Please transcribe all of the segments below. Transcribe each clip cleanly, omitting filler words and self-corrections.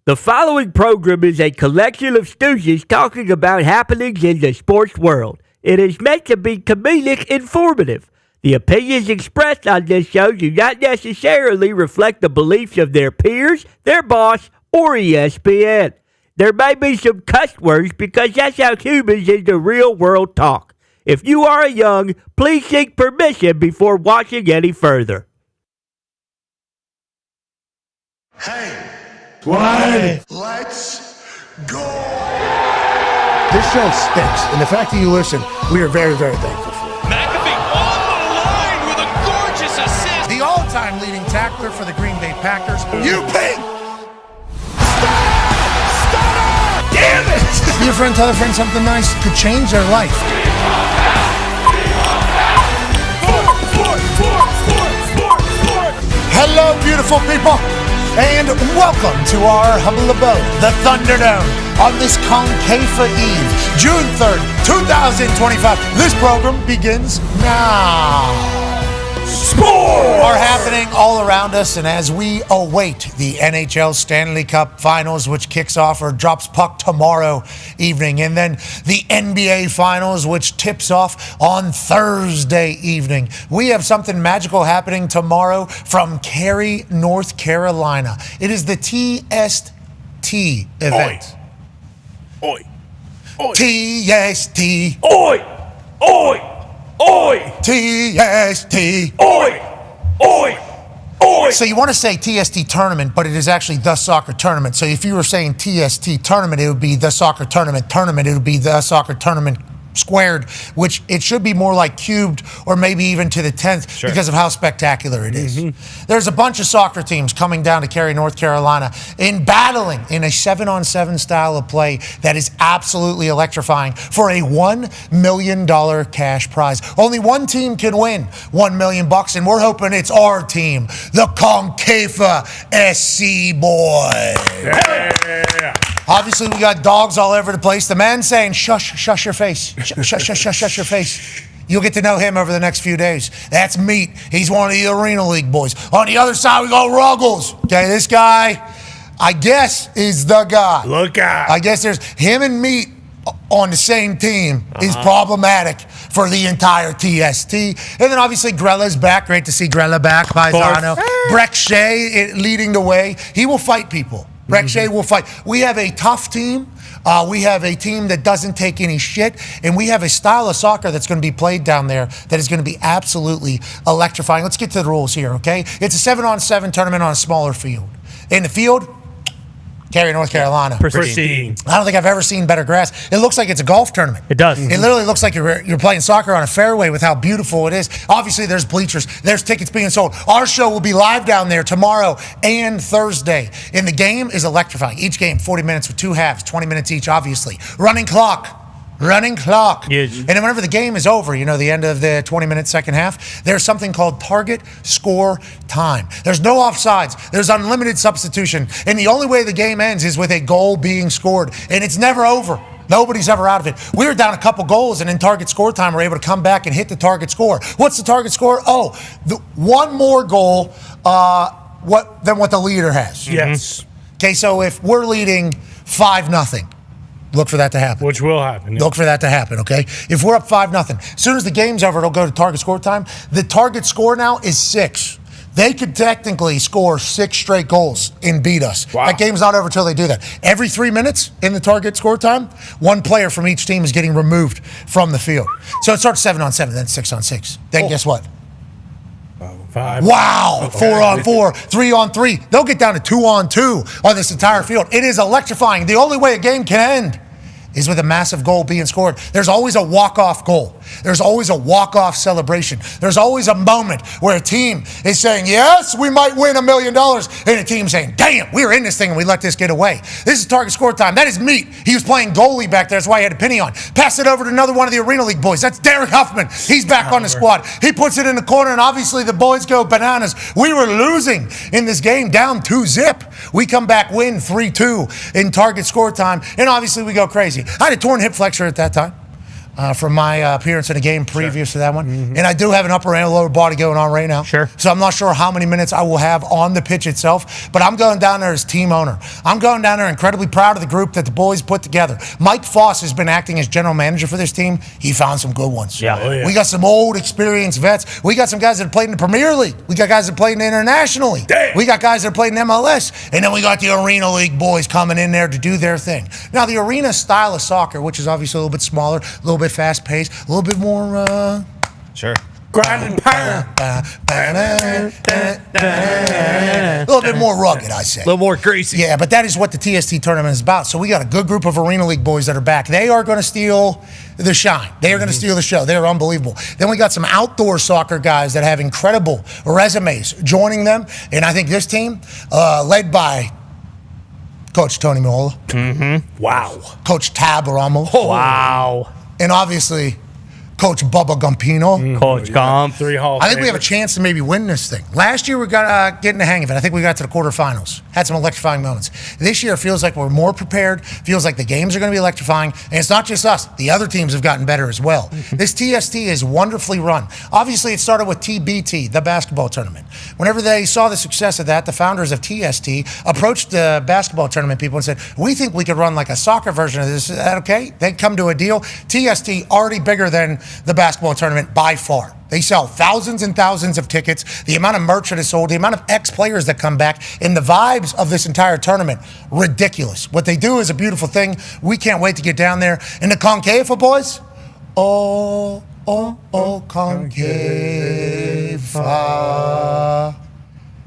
The following program is a collection of stooges talking about happenings in the sports world. It is meant to be comedic informative. The opinions expressed on this show do not necessarily reflect the beliefs of their peers, their boss, or ESPN. There may be some cuss words because that's how humans in the real world talk. If you are young, please seek permission before watching any further. Hey! What? Let's go! This show stinks, and the fact that you listen, we are very, very thankful for. McAfee on the line with a gorgeous assist. The all-time leading tackler for the Green Bay Packers. You pink! Damn it! Be a friend, tell a friend something nice could change their life. Hello, beautiful people, and welcome to our humble abode, the Thunderdome, on this CONCAFA Eve, June 3rd, 2025. This program begins now. Sports are happening all around us, and as we await the NHL Stanley Cup Finals, which kicks off or drops puck tomorrow evening, and then the NBA Finals, which tips off on Thursday evening, we have something magical happening tomorrow from Cary, North Carolina. It is the TST event. Oi! Oi! TST. Oi! Oi! Oi! TST. Oi! Oi! Oi! So you want to say TST tournament, but it is actually the soccer tournament. So if you were saying TST tournament, it would be the soccer tournament. It would be the soccer tournament squared, which it should be more like cubed or maybe even to the 10th because of how spectacular it is. There's a bunch of soccer teams coming down to Cary, North Carolina in battling in a 7-on-7 style of play that is absolutely electrifying for a $1 million cash prize. Only one team can win $1 million, and we're hoping it's our team, the CONCAFA SC boys. Yeah. Obviously, we got dogs all over the place. The man saying, shush your face. Shush your face. You'll get to know him over the next few days. That's Meat. He's one of the Arena League boys. On the other side, we got Ruggles. Okay, this guy, I guess, is the guy. Look out. I guess there's him and Meat on the same team is problematic for the entire TST. And then obviously Grella's back. Great to see Grella back. Paisano. Breck Shea leading the way. He will fight people. Breck Shea will fight. We have a tough team. We have a team that doesn't take any shit. And we have a style of soccer that's going to be played down there that is going to be absolutely electrifying. Let's get to the rules here, okay? It's a 7-on-7 tournament on a smaller field. In the field, Cary, North Carolina. Pristine. I don't think I've ever seen better grass. It looks like it's a golf tournament. It does. It literally looks like you're playing soccer on a fairway with how beautiful it is. Obviously, there's bleachers. There's tickets being sold. Our show will be live down there tomorrow and Thursday. And the game is electrifying. Each game, 40 minutes with two halves, 20 minutes each, obviously. Running clock. Yes. And then whenever the game is over, the end of the 20-minute second half, there's something called target score time. There's no offsides. There's unlimited substitution. And the only way the game ends is with a goal being scored. And it's never over. Nobody's ever out of it. We were down a couple goals, and in target score time, we're able to come back and hit the target score. What's the target score? One more goal than what the leader has. Yes. Okay, so if we're leading 5-0, look for that to happen. Which will happen. Look for that to happen, okay? If we're up 5-0, as soon as the game's over, it'll go to target score time. The target score now is 6. They could technically score 6 straight goals and beat us. Wow. That game's not over until they do that. Every 3 minutes in the target score time, one player from each team is getting removed from the field. So it starts 7-on-7, then 6-on-6. Then guess what? 5. Wow, 4-on-4, 3-on-3. They'll get down to 2-on-2 on this entire field. It is electrifying. The only way a game can end is with a massive goal being scored. There's always a walk-off goal. There's always a walk-off celebration. There's always a moment where a team is saying, yes, we might win $1 million, and a team saying, damn, we were in this thing and we let this get away. This is target score time. That is Meat. He was playing goalie back there. That's why he had a penny on. Pass it over to another one of the Arena League boys. That's Derek Huffman. He's back on the squad. He puts it in the corner, and obviously the boys go bananas. We were losing in this game, down 2-0. We come back, win 3-2 in target score time, and obviously we go crazy. I had a torn hip flexor at that time. from my appearance in a game previous to that one. And I do have an upper and lower body going on right now. Sure. So I'm not sure how many minutes I will have on the pitch itself, but I'm going down there as team owner. I'm going down there incredibly proud of the group that the boys put together. Mike Foss has been acting as general manager for this team. He found some good ones. Yeah. Oh, yeah. We got some old, experienced vets. We got some guys that played in the Premier League. We got guys that played internationally. Damn. We got guys that played in MLS. And then we got the Arena League boys coming in there to do their thing. Now, the arena style of soccer, which is obviously a little bit smaller, a little bit fast-paced, a little bit more... Sure. Grind and pound. A little bit more rugged, I say. A little more greasy. Yeah, but that is what the TST tournament is about. So we got a good group of Arena League boys that are back. They are going to steal the shine. They are going to steal the show. They are unbelievable. Then we got some outdoor soccer guys that have incredible resumes joining them. And I think this team, led by Coach Tony Mola. Wow. Coach Tab Ramos. Wow. And obviously, Coach Bubba Gumpino. Coach Gump. 3 Hall. I think we have a chance to maybe win this thing. Last year, we got getting the hang of it. I think we got to the quarterfinals. Had some electrifying moments. This year, it feels like we're more prepared. Feels like the games are going to be electrifying. And it's not just us. The other teams have gotten better as well. This TST is wonderfully run. Obviously, it started with TBT, the basketball tournament. Whenever they saw the success of that, the founders of TST approached the basketball tournament people and said, we think we could run like a soccer version of this. Is that okay? They come to a deal. TST already bigger than the basketball tournament by far. They sell thousands and thousands of tickets. The amount of merch that is sold, the amount of ex-players that come back, and the vibes of this entire tournament, ridiculous. What they do is a beautiful thing. We can't wait to get down there. And the CONCAFA boys, CONCAFA.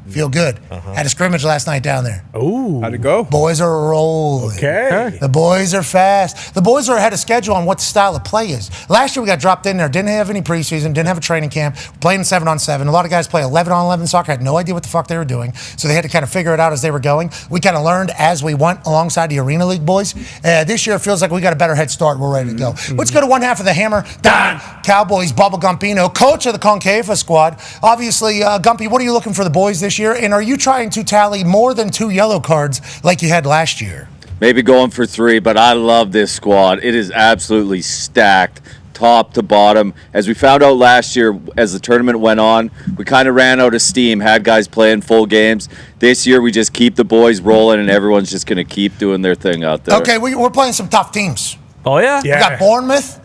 Feel good. Had a scrimmage last night down there. Ooh. How'd it go? Boys are rolling. Okay. The boys are fast. The boys are ahead of schedule on what the style of play is. Last year we got dropped in there. Didn't have any preseason. Didn't have a training camp. Playing 7-on-7. A lot of guys play 11-on-11 soccer. Had no idea what the fuck they were doing. So they had to kind of figure it out as they were going. We kind of learned as we went alongside the Arena League boys. This year it feels like we got a better head start. We're ready to go. Let's go to one half of the Hammer. Dahn. Cowboys, Bubba Gumpino, coach of the CONCAFA squad. Obviously, Gumpy, what are you looking for the boys this year? And are you trying to tally more than 2 yellow cards like you had last year? Maybe going for 3, but I love this squad. It is absolutely stacked top to bottom. As we found out last year, as the tournament went on, we kind of ran out of steam, had guys playing full games. This year, we just keep the boys rolling, and everyone's just going to keep doing their thing out there. Okay, we're playing some tough teams. Oh, yeah? We got Bournemouth,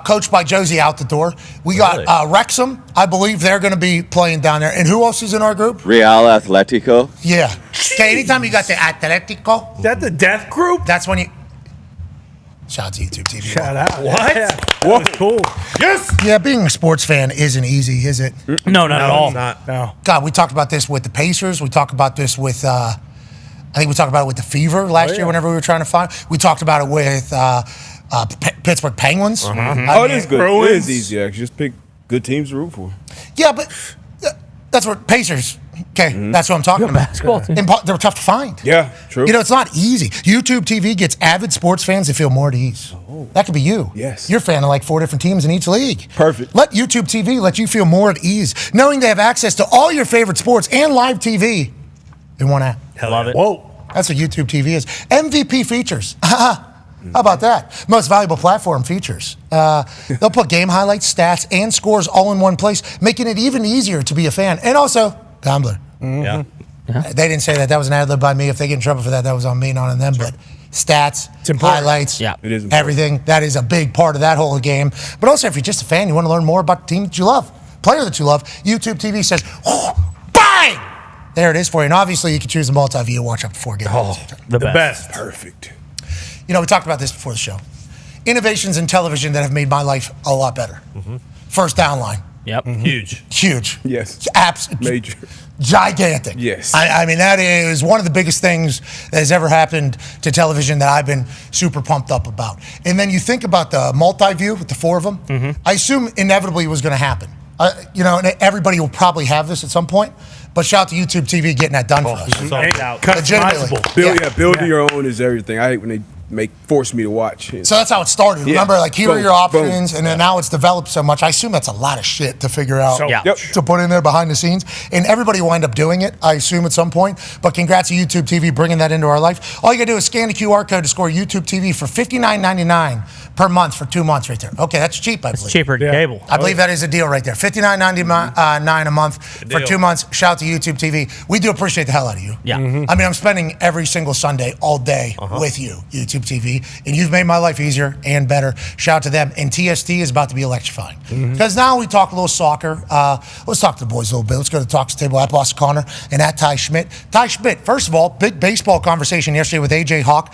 coached by Josie out the door. We got Wrexham. I believe they're going to be playing down there. And who else is in our group? Real Atletico. Yeah. Okay, anytime you got the Atletico, Is that the death group? that's when you... Shout out to YouTube TV. Shout out. What? That was cool. Yes. Yeah, being a sports fan isn't easy, is it? No, not at all. It's not. No. God, we talked about this with the Pacers. We talked about this with... I think we talked about it with the Fever last year whenever we were trying to find... We talked about it with... Pittsburgh Penguins. It is good. Bruins. It is easy, actually. Just pick good teams to root for. Yeah, but that's what Pacers. Okay, that's what I'm talking about. basketball team. And they were tough to find. Yeah, true. You know, it's not easy. YouTube TV gets avid sports fans that feel more at ease. That could be you. Yes. You're a fan of like 4 different teams in each league. Perfect. Let YouTube TV let you feel more at ease, knowing they have access to all your favorite sports and live TV in one app. Love it. Whoa. That's what YouTube TV is. MVP features. How about that? Most valuable platform features. They'll put game highlights, stats, and scores all in one place, making it even easier to be a fan. And also, gambler. Yeah. They didn't say that. That was an ad-lib by me. If they get in trouble for that, that was on me, not on them. But stats, highlights, Yeah. It is important. everything, that is a big part of that whole game. But also, if you're just a fan, you want to learn more about the team that you love, player that you love, YouTube TV says, bang! There it is for you. And obviously, you can choose a multi-view, watch up to 4 games. The The best. Perfect. You know, we talked about this before the show. Innovations in television that have made my life a lot better. First down line. Yep. Huge. Huge. Yes. Major. Gigantic. Yes. I mean, that is one of the biggest things that has ever happened to television that I've been super pumped up about. And then you think about the multi-view with the 4 of them. I assume inevitably it was going to happen. You know, and everybody will probably have this at some point. But shout out to YouTube TV getting that done for us. Sold out. Legitimately. Customizable. Yeah. Building your own is everything. I hate when they force me to watch. So that's how it started. Yeah. Remember, like, here are Boom. your options, Boom. and then now it's developed so much. I assume that's a lot of shit to figure out, Yep. to put in there behind the scenes. And everybody will wind up doing it, I assume, at some point. But congrats to YouTube TV bringing that into our life. All you got to do is scan the QR code to score YouTube TV for $59.99 per month for 2 months right there. Okay, that's cheap, I believe. It's cheaper than cable. I believe that is a deal right there. $59.99 a month for 2 months. Shout out to YouTube TV. We do appreciate the hell out of you. Yeah. I mean, I'm spending every single Sunday all day with you, YouTube TV, and you've made my life easier and better. Shout out to them. And TST is about to be electrifying. Because now we talk a little soccer. Let's talk to the boys a little bit. Let's go to the Talks Table at Boston Connor and at Ty Schmidt. Ty Schmidt, first of all, big baseball conversation yesterday with AJ Hawk.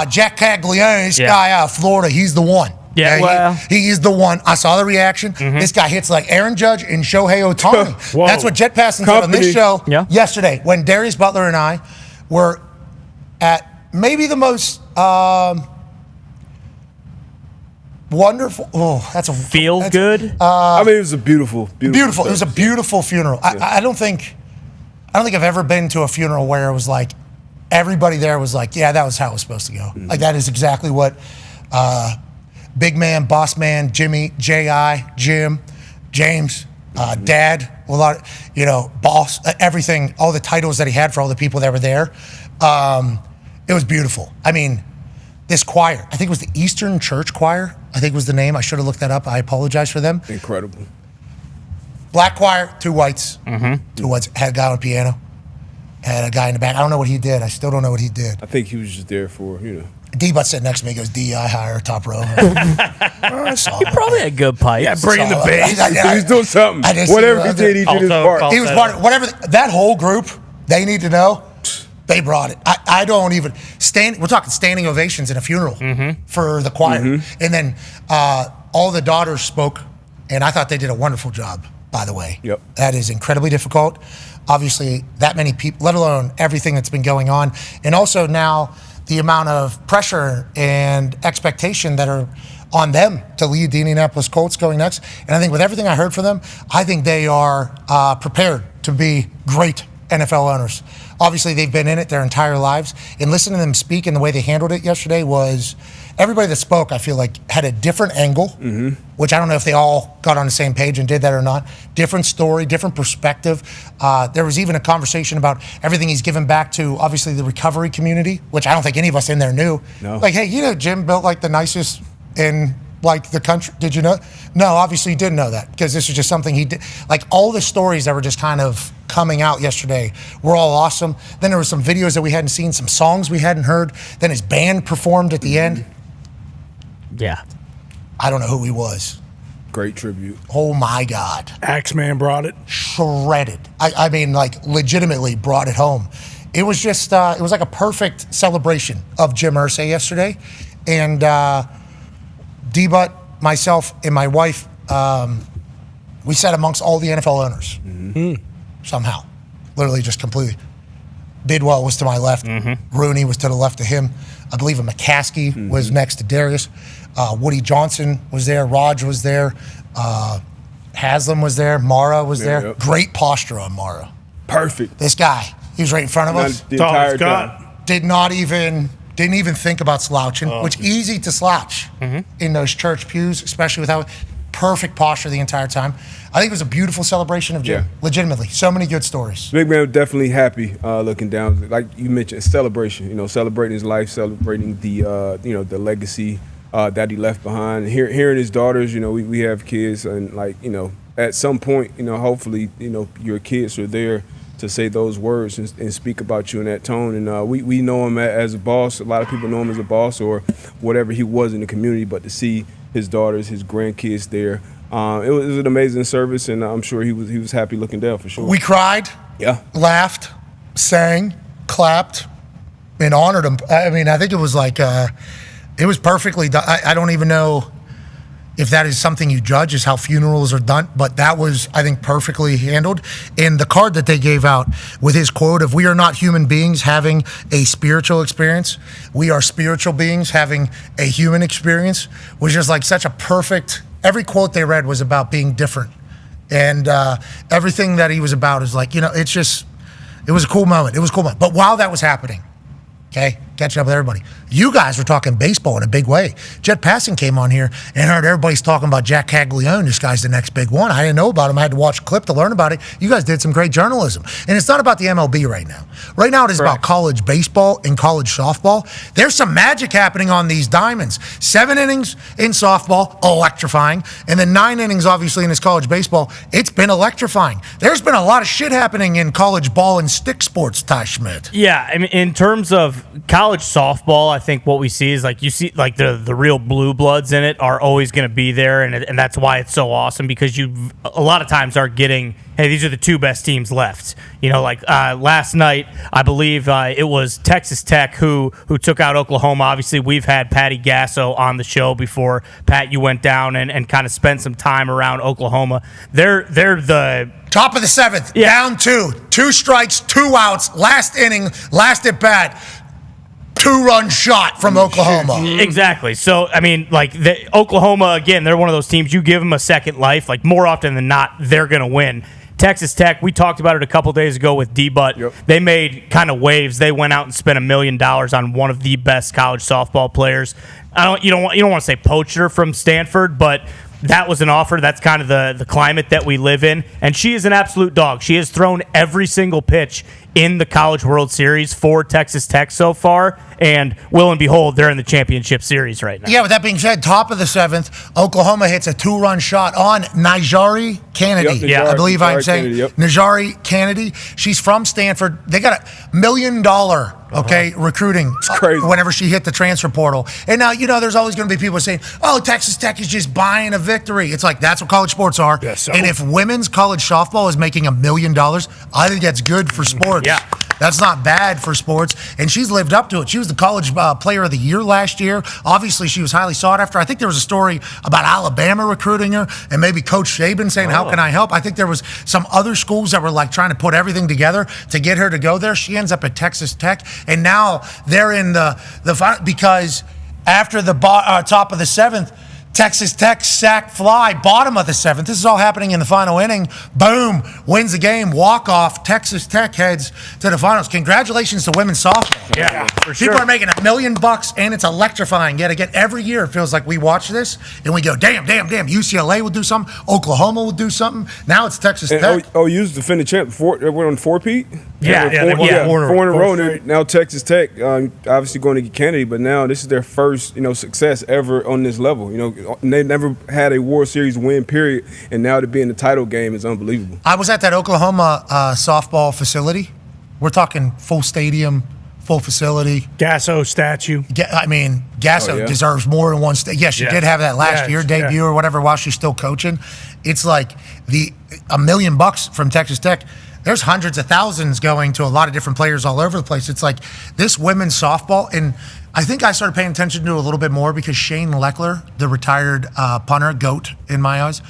Jack Caglione, this guy out of Florida, he's the one. Yeah, well. He is the one. I saw the reaction. This guy hits like Aaron Judge and Shohei Ohtani. That's what Jet Passon said on this show yesterday when Darius Butler and I were at maybe the most wonderful. Oh, that's a Feel good. I mean, it was a beautiful. It was a beautiful funeral. I don't think I've ever been to a funeral where it was like everybody there was like, yeah, that was how it was supposed to go. Like that is exactly what big man, boss man, Jimmy, J.I., Jim, James, Dad, a lot, boss, everything, all the titles that he had for all the people that were there. It was beautiful. I mean, this choir, I think it was the Eastern Church Choir, I think was the name. I should have looked that up. I apologize for them. Incredible. Black choir, 2 whites. 2 whites. Had a guy on piano. Had a guy in the back. I don't know what he did. I still don't know what he did. I think he was just there for, D-Butt sitting next to me. He goes, DEI hire, top row. I saw him. Probably a good pipe. Yeah, bringing the bass. He was doing something. Whatever he did, he did his part. He was part of whatever. That whole group, they need to know, they brought it. I don't even stand. We're talking standing ovations in a funeral for the choir. And then all the daughters spoke, and I thought they did a wonderful job, by the way. Yep. That is incredibly difficult. Obviously, that many people, let alone everything that's been going on. And also now, the amount of pressure and expectation that are on them to lead the Indianapolis Colts going next. And I think with everything I heard from them, I think they are prepared to be great NFL owners. Obviously, they've been in it their entire lives. And listening to them speak and the way they handled it yesterday was, everybody that spoke, I feel like, had a different angle, which I don't know if they all got on the same page and did that or not. Different story, different perspective. There was even a conversation about everything he's given back to, obviously, the recovery community, which I don't think any of us in there knew. No. Like, hey, Jim built like the nicest in like the country. Did you know? No, obviously you didn't know that because this is just something he did. Like all the stories that were just kind of coming out yesterday were all awesome. Then there were some videos that we hadn't seen, some songs we hadn't heard. Then his band performed at the end. Yeah. I don't know who he was. Great tribute. Oh my God. Axeman brought it. Shredded. I mean, like legitimately brought it home. It was just, it was like a perfect celebration of Jim Irsay yesterday. And D-Butt, myself, and my wife, we sat amongst all the NFL owners. Somehow. Literally just completely. Bidwell was to my left. Rooney was to the left of him. I believe a McCaskey was next to Darius. Woody Johnson was there. Raj was there. Haslam was there. Mara was there. Yep. Great posture on Mara. Perfect. This guy, he was right in front of us. The entire time. Didn't even think about slouching, which easy to slouch in those church pews, especially without perfect posture the entire time. I think it was a beautiful celebration of Jim. Yeah. Legitimately, so many good stories. Big man was definitely happy looking down. Like you mentioned, celebration. Celebrating his life, celebrating the the legacy that he left behind. Hearing his daughters, we have kids, and at some point, hopefully, your kids are there to say those words and speak about you in that tone. And we know him as a boss. A lot of people know him as a boss or whatever he was in the community. But to see his daughters, his grandkids there, it was an amazing service, and I'm sure he was happy looking down for sure. We cried, laughed, sang, clapped, and honored him. I mean, I think it was like it was perfectly done. I don't even know if that is something you judge, is how funerals are done, but that was, I think, perfectly handled. And the card that they gave out with his quote of, "We are not human beings having a spiritual experience. We are spiritual beings having a human experience," was just like such a perfect, every quote they read was about being different. And everything that he was about is like, it was a cool moment. It was a cool moment. But while that was happening, okay, catching up with everybody. You guys were talking baseball in a big way. Jet Passing came on here and heard everybody's talking about Jack Caglione. This guy's the next big one. I didn't know about him. I had to watch a clip to learn about it. You guys did some great journalism. And it's not about the MLB right now. Right now it is about college baseball and college softball. There's some magic happening on these diamonds. 7 innings in softball, electrifying. And then 9 innings, obviously, in this college baseball. It's been electrifying. There's been a lot of shit happening in college ball and stick sports, Ty Schmidt. Yeah, I mean, in terms of college softball, I think what we see is like you see like the real blue bloods in it are always going to be there, and that's why it's so awesome, because you a lot of times are getting, hey, these are the 2 best teams left. You know, like last night, I believe it was Texas Tech who took out Oklahoma. Obviously, we've had Patty Gasso on the show before. Pat, you went down and kind of spent some time around Oklahoma. They're the top of the 7th, down 2 strikes, 2 outs, last inning, last at bat. 2-run shot from Oklahoma. Exactly. So, I mean, like, Oklahoma, again, they're one of those teams, you give them a second life. Like, more often than not, they're going to win. Texas Tech, we talked about it a couple days ago with D-Butt. Yep. They made kind of waves. They went out and spent $1 million on one of the best college softball players. You don't want to say poacher from Stanford, but that was an offer. That's kind of the climate that we live in. And she is an absolute dog. She has thrown every single pitch in the College World Series for Texas Tech so far, and lo and behold, they're in the championship series right now. Yeah, with that being said, top of the 7th, Oklahoma hits a 2-run shot on Najari Kennedy. Yep, I believe I'm saying Kennedy, yep. Najari Kennedy. She's from Stanford. They got $1 million, recruiting. It's crazy. Whenever she hit the transfer portal. And now, there's always going to be people saying, oh, Texas Tech is just buying a victory. It's like, that's what college sports are. Yes, so. And if women's college softball is making $1 million, I think that's good for sports. Yeah. That's not bad for sports, and she's lived up to it. She was the college player of the year last year. Obviously, she was highly sought after. I think there was a story about Alabama recruiting her, and maybe Coach Saban saying, how can I help? I think there was some other schools that were like trying to put everything together to get her to go there. She ends up at Texas Tech, and now they're in the final, because after the top of the 7th, Texas Tech sack fly, bottom of the 7th. This is all happening in the final inning. Boom, wins the game, walk-off. Texas Tech heads to the finals. Congratulations to women's softball. Yeah, for sure. People are making $1 million, and it's electrifying. Yet again, every year it feels like we watch this, and we go, damn, UCLA will do something. Oklahoma will do something. Now it's Texas Tech. OU's defending champ. We're on 4-peat? Yeah, four in a row. Now Texas Tech, obviously going to get Kennedy, but now this is their first, success ever on this level. They never had a World Series win, period, and now to be in the title game is unbelievable. I was at that Oklahoma softball facility. We're talking full stadium, full facility. Gasso statue. Gasso deserves more than one state. Yes, she did have that last year debut or whatever while she's still coaching. It's like $1 million from Texas Tech. There's hundreds of thousands going to a lot of different players all over the place. It's like this women's softball, and I think I started paying attention to it a little bit more because Shane Leckler, the retired punter, GOAT in my eyes,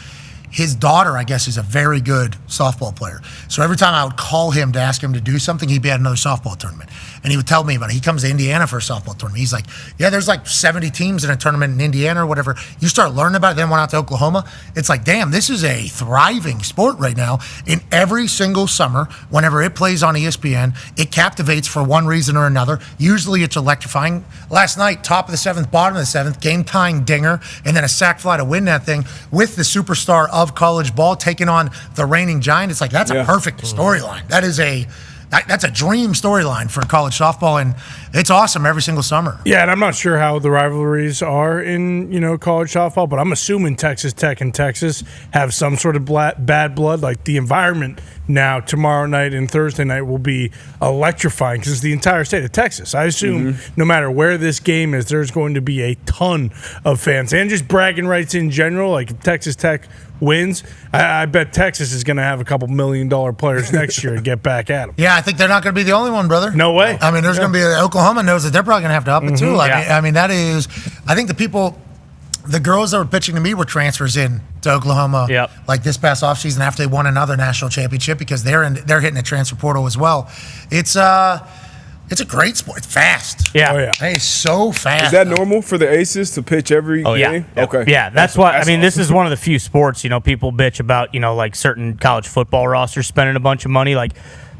his daughter, I guess, is a very good softball player. So every time I would call him to ask him to do something, he'd be at another softball tournament. And he would tell me about it. He comes to Indiana for a softball tournament. He's like, yeah, there's like 70 teams in a tournament in Indiana or whatever. You start learning about it, then went out to Oklahoma. It's like, damn, this is a thriving sport right now. And every single summer, whenever it plays on ESPN, it captivates for one reason or another. Usually it's electrifying. Last night, top of the 7th, bottom of the 7th, game-tying dinger, and then a sac fly to win that thing with the superstar of college ball taking on the reigning giant. It's like, that's a perfect storyline. That's a dream storyline for college softball, and it's awesome every single summer. Yeah, and I'm not sure how the rivalries are in college softball, but I'm assuming Texas Tech and Texas have some sort of bad blood. Like the environment now tomorrow night and Thursday night will be electrifying because it's the entire state of Texas. I assume no matter where this game is, there's going to be a ton of fans and just bragging rights in general. Like if Texas Tech wins, I bet Texas is going to have a couple $1 million players next year and get back at them. Yeah, I think they're not going to be the only one, brother. No way. I mean, there's going to be Oklahoma knows that they're probably going to have to up it too. I mean, that is. I think the girls that were pitching to me were transfers in to Oklahoma, like this past offseason after they won another national championship because they're hitting the transfer portal as well. It's a great sport. It's fast. Yeah. Oh, yeah. It's so fast. Is that normal for the aces to pitch every game? Yeah. Okay. Yeah, that's why. I mean, this is one of the few sports, people bitch about, like certain college football rosters spending a bunch of money. Like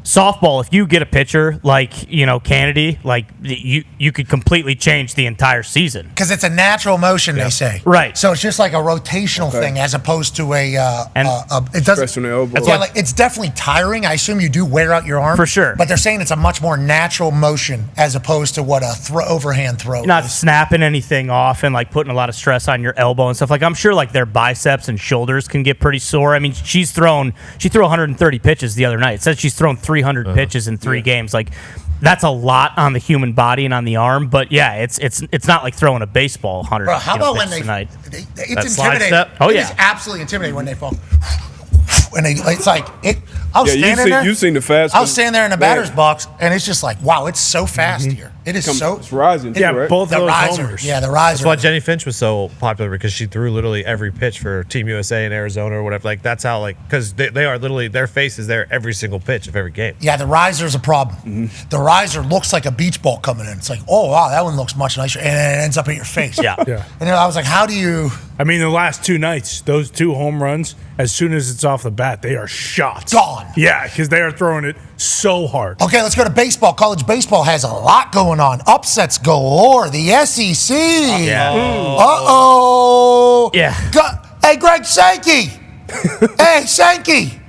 softball, if you get a pitcher like, Kennedy, like you could completely change the entire season. Because it's a natural motion, they say. Right. So it's just like a rotational thing as opposed to it doesn't. Stress from the elbow. Yeah, it's definitely tiring. I assume you do wear out your arm. For sure. But they're saying it's a much more natural motion as opposed to what a overhand throw You're not is. snapping anything off and like putting a lot of stress on your elbow and stuff. Like I'm sure like their biceps and shoulders can get pretty sore. I mean, she threw 130 pitches the other night. It says she's thrown 300 pitches in 3 games. Like that's a lot on the human body and on the arm. But yeah, it's not like throwing a baseball 100. Bro, how about when tonight? It's intimidating. Oh It yeah, is absolutely intimidating when they fall. And it's like it. I was standing there. You've seen the fast. I was standing there in the batter's box, and it's just like, wow, it's so fast here. It is It's rising. Too, right? both the of those riser. homers. Yeah, the riser. That's why Jenny Finch was so popular, because she threw literally every pitch for Team USA in Arizona or whatever. Like that's how, like, because they are literally, their face is there every single pitch of every game. Yeah, the riser's a problem. The riser looks like a beach ball coming in. It's like, oh wow, that one looks much nicer, and then it ends up in your face. yeah. Yeah. And then I was like, how do you? I mean, the last 2 nights, those 2 home runs, as soon as it's off the bat, they are shots. Gone. Yeah, because they are throwing it so hard. Okay, let's go to baseball. College baseball has a lot going on. Upsets galore. The SEC. Yeah. Uh-oh. Yeah. Hey, Greg Sankey. Hey, Sankey.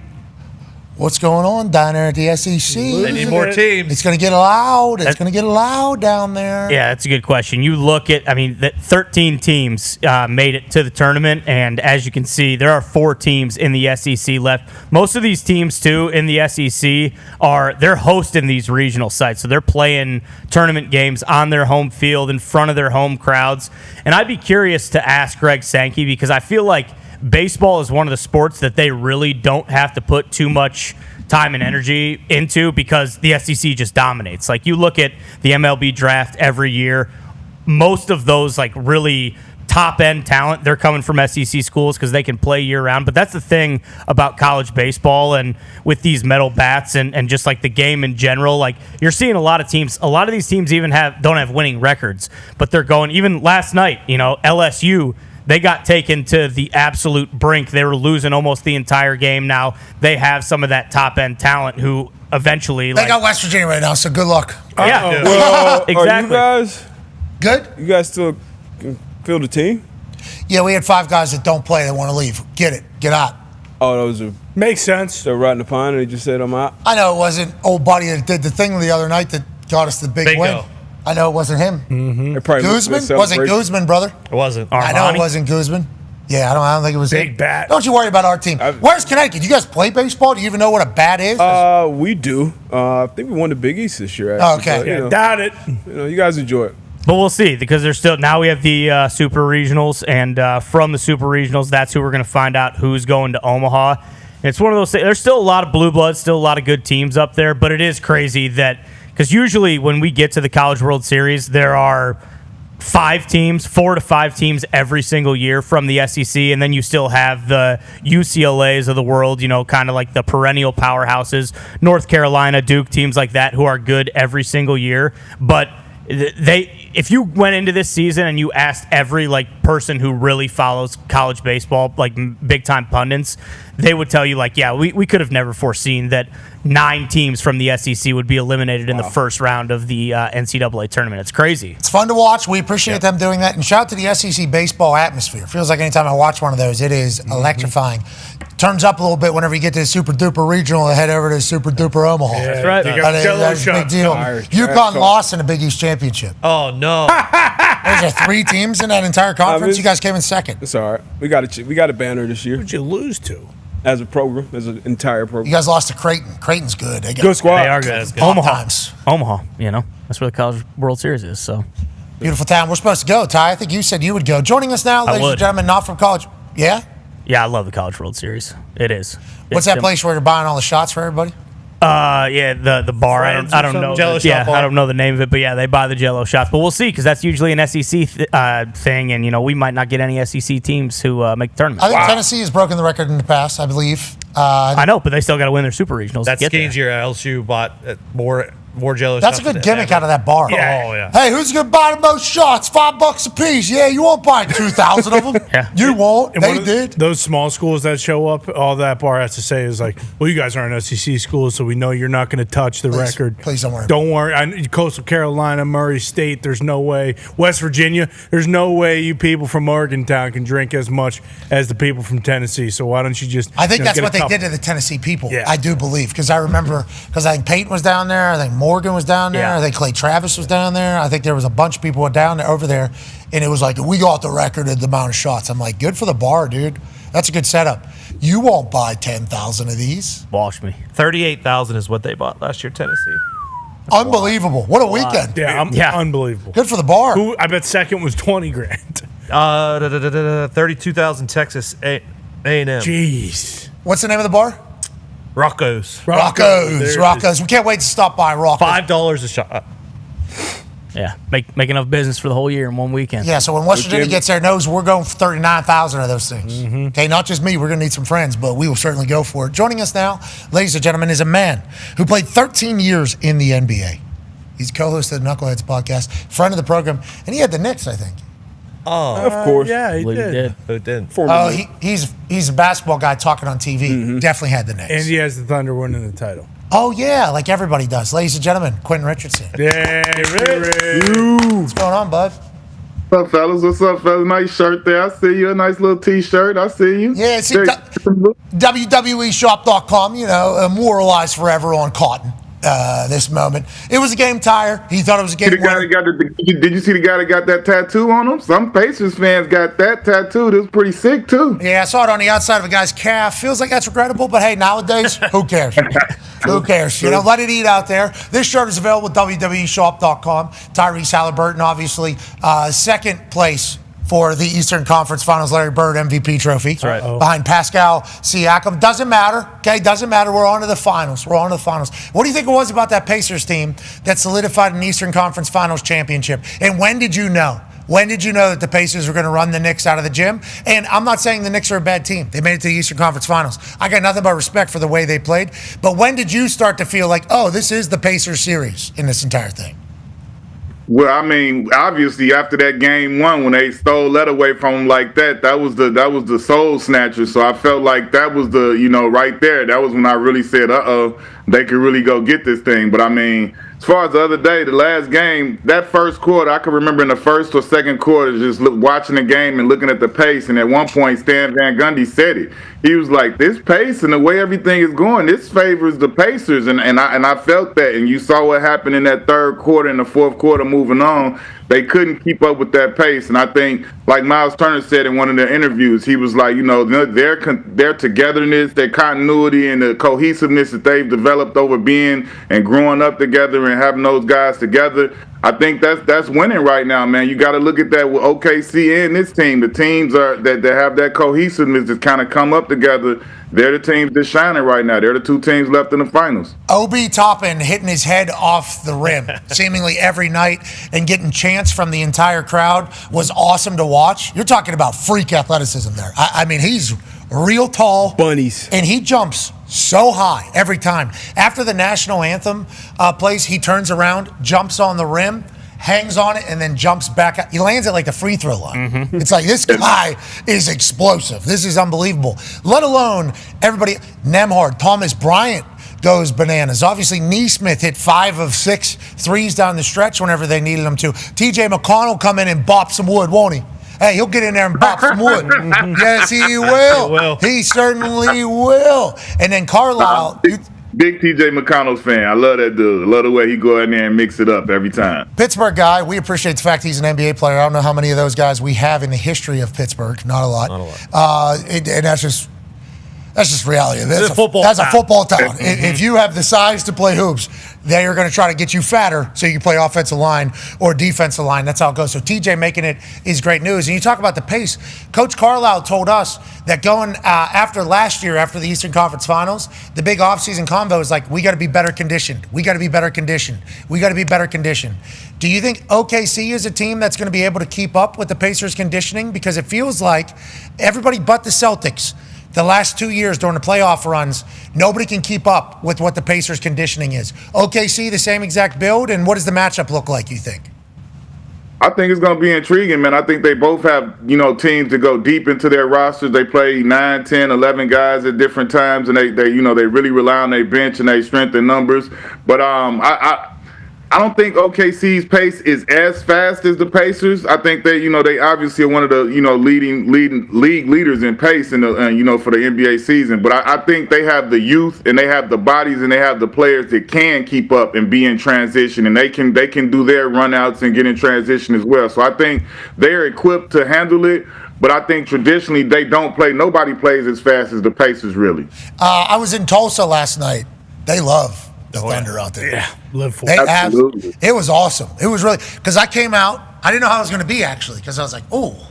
What's going on down there at the SEC? They need more teams. It's going to get loud. It's going to get loud down there. Yeah, that's a good question. You look at, 13 teams made it to the tournament, and as you can see, there are 4 teams in the SEC left. Most of these teams, too, in the SEC they're hosting these regional sites, so they're playing tournament games on their home field in front of their home crowds. And I'd be curious to ask Greg Sankey, because I feel like baseball is one of the sports that they really don't have to put too much time and energy into, because the SEC just dominates. Like you look at the MLB draft every year, most of those like really top end talent, they're coming from SEC schools because they can play year round. But that's the thing about college baseball, and with these metal bats and just like the game in general, like you're seeing a lot of these teams even don't have winning records, but they're going. Even last night, LSU, they got taken to the absolute brink. They were losing almost the entire game. Now they have some of that top-end talent who eventually... They got West Virginia right now, so good luck. Yeah, Well, exactly. Are you guys Good? You guys still field the team? Yeah, we had 5 guys that don't play. They want to leave. Get it. Get out. Oh, those are Makes sense. they're riding the pine and they just said I'm out. I know it wasn't old buddy that did the thing the other night that got us the big Bingo. win. I know it wasn't him. They probably Guzman? Wasn't Guzman, brother. It wasn't. I know it Armani? wasn't Guzman. Yeah, I don't think it was Big him. bat. Don't you worry about our team. Where's Connecticut? You guys play baseball? Do you even know what a bat is? We do. I think we won the Big East this year. Oh, Actually, okay. but, Yeah, you know, doubt it. you guys enjoy it. But we'll see, because there's still now we have the super regionals, and from the super regionals, that's who we're going to find out who's going to Omaha. And it's one of those things. There's still a lot of blue bloods, still a lot of good teams up there, but it is crazy that because usually when we get to the College World Series, there are 4 to 5 teams every single year from the SEC, and then you still have the UCLAs of the world, kind of like the perennial powerhouses, North Carolina, Duke, teams like that who are good every single year, but if you went into this season and you asked every person who really follows college baseball, like big time pundits, they would tell you we could have never foreseen that 9 teams from the SEC would be eliminated in the first round of the NCAA tournament. It's crazy. It's fun to watch. We appreciate them doing that. And shout out to the SEC baseball atmosphere. Feels like anytime I watch one of those, it is electrifying. Turns up a little bit whenever you get to the super duper regional and head over to super duper Omaha. That's right. You got Jello That's a big shots. deal. Irish UConn trash lost in the Big East championship. Oh, no. There's 3 teams in that entire conference. You guys came in second. It's all right. We got a banner this year Who'd you lose to? as a program, as an entire You program. guys lost to Creighton. Creighton's good. They got Good squad. They are good. good. Omaha. Times. Omaha, that's where the College World Series is. So Beautiful town. We're supposed to go, Ty. I think you said you would go. Joining us now, ladies and would. gentlemen, not from college. Yeah? yeah, I love the College World Series. It is. What's that place where you're buying all the shots for everybody? Yeah, the bar. I don't know. Jello shot bar. I don't know the name of it, but yeah, they buy the Jello shots. But we'll see, because that's usually an SEC thing, and we might not get any SEC teams who make the tournament. I think Tennessee has broken the record in the past, I believe. I know, but they still got to win their super regionals. That to get skiing there. year, LSU bought more Wore Jello That's a shots good gimmick out of that bar. Yeah. Oh, yeah. Hey, who's gonna buy the most shots? $5 a piece. Yeah, you won't buy 2,000 of them. Yeah. You won't. And They one of did. Those small schools that show up, all that bar has to say is like, well, you guys aren't SEC schools, so we know you're not going to touch the record. Please don't worry. Don't worry. Coastal Carolina, Murray State, there's no way. West Virginia, there's no way you people from Morgantown can drink as much as the people from Tennessee. So why don't you just? I think that's get a what they couple. did to the Tennessee people. Yeah. I do believe, because I remember, because I think Peyton was down there, I think Morgan was down there, Yeah. I think Clay Travis was down there, I think there was a bunch of people down there over there, and it was like, we got the record of the amount of shots. I'm like, good for the bar, dude. That's a good setup. You won't buy 10,000 of these. Wash me. 38,000 is what they bought last year, Tennessee. Unbelievable. What a weekend. Yeah, unbelievable. Good for the bar. Who I bet second was 20 grand. 32,000 Texas A&M. Jeez. What's the name of the bar? Rocco's. There it is. Rocco's. We can't wait to stop by Rocco's. $5 a shot. Yeah, make enough business for the whole year in one weekend. Yeah, so when West Virginia gets there, knows we're going for 39,000 of those things. Mm-hmm. Okay, not just me. We're going to need some friends, but we will certainly go for it. Joining us now, ladies and gentlemen, is a man who played 13 years in the NBA. He's co-host of the Knuckleheads podcast, friend of the program, and he had the Knicks, I think. Of course. Yeah, he Believe he did. Who did? Oh, he's a basketball guy talking on TV. Definitely had the Knicks. And he has the Thunder winning the title. Oh, yeah, like everybody does. Ladies and gentlemen, Quentin Richardson. Yeah, What's going on, bud? What's up, fellas? What's up, fellas? Nice shirt there. I see you. A nice little T-shirt. I see you. Yeah, see, WWEshop.com, immortalized forever on cotton. This moment. It was a game tire. He thought it was a game The guy that got did you see the guy that got that tattoo on him? Some Pacers fans got that tattoo. It was pretty sick, too. Yeah, I saw it on the outside of a guy's calf. Feels like that's regrettable, but hey, nowadays, who cares? Who cares? Let it eat out there. This shirt is available at WWEshop.com. Tyrese Halliburton, obviously, second place for the Eastern Conference Finals Larry Bird MVP trophy. That's right. Behind Pascal Siakam. Doesn't matter. Okay, doesn't matter. We're on to the finals. What do you think it was about that Pacers team that solidified an Eastern Conference Finals championship? And when did you know? When did you know that the Pacers were going to run the Knicks out of the gym? And I'm not saying the Knicks are a bad team. They made it to the Eastern Conference Finals. I got nothing but respect for the way they played. But when did you start to feel like, oh, this is the Pacers series in this entire thing? Well, I mean, obviously after that game one, when they stole that away from him like that, that was the soul snatcher. So I felt like that was the, right there. That was when I really said, they could really go get this thing. But I mean, as far as the other day, the last game, that first quarter, I can remember in the first or second quarter just watching the game and looking at the pace. And at one point, Stan Van Gundy said it. He was like, this pace and the way everything is going, this favors the Pacers. And I felt that. And you saw what happened in that third quarter and the fourth quarter moving on. They couldn't keep up with that pace. And I think, like Miles Turner said in one of their interviews, he was like, their togetherness, their continuity, and the cohesiveness that they've developed over being and growing up together and having those guys together, I think that's winning right now, man. You got to look at that with OKC and this team. The teams that have that cohesiveness that kind of come up together. They're the teams that's shining right now. They're the two teams left in the finals. Obi Toppin hitting his head off the rim seemingly every night and getting chants from the entire crowd was awesome to watch. You're talking about freak athleticism there. I mean, he's real tall. Bunnies. And he jumps so high every time. After the national anthem plays, he turns around, jumps on the rim, hangs on it, and then jumps back. He lands at like the free throw line. Mm-hmm. It's like, this guy is explosive. This is unbelievable. Let alone everybody. Nembhard, Thomas Bryant goes bananas. Obviously, Neesmith hit 5 of 6 threes down the stretch whenever they needed him to. TJ McConnell come in and bop some wood, won't he? Hey, he'll get in there and bop some wood. Yes, he will. He certainly will. And then Carlisle. Big TJ McConnell fan. I love that dude. I love the way he go in there and mix it up every time. Pittsburgh guy. We appreciate the fact he's an NBA player. I don't know how many of those guys we have in the history of Pittsburgh. Not a lot. And that's just reality. That's a football town. If you have the size to play hoops, they are going to try to get you fatter so you can play offensive line or defensive line. That's how it goes. So TJ making it is great news. And you talk about the pace. Coach Carlisle told us that going after last year, after the Eastern Conference Finals, the big offseason convo is like, we got to be better conditioned. We got to be better conditioned. We got to be better conditioned. Do you think OKC is a team that's going to be able to keep up with the Pacers' conditioning? Because it feels like everybody but the Celtics The last 2 years during the playoff runs, nobody can keep up with what the Pacers' conditioning is. OKC, the same exact build, and what does the matchup look like, you think? I think it's going to be intriguing, man. I think they both have, teams to go deep into their rosters. They play 9, 10, 11 guys at different times, and they really rely on their bench and their strength and numbers. But I don't think OKC's pace is as fast as the Pacers. I think they obviously are one of the, leading league leaders in pace for the NBA season. But I think they have the youth and they have the bodies and they have the players that can keep up and be in transition, and they can do their runouts and get in transition as well. So I think they're equipped to handle it. But I think traditionally nobody plays as fast as the Pacers really. I was in Tulsa last night. They love the Thunder out there. Yeah, live for it. Absolutely. It was awesome. It was really, because I came out, I didn't know how it was going to be actually, because I was like, oh,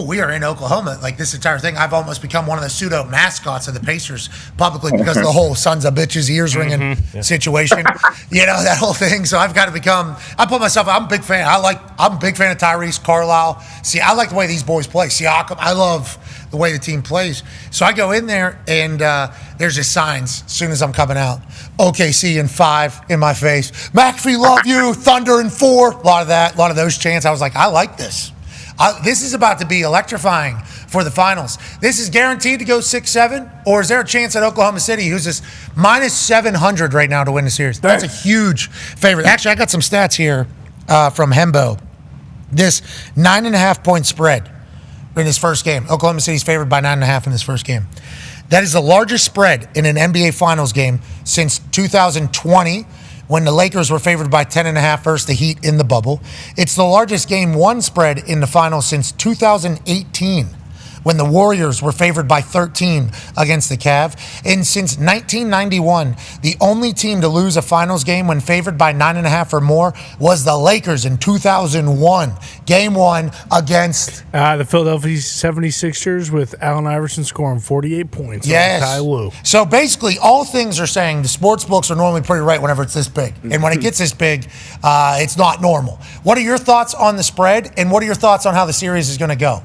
we are in Oklahoma. Like this entire thing, I've almost become one of the pseudo mascots of the Pacers publicly because of the whole sons of bitches ears ringing situation. That whole thing. So I've got to become, I'm a big fan. I'm a big fan of Tyrese, Carlisle. See, I like the way these boys play. Siakam, I love the way the team plays. So I go in there and there's just signs as soon as I'm coming out. OKC in 5 in my face. McAfee, love you. Thunder in 4. A lot of those chants. I was like, I like this. This is about to be electrifying for the finals. This is guaranteed to go 6-7, or is there a chance at Oklahoma City, who's this minus 700 right now to win the series? That's a huge favorite. Actually, I got some stats here from Hembo. This 9.5-point spread in his first game. Oklahoma City's favored by 9.5 in this first game. That is the largest spread in an NBA Finals game since 2020, when the Lakers were favored by 10.5 versus the Heat in the bubble. It's the largest Game 1 spread in the finals since 2018, when the Warriors were favored by 13 against the Cavs. And since 1991, the only team to lose a finals game when favored by 9.5 or more was the Lakers in 2001. Game 1 against the Philadelphia 76ers with Allen Iverson scoring 48 points. Yes. Ty Lue. So basically, all things are saying the sports books are normally pretty right whenever it's this big. And when it gets this big, it's not normal. What are your thoughts on the spread, and what are your thoughts on how the series is going to go?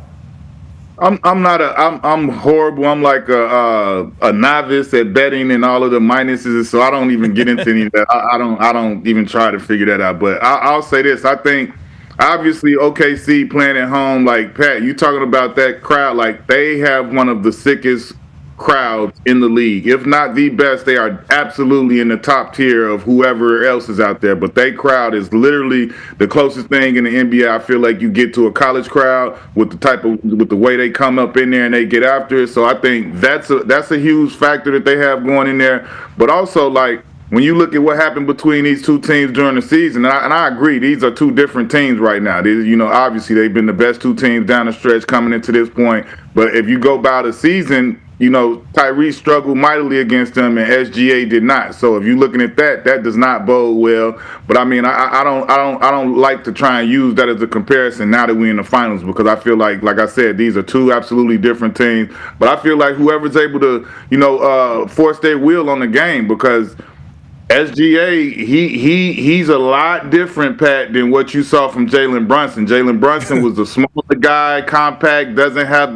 I'm horrible. I'm like a novice at betting and all of the minuses, so I don't even get into any of that. I don't even try to figure that out. But I'll say this: I think obviously OKC playing at home, like Pat, you talking about that crowd, like they have one of the sickest crowds in the league. If not the best, they are absolutely in the top tier of whoever else is out there. But they crowd is literally the closest thing in the NBA. I feel like you get to a college crowd with the way they come up in there and they get after it. So I think that's a huge factor that they have going in there. But also, like, when you look at what happened between these two teams during the season, and I agree, these are two different teams right now. Obviously they've been the best two teams down the stretch coming into this point. But if you go by the season, Tyrese struggled mightily against them, and SGA did not. So if you're looking at that does not bode well. But I mean, I don't like to try and use that as a comparison now that we're in the finals, because I feel like I said, these are two absolutely different teams. But I feel like whoever's able to, force their will on the game, because SGA, he's a lot different, Pat, than what you saw from Jalen Brunson. Jalen Brunson was the smaller guy, compact, doesn't have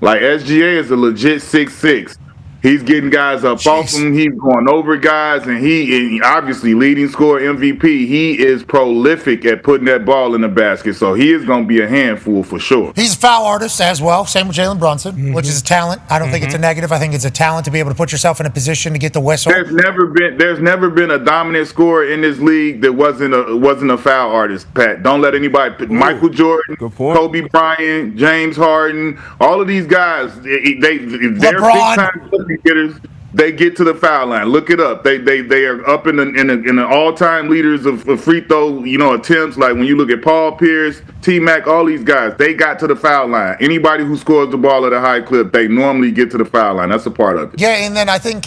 SGA is a legit 6'6". He's getting guys up off him. He's going over guys, and he obviously leading scorer, MVP. He is prolific at putting that ball in the basket, so he is going to be a handful for sure. He's a foul artist as well, same with Jalen Brunson, which is a talent. I don't think it's a negative. I think it's a talent to be able to put yourself in a position to get the whistle. There's never been a dominant scorer in this league that wasn't a foul artist, Pat. Don't let anybody. Michael Jordan, Kobe Bryant, James Harden, all of these guys, they're big time getters. They get to the foul line. Look it up. They are up in the all-time leaders of free throw attempts. Like when you look at Paul Pierce, T-Mac, all these guys, they got to the foul line. Anybody who scores the ball at a high clip, they normally get to the foul line. That's a part of it. Yeah, and then I think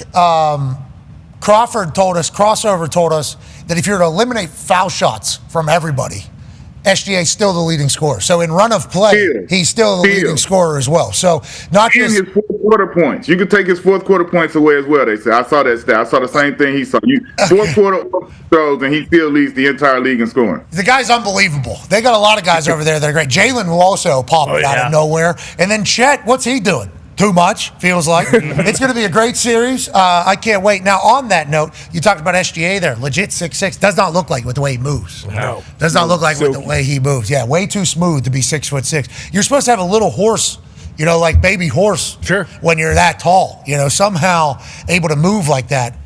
Crossover told us that if you're to eliminate foul shots from everybody, SGA's still the leading scorer. So in run of play, he's still the leading scorer as well. So not just his fourth quarter points. You could take his fourth quarter points away as well. They say I saw that stat. I saw the same thing he saw. Fourth quarter throws, and he still leads the entire league in scoring. The guy's unbelievable. They got a lot of guys over there that are great. Jalen will also pop out of nowhere, and then Chet, what's he doing? Too much, feels like. It's going to be a great series. I can't wait. Now, on that note, you talked about SGA there. Legit 6'6". Does not look like with the way he moves. No. Does not look like with the way he moves. Yeah, way too smooth to be 6'6". You're supposed to have a little horse, like baby horse. Sure. When you're that tall, somehow able to move like that.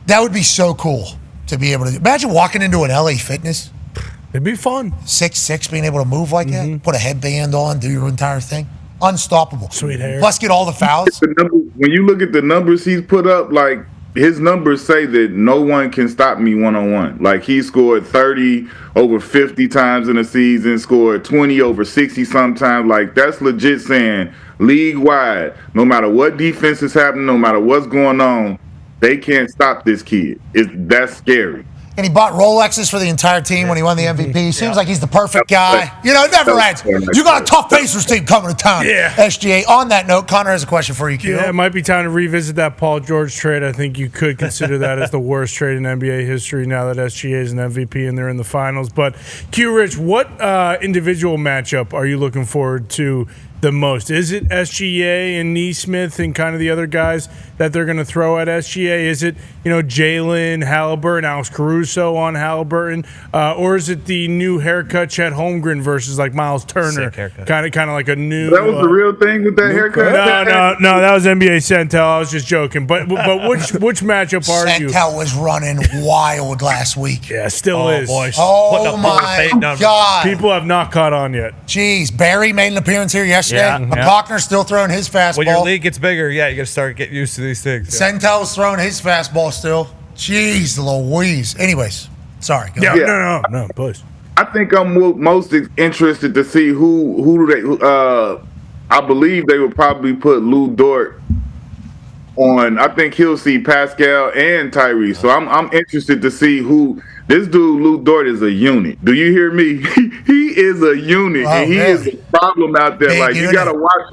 That would be so cool to be able to. Imagine walking into an LA Fitness. It'd be fun. 6'6", being able to move like that. Put a headband on, do your entire thing. Unstoppable. Sweet hair. Plus get all the fouls. When you look at the numbers he's put up, like his numbers say that no one can stop me one-on-one. Like he scored 30 over 50 times in a season, scored 20 over 60 sometimes. Like that's legit saying league-wide, no matter what defense is happening, no matter what's going on, they can't stop this kid. That's scary. And he bought Rolexes for the entire team when he won the MVP. Seems like he's the perfect guy. It never ends. You got a tough Pacers team coming to town. Yeah. SGA. On that note, Connor has a question for you, Q. Yeah, it might be time to revisit that Paul George trade. I think you could consider that as the worst trade in NBA history now that SGA is an MVP and they're in the finals. But Q Rich, what individual matchup are you looking forward to the most? Is it SGA and Neesmith and kind of the other guys that they're going to throw at SGA? Is it, Jalen, Halliburton, Alex Caruso on Halliburton? Or is it the new haircut Chet Holmgren versus like Miles Turner? Kind of like a new. That was the real thing with that haircut? No, that was NBA Centel. I was just joking. But which matchup are you? Centel was running wild last week. Yeah, still is. Boy. Oh, my God. People have not caught on yet. Jeez, Barry made an appearance here yesterday. Yeah. Buckner's still throwing his fastball. When your league gets bigger, you got to start getting used to these things. Centel's throwing his fastball still. Jeez Louise. Anyways, sorry. Go Yeah, no, please. I think I'm most interested to see who they. I believe they would probably put Lou Dort on. I think he'll see Pascal and Tyrese. So I'm interested to see who. This dude, Lou Dort, is a unit. Do you hear me? He is a unit, and he is a problem out there. Like you gotta watch.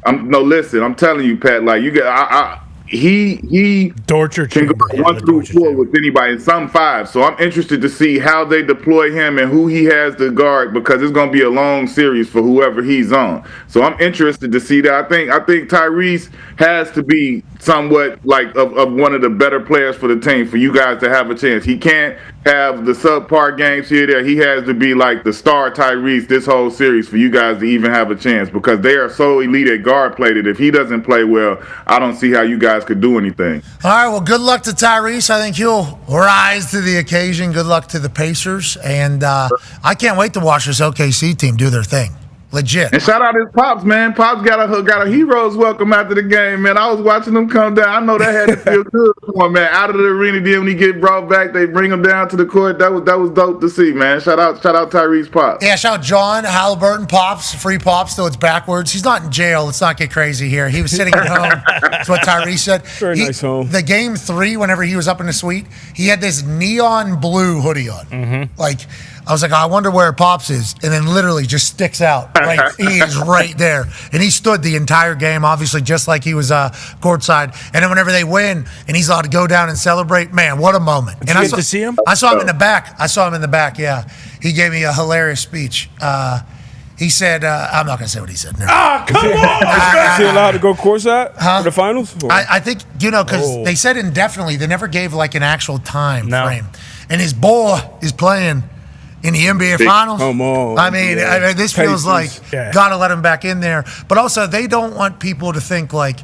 Listen. I'm telling you, Pat. Like you got. He Dorcher can go 1 through 4 with anybody, and some 5. So I'm interested to see how they deploy him and who he has to guard, because it's going to be a long series for whoever he's on. So I'm interested to see that. I think Tyrese has to be somewhat like of one of the better players for the team for you guys to have a chance. He can't have the subpar games here there. He has to be like the star Tyrese this whole series for you guys to even have a chance, because they are so elite at guard play that if he doesn't play well, I don't see how you guys could do anything. All right, well, good luck to Tyrese. I think he'll rise to the occasion. Good luck to the Pacers. And I can't wait to watch this OKC team do their thing. Legit. And shout out his Pops, man. Pops got a hero's welcome after the game, man. I was watching him come down. I know that had to feel good for him, man. Out of the arena, then when he get brought back, they bring him down to the court. That was dope to see, man. Shout out Tyrese Pops. Yeah, shout out John Halliburton Pops, free Pops, though it's backwards. He's not in jail. Let's not get crazy here. He was sitting at home. That's what Tyrese said. Very nice home. The game 3, whenever he was up in the suite, he had this neon blue hoodie on. Mm-hmm. Like, I was like, I wonder where Pops is. And then literally just sticks out. Like, he is right there. And he stood the entire game, obviously, just like he was courtside. And then whenever they win and he's allowed to go down and celebrate, man, what a moment. Did you get to see him? I saw him in the back. Yeah. He gave me a hilarious speech. He said, I'm not going to say what he said. No. Come on! Is he allowed to go courtside for the finals? I think, because they said indefinitely. They never gave like an actual time frame. And his boy is playing in the NBA Finals. Come on. I mean, this feels like got to let him back in there. But also, they don't want people to think like,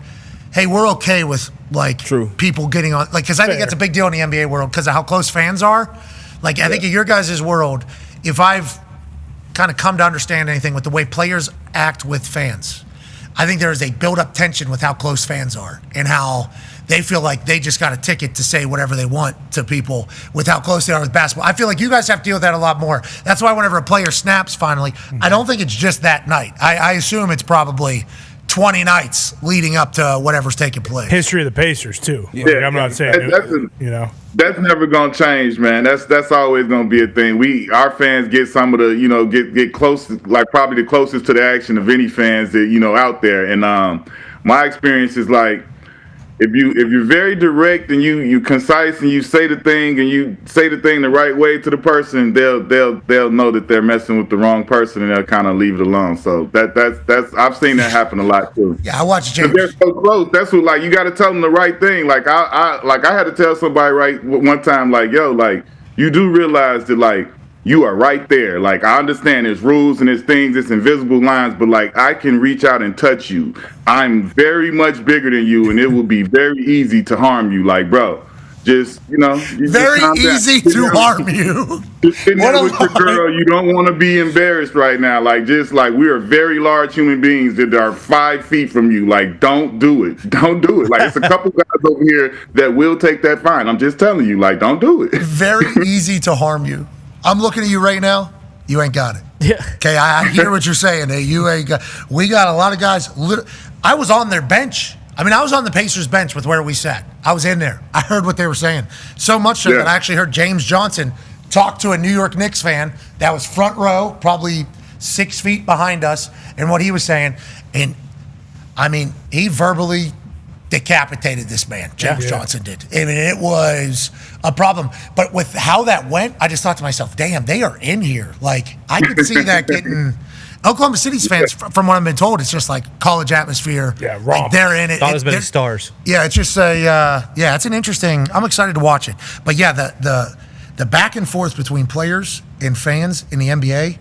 hey, we're okay with like people getting on. Like, because I think that's a big deal in the NBA world because of how close fans are. Like, I think in your guys' world, if I've kind of come to understand anything with the way players act with fans, I think there is a built-up tension with how close fans are and how they feel like they just got a ticket to say whatever they want to people with how close they are with basketball. I feel like you guys have to deal with that a lot more. That's why whenever a player snaps finally, I don't think it's just that night. I assume it's probably 20 nights leading up to whatever's taking place. History of the Pacers, too. Yeah, like, I'm not saying that's never gonna change, man. That's always gonna be a thing. Our fans get some of the get close, like probably the closest to the action of any fans that out there. And my experience is like if you're very direct and you concise and you say the thing the right way to the person, they'll know that they're messing with the wrong person and they'll kind of leave it alone. So that's I've seen that happen a lot too. Yeah, I watched James. They're so close. That's what, like, you got to tell them the right thing. Like I had to tell somebody right one time, like, yo, like, you do realize that, like, you are right there. Like, I understand there's rules and there's things, it's invisible lines, but, like, I can reach out and touch you. I'm very much bigger than you, and it will be very easy to harm you. Like, bro, just, very easy to harm you. Just sitting there with your girl, you don't want to be embarrassed right now. Like, just like, we are very large human beings that are 5 feet from you. Like, don't do it. Don't do it. Like, it's a couple guys over here that will take that fine. I'm just telling you, like, don't do it. Very easy to harm you. I'm looking at you right now. You ain't got it. Yeah. Okay, I hear what you're saying. Hey, you ain't got. We got a lot of guys. I was on their bench. I mean, I was on the Pacers bench with where we sat. I was in there. I heard what they were saying. So much so that I actually heard James Johnson talk to a New York Knicks fan that was front row, probably 6 feet behind us, and what he was saying. And I mean, he verbally decapitated this man. James Johnson did. I mean, it was a problem. But with how that went, I just thought to myself, damn, they are in here. Like, I could see that getting Oklahoma City's fans, from what I've been told, it's just like college atmosphere. Yeah, like they're in it. Not as many stars. Yeah, it's just it's an interesting, I'm excited to watch it. But yeah, the back and forth between players and fans in the NBA,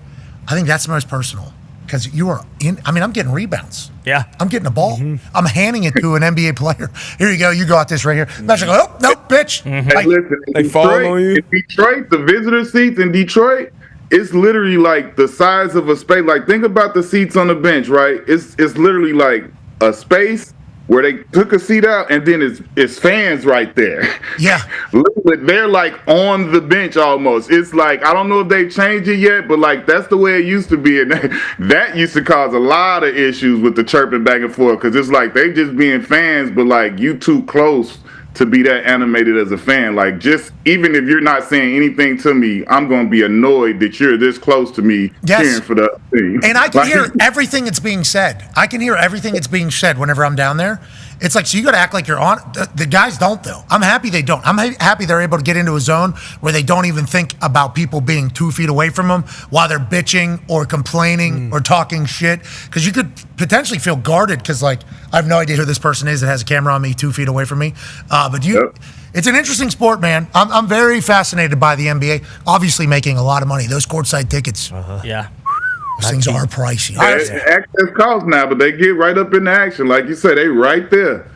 I think that's the most personal. Because I'm getting rebounds. Yeah. I'm getting the ball. I'm handing it to an NBA player. Here you go. You got this right here. Imagine, oh, nope, bitch. Hey, listen, They fall on you. In Detroit, the visitor seats in Detroit, it's literally like the size of a space. Like, think about the seats on the bench, right? It's literally like a space where they took a seat out, and then it's fans right there. Yeah. They're like on the bench almost. It's like, I don't know if they've changed it yet, but like, that's the way it used to be. And that used to cause a lot of issues with the chirping back and forth, because it's like they just being fans, but like, you too close to be that animated as a fan. Like, just even if you're not saying anything to me, I'm going to be annoyed that you're this close to me cheering for the thing. And I can hear everything that's being said. I can hear everything that's being said whenever I'm down there. It's like, so you got to act like you're on. The guys don't, though. I'm happy they don't. I'm happy they're able to get into a zone where they don't even think about people being 2 feet away from them while they're bitching or complaining or talking shit. Because you could potentially feel guarded because, like, I have no idea who this person is that has a camera on me 2 feet away from me. It's an interesting sport, man. I'm very fascinated by the NBA. Obviously making a lot of money. Those courtside tickets. Yeah. Those things are pricey. Access costs now, but they get right up in the action. Like you said, they right there.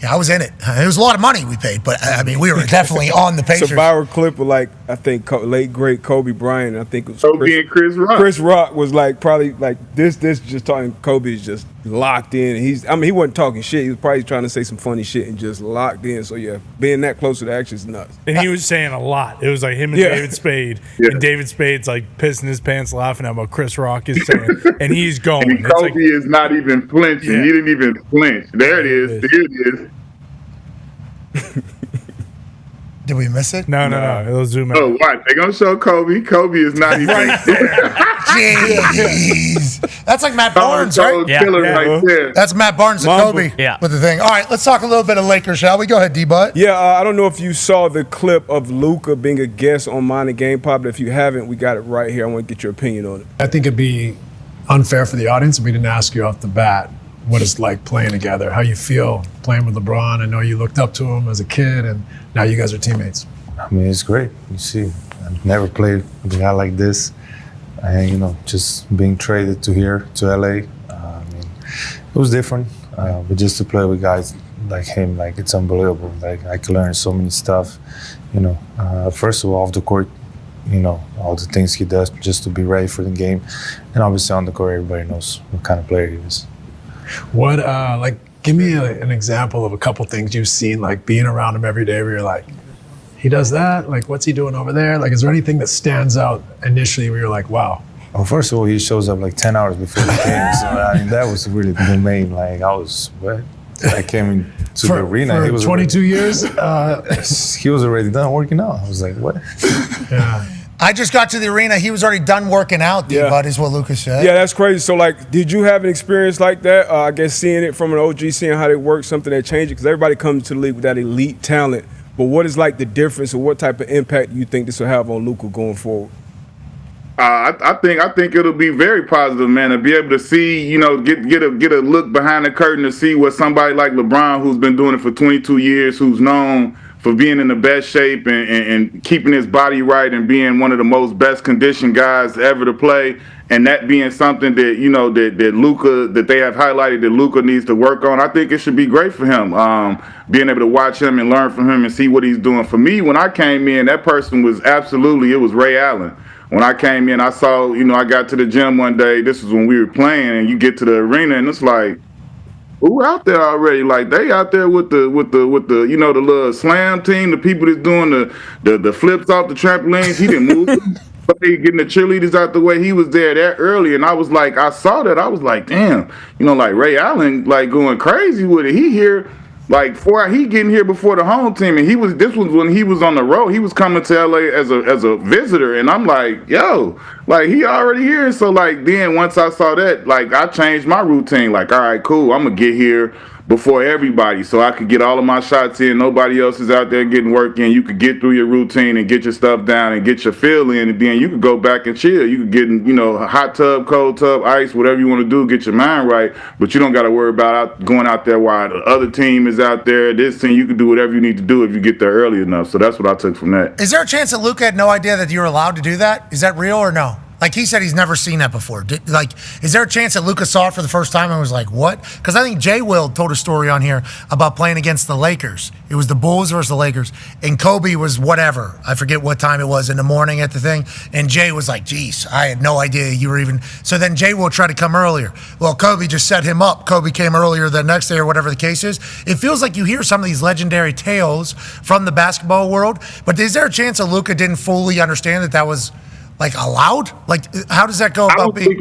Yeah, I was in it. It was a lot of money we paid, but I mean, we were definitely on the Pacers. It's a viral clip of, like, I think late great Kobe Bryant. I think it was Kobe and Chris Rock. Chris Rock was like probably like this just talking. Kobe's just locked in. He wasn't talking shit. He was probably trying to say some funny shit and just locked in. So yeah, being that close to the action is nuts. And he was saying a lot. It was like him and David Spade. Yeah. And David Spade's like pissing his pants laughing at what Chris Rock is saying. And he's going. And Kobe is not even flinching. Yeah. He didn't even flinch. There it is. There it is. Did we miss it? No. It'll zoom out. Oh, what? They're going to show Kobe. Kobe is not even. Jeez. That's like Matt Barnes, right? Right there. That's Matt Barnes and Kobe with the thing. All right, let's talk a little bit of Lakers, shall we? Go ahead, D-Butt. Yeah, I don't know if you saw the clip of Luka being a guest on Mind the Game Pop, but if you haven't, we got it right here. I want to get your opinion on it. I think it'd be unfair for the audience if we didn't ask you off the bat what it's like playing together, how you feel playing with LeBron. I know you looked up to him as a kid, and now you guys are teammates. I mean, it's great. You see, I've never played with a guy like this. And, just being traded to here, to LA, it was different. But just to play with guys like him, like, it's unbelievable. Like, I can learn so many stuff, First of all, off the court, all the things he does just to be ready for the game. And obviously on the court, everybody knows what kind of player he is. What, give me an example of a couple things you've seen, like being around him every day where you're like, he does that? Like, what's he doing over there? Like, is there anything that stands out initially where you're like, wow? Well, first of all, he shows up like 10 hours before the game. So, that was really the main, I was, what? I came into the arena. For he was 22 years? He was already done working out. I was like, what? Yeah. I just got to the arena. He was already done working out, bud, is what Lucas said. Yeah, that's crazy. So, like, did you have an experience like that? I guess seeing it from an OG, seeing how they work, something that changed it? Because everybody comes to the league with that elite talent. But what is, like, the difference, or what type of impact do you think this will have on Luka going forward? I think it'll be very positive, man, to be able to see, get a look behind the curtain to see what somebody like LeBron, who's been doing it for 22 years, who's known for being in the best shape and keeping his body right and being one of the most best conditioned guys ever to play, and that being something that that Luka, that they have highlighted that Luka needs to work on. I think it should be great for him, being able to watch him and learn from him and see what he's doing. For me, when I came in, that person was it was Ray Allen. When I came in, I saw, I got to the gym one day. This was when we were playing, and you get to the arena, and it's like, who out there already? Like, they out there with the the little slam team, the people that's doing the flips off the trampolines. He didn't move. Getting the cheerleaders out the way. He was there that early, and I was like, I saw that. I was like, damn, like Ray Allen, like going crazy with it. He here. Like he getting here before the home team, and this was when he was on the road. He was coming to LA as a visitor, and I'm like, yo, like he already here. So like then once I saw that, like I changed my routine. Like, all right, cool, I'm gonna get here before everybody so I could get all of my shots in. Nobody else is out there getting work in. You could get through your routine and get your stuff down and get your feel in, and then you could go back and chill. You could get in, a hot tub, cold tub, ice, whatever you want to do, get your mind right, but you don't got to worry about going out there while the other team is out there. This team, you can do whatever you need to do if you get there early enough. So that's what I took from that. Is there a chance that Luka had no idea that you were allowed to do that? Is that real or no? Like he said, he's never seen that before. Is there a chance that Luka saw it for the first time and was like, what? Because I think Jay Will told a story on here about playing against the Lakers. It was the Bulls versus the Lakers. And Kobe was whatever. I forget what time it was in the morning at the thing. And Jay was like, geez, I had no idea you were even. So then Jay Will tried to come earlier. Well, Kobe just set him up. Kobe came earlier the next day or whatever the case is. It feels like you hear some of these legendary tales from the basketball world. But is there a chance that Luka didn't fully understand that was like allowed? Like, how does that go about being?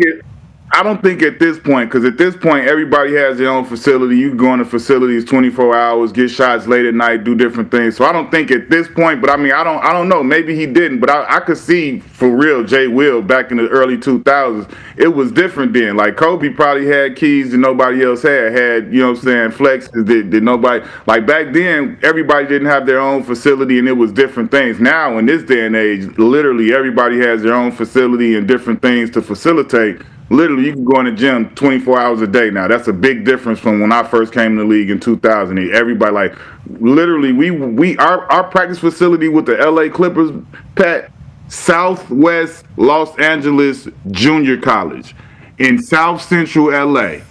I don't think at this point, because at this point, everybody has their own facility. You can go into facilities 24 hours, get shots late at night, do different things. So I don't think at this point, but I mean, I don't know. Maybe he didn't, but I could see for real Jay Will back in the early 2000s. It was different then. Like Kobe probably had keys that nobody else had, flexes that nobody, like back then, everybody didn't have their own facility and it was different things. Now, in this day and age, literally everybody has their own facility and different things to facilitate. Literally, you can go in the gym 24 hours a day now. That's a big difference from when I first came to the league in 2000. Everybody, like, literally, our practice facility with the LA Clippers, Pat, Southwest Los Angeles Junior College in South Central LA.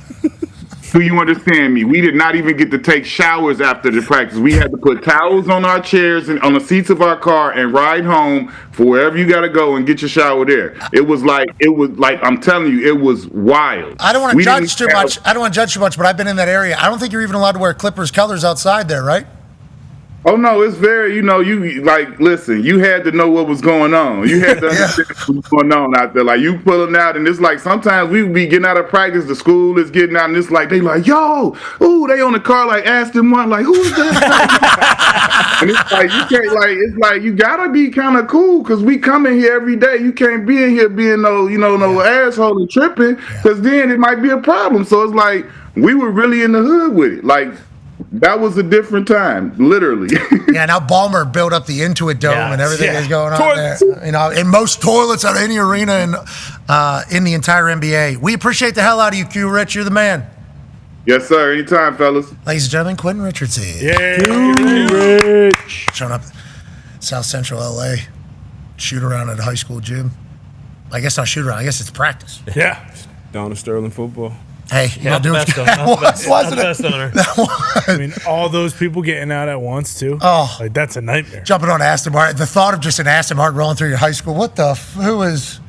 Do you understand me? We did not even get to take showers after the practice. We had to put towels on our chairs and on the seats of our car and ride home for wherever you got to go and get your shower there. It was like I'm telling you, it was wild. I don't want to judge too much. I don't want to judge too much, but I've been in that area. I don't think you're even allowed to wear Clippers colors outside there, right? Oh no, it's very, you listen, you had to know what was going on. You had to understand what was going on out there. Like you pulling out, and it's like sometimes we would be getting out of practice, the school is getting out, and it's like they like, yo, ooh, they on the car like Aston Martin, like who's that? And it's like you can't you gotta be kind of cool because we come in here every day. You can't be in here being no asshole and tripping because then it might be a problem. So it's like we were really in the hood with it, like. That was a different time, literally. Yeah, now Ballmer built up the Intuit Dome and everything is going on there. In most toilets at any arena in the entire NBA. We appreciate the hell out of you, Q Rich. You're the man. Yes, sir. Anytime, fellas. Ladies and gentlemen, Quentin Richardson. Yeah, Q Rich. Showing up South Central LA, shoot around at a high school gym. I guess not shoot around. I guess it's practice. Yeah. Down to Sterling football. Hey, not the best owner. I mean, all those people getting out at once too. Oh, like that's a nightmare. Jumping on Aston Martin. The thought of just an Aston Martin rolling through your high school. What the? Who is?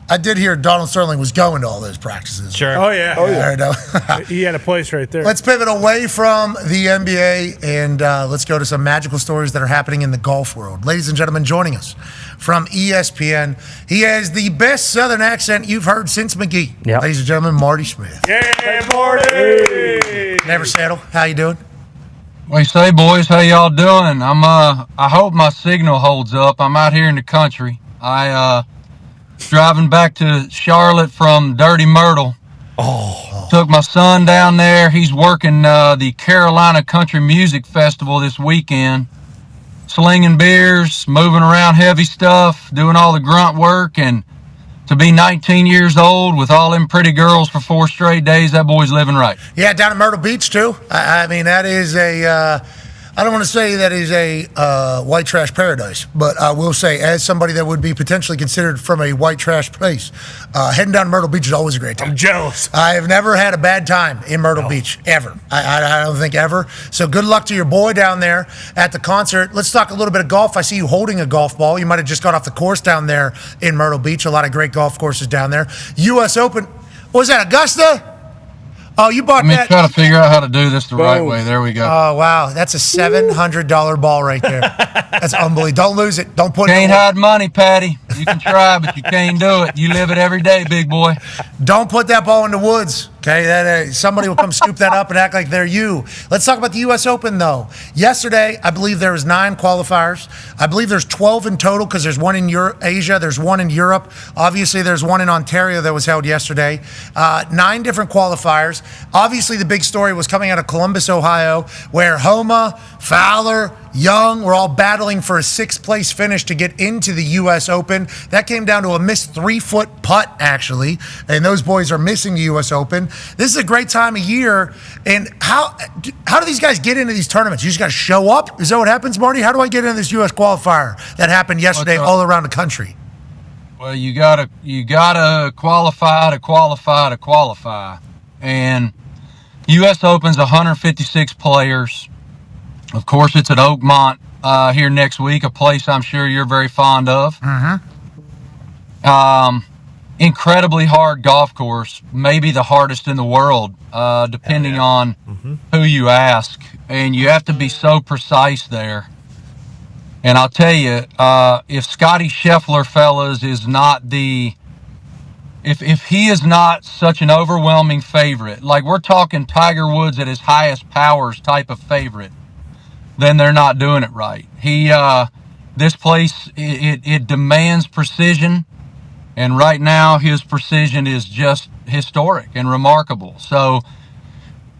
I did hear Donald Sterling was going to all those practices. Sure. Oh yeah. He had a place right there. Let's pivot away from the NBA and let's go to some magical stories that are happening in the golf world. Ladies and gentlemen, joining us from ESPN, he has the best Southern accent you've heard since McGee. Yep. Ladies and gentlemen, Marty Smith. Yeah, Marty. Never settle. How you doing? What do you say, boys? How y'all doing? I hope my signal holds up. I'm out here in the country. I driving back to Charlotte from Dirty Myrtle. Took my son down there. He's working the Carolina Country Music Festival this weekend. Slinging beers, moving around heavy stuff, doing all the grunt work, and to be 19 years old with all them pretty girls for 4 straight days, that boy's living right. Yeah, down at Myrtle Beach, too. I mean, that is I don't want to say that is a white trash paradise, but I will say, as somebody that would be potentially considered from a white trash place, heading down to Myrtle Beach is always a great time. I'm jealous. I have never had a bad time in Myrtle Beach, ever. I don't think ever. So good luck to your boy down there at the concert. Let's talk a little bit of golf. I see you holding a golf ball. You might have just got off the course down there in Myrtle Beach. A lot of great golf courses down there. U.S. Open. What was that, Augusta? Oh, you bought that. Let me try to figure out how to do this the right way. There we go. Oh, wow. That's a $700 ball right there. That's unbelievable. Don't lose it. Don't put it Can't hide money, Patty. You can try, but you can't do it. You live it every day, big boy. Don't put that ball in the woods. Okay, somebody will come scoop that up and act like they're you. Let's talk about the U.S. Open, though. Yesterday, I believe there was 9 qualifiers. I believe there's 12 in total because there's one in Asia, there's one in Europe. Obviously, there's one in Ontario that was held yesterday. 9 different qualifiers. Obviously, the big story was coming out of Columbus, Ohio, where Homa, Fowler, Young were all battling for a 6th-place finish to get into the U.S. Open. That came down to a missed 3-foot putt, actually, and those boys are missing the U.S. Open. This is a great time of year, and how do these guys get into these tournaments? You just got to show up? Is that what happens, Marty? How do I get into this U.S. qualifier that happened yesterday all around the country? Well, you gotta qualify, and U.S. Open's 156 players. Of course, it's at Oakmont here next week, a place I'm sure you're very fond of. Incredibly hard golf course, maybe the hardest in the world, depending on who you ask. And you have to be so precise there. And I'll tell you, if Scotty Scheffler, fellas, is not if he is not such an overwhelming favorite, like we're talking Tiger Woods at his highest powers type of favorite, then they're not doing it right. This place, it demands precision, and right now his precision is just historic and remarkable. So,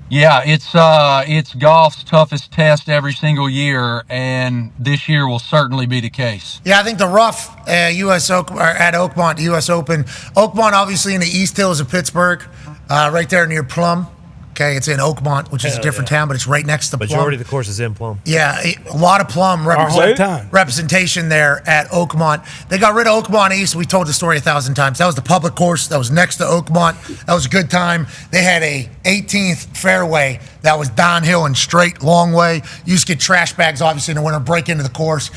yeah, it's golf's toughest test every single year, and this year will certainly be the case. Yeah, I think the rough at Oakmont, U.S. Open. Oakmont, obviously, in the East Hills of Pittsburgh, right there near Plum. Okay, it's in Oakmont, which is a different town, but it's right next to Plum. Majority of the course is in Plum. Yeah, a lot of Plum representation there at Oakmont. They got rid of Oakmont East. We told the story 1,000 times. That was the public course that was next to Oakmont. That was a good time. They had a 18th fairway that was downhill and straight, long way. You used to get trash bags, obviously, in the winter, break into the course.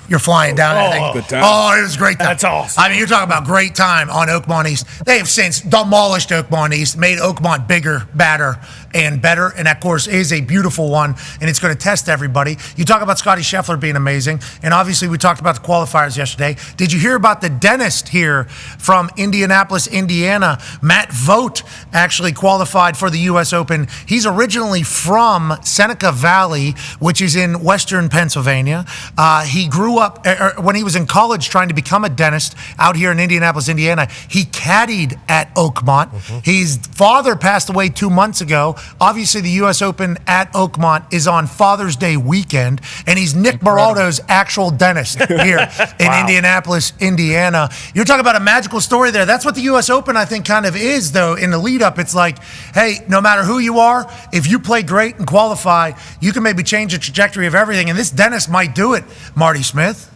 You're flying down that thing. Good time. Oh, it was a great time. That's awesome. I mean, you're talking about great time on Oakmont East. They have since demolished Oakmont East, made Oakmont bigger, badder, and better, and that course is a beautiful one, and it's going to test everybody. You talk about Scotty Scheffler being amazing, and obviously we talked about the qualifiers yesterday. Did you hear about the dentist here from Indianapolis, Indiana? Matt Vogt actually qualified for the U.S. Open. He's originally from Seneca Valley, which is in western Pennsylvania. He grew up, when he was in college trying to become a dentist out here in Indianapolis, Indiana, he caddied at Oakmont. His father passed away 2 months ago. Obviously, the U.S. Open at Oakmont is on Father's Day weekend, and he's Nick Baraldo's actual dentist here in Indianapolis, Indiana. You're talking about a magical story there. That's what the U.S. Open, I think, kind of is, though, in the lead-up. It's like, hey, no matter who you are, if you play great and qualify, you can maybe change the trajectory of everything, and this dentist might do it, Marty Smith.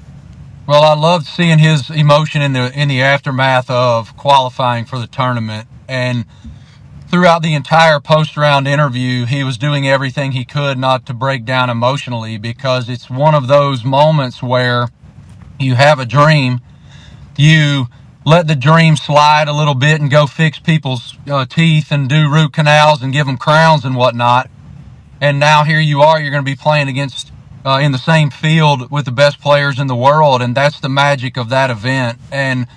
Well, I loved seeing his emotion in the aftermath of qualifying for the tournament, and throughout the entire post-round interview, he was doing everything he could not to break down emotionally, because it's one of those moments where you have a dream, you let the dream slide a little bit and go fix people's teeth and do root canals and give them crowns and whatnot, and now here you are, you're going to be playing against in the same field with the best players in the world, and that's the magic of that event. And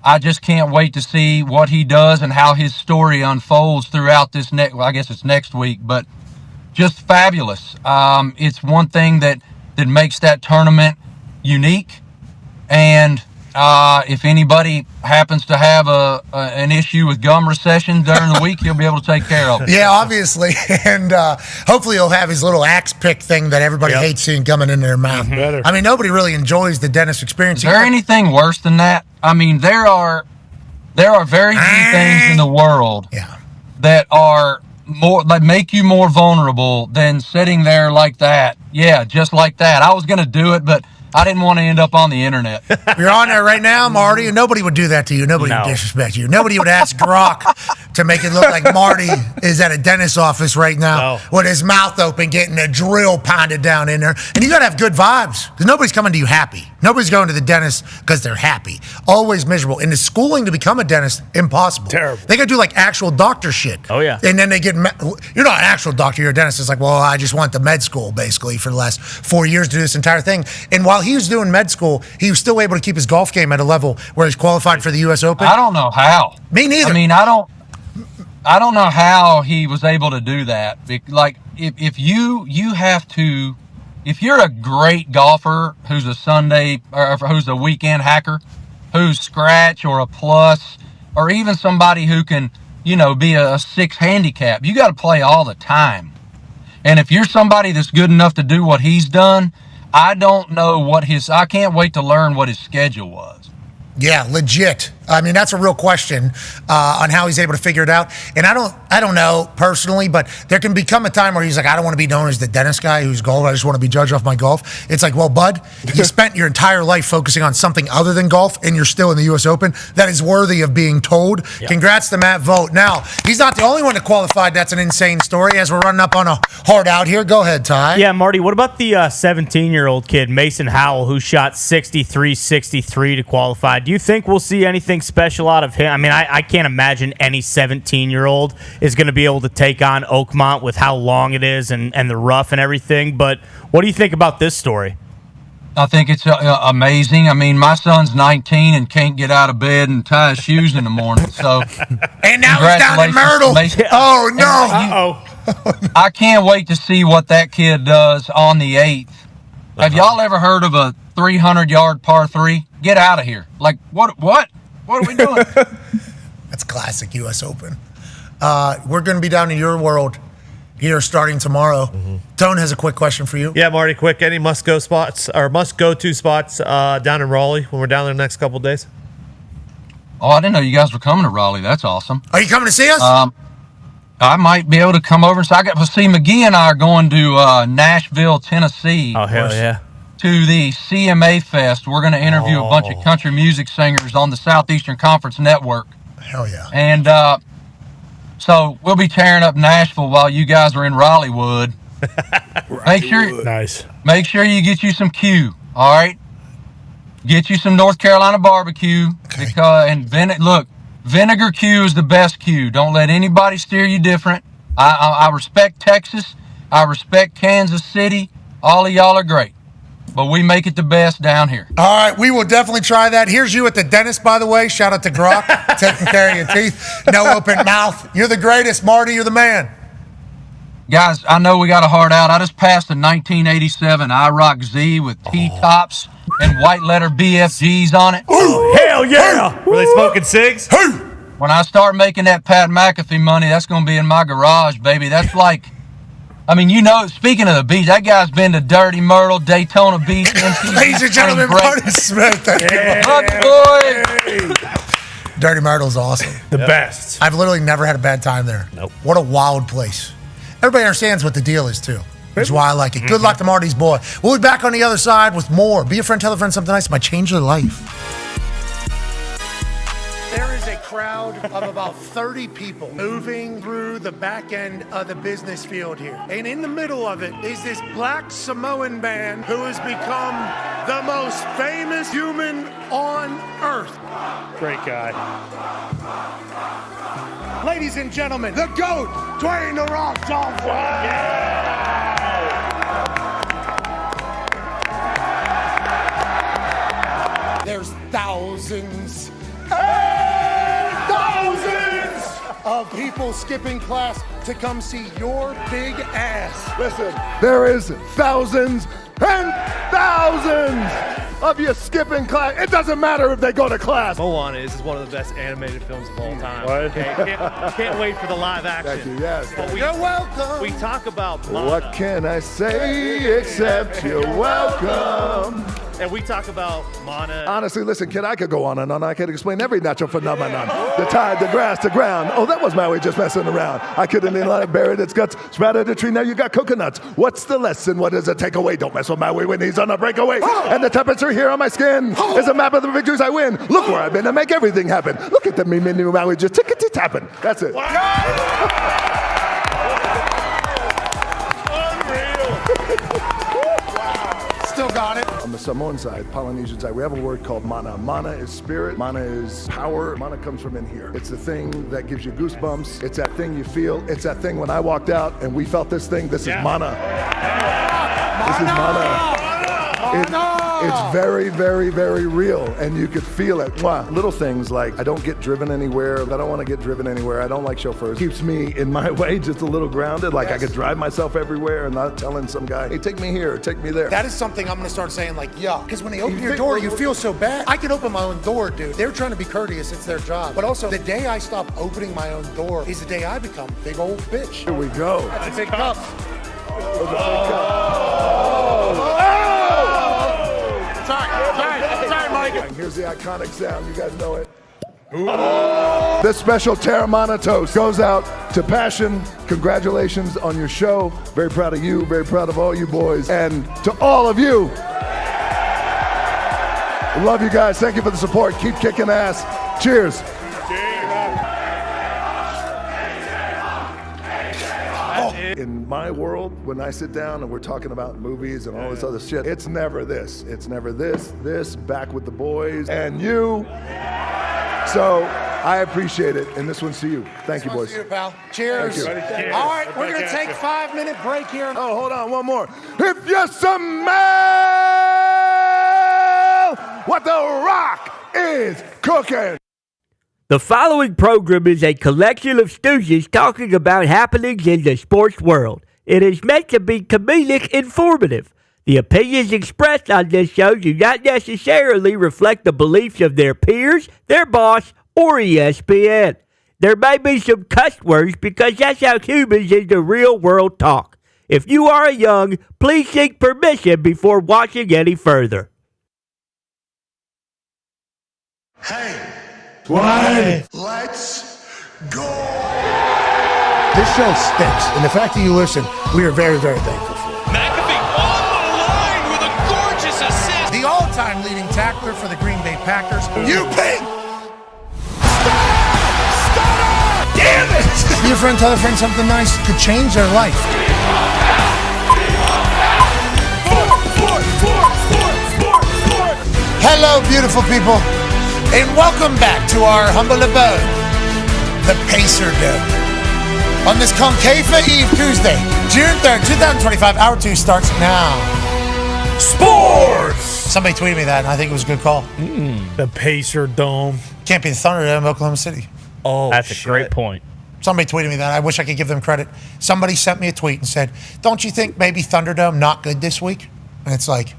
I just can't wait to see what he does and how his story unfolds throughout this I guess it's next week, but just fabulous. It's one thing that makes that tournament unique, and If anybody happens to have an issue with gum recession during the week, he'll be able to take care of it. Yeah, obviously. And hopefully he'll have his little axe pick thing that everybody hates seeing coming into their mouth. Better. I mean, nobody really enjoys the dentist experience. Is there anything worse than that? I mean, there are very few things in the world that are more that make you more vulnerable than sitting there like that. Yeah, just like that. I was going to do it, but I didn't want to end up on the internet. You're on there right now, Marty, and nobody would do that to you. Nobody would disrespect you. Nobody would ask Grok to make it look like Marty is at a dentist's office right now with his mouth open, getting a drill pounded down in there. And you got to have good vibes because nobody's coming to you happy. Nobody's going to the dentist because they're happy. Always miserable. And the schooling to become a dentist, impossible. Terrible. They got to do like actual doctor shit. Oh, yeah. And then they get, you're not an actual doctor, you're a dentist. It's like, well, I just went to med school basically for the last 4 years to do this entire thing. And while he was doing med school, he was still able to keep his golf game at a level where he's qualified for the U.S. Open. I don't know how. Me neither. I mean, I don't know how he was able to do that. Like, if you're a great golfer who's a Sunday or who's a weekend hacker, who's scratch or a plus, or even somebody who can, be a 6 handicap, you got to play all the time. And if you're somebody that's good enough to do what he's done, I don't know I can't wait to learn what his schedule was. Yeah, legit. I mean, that's a real question on how he's able to figure it out. And I don't know personally, but there can become a time where he's like, I don't want to be known as the dentist guy who's golf. I just want to be judged off my golf. It's like, well, bud, you spent your entire life focusing on something other than golf, and you're still in the U.S. Open. That is worthy of being told. Yep. Congrats to Matt Vogt. Now, he's not the only one that qualified. That's an insane story. As we're running up on a hard out here, go ahead, Ty. Yeah, Marty, what about the 17-year-old kid, Mason Howell, who shot 63-63 to qualify? Do you think we'll see anything special out of him? I mean, I can't imagine any 17-year-old is going to be able to take on Oakmont with how long it is and the rough and everything. But what do you think about this story? I think it's amazing. I mean, my son's 19 and can't get out of bed and tie his shoes in the morning. So, and now he's down in Myrtle. Oh, no. I can't wait to see what that kid does on the 8th. Have y'all ever heard of a 300-yard par 3? Get out of here. Like, what are we doing? That's classic U.S. Open. We're going to be down in your world here starting tomorrow. Tone has a quick question for you. Yeah, Marty, quick. Any must-go spots or must-go-to spots down in Raleigh when we're down there the next couple of days? Oh, I didn't know you guys were coming to Raleigh. That's awesome. Are you coming to see us? I might be able to come over. So McGee and I are going to Nashville, Tennessee. Oh, hell yeah. To the CMA Fest. We're going to interview a bunch of country music singers on the Southeastern Conference Network. Hell yeah. And so we'll be tearing up Nashville while you guys are in Raleighwood. Make sure you get you some Q, all right? Get you some North Carolina barbecue. Okay. Because Vinegar Q is the best Q. Don't let anybody steer you different. I respect Texas. I respect Kansas City. All of y'all are great. But we make it the best down here. All right, we will definitely try that. Here's you at the dentist, by the way. Shout out to Grok, taking care of your teeth. No open mouth. You're the greatest, Marty. You're the man. Guys, I know we got a hard out. I just passed a 1987 IROC Z with T-tops and white letter BFGs on it. Oh, hell yeah! Were they smoking cigs? When I start making that Pat McAfee money, that's going to be in my garage, baby. That's like... I mean, speaking of the beach, that guy's been to Dirty Myrtle, Daytona Beach, MTV. Ladies and gentlemen, Marty Smith. Dirty Myrtle's awesome. The best. I've literally never had a bad time there. Nope. What a wild place. Everybody understands what the deal is, too. That's why I like it. Good luck to Marty's boy. We'll be back on the other side with more. Be a friend, tell a friend something nice. Might change their life. There is a crowd of about 30 people moving through the back end of the business field here. And in the middle of it is this black Samoan man who has become the most famous human on earth. Great guy. Ladies and gentlemen, the GOAT, Dwayne "The Rock" Johnson. There's thousands and thousands of people skipping class to come see your big ass. Listen, there is thousands and thousands of you skipping class. It doesn't matter if they go to class. Moana is one of the best animated films of all time. Okay? Can't wait for the live action. Thank you, yes. But You're welcome. We talk about Mana. What can I say except you're welcome? And we talk about Mana. Honestly, listen, kid, I could go on and on. I could explain every natural phenomenon. The tide, the grass, the ground. Oh, that was Maui just messing around. I couldn't let it buried its guts. Sprouted a tree, now you got coconuts. What's the lesson? What is a takeaway? Don't mess with Maui when he's on a breakaway. And the temperature here on my skin is a map of the victories I win. Look where I've been to make everything happen. Look at the me, Maui just tickety-tapping. That's it. Still got it. On the Samoan side, Polynesian side, we have a word called mana. Mana is spirit. Mana is power. Mana comes from in here. It's the thing that gives you goosebumps. It's that thing you feel. It's that thing when I walked out and we felt this thing. This is mana. This is mana. It's very, very, very real, and you could feel it. Mwah. Little things like I don't get driven anywhere. I don't want to get driven anywhere. I don't like chauffeurs. Keeps me in my way just a little grounded. Like I could drive myself everywhere and not telling some guy, hey, take me here, take me there. That is something I'm going to start saying, like, yeah. Because when they open your door, you feel so bad. I can open my own door, dude. They're trying to be courteous. It's their job. But also, the day I stop opening my own door is the day I become a big old bitch. Here we go. That's a big cup. Sorry, Mike. Here's the iconic sound. You guys know it. This special Terramana toast goes out to Passion. Congratulations on your show. Very proud of you. Very proud of all you boys. And to all of you, love you guys. Thank you for the support. Keep kicking ass. Cheers. In my world, when I sit down and we're talking about movies and all this other shit, it's never this. It's never this, back with the boys, and you. So I appreciate it, and this one's to you. Thank you, boys. To you, pal. Cheers. Thank you. All right, we're going to take a 5-minute break here. Oh, hold on, one more. If you smell what the Rock is cooking. The following program is a collection of stooges talking about happenings in the sports world. It is meant to be comedic informative. The opinions expressed on this show do not necessarily reflect the beliefs of their peers, their boss, or ESPN. There may be some cuss words because that's how humans in the real world talk. If you are young, please seek permission before watching any further. Hey. What? Let's go. This show stinks, and the fact that you listen, we are very, very thankful for. McAfee on the line with a gorgeous assist. The all-time leading tackler for the Green Bay Packers, you pig! Stop! Damn it! Your friend tell a friend something nice could change their life. Hello, beautiful people. And welcome back to our humble abode, the Pacer Dome. On this CONCAFA Eve Tuesday, June 3rd, 2025, Hour 2 starts now. Sports! Somebody tweeted me that, and I think it was a good call. The Pacer Dome. Can't be the Thunderdome, Oklahoma City. Oh, that's a great point. Somebody tweeted me that. I wish I could give them credit. Somebody sent me a tweet and said, don't you think maybe Thunderdome not good this week? And it's like,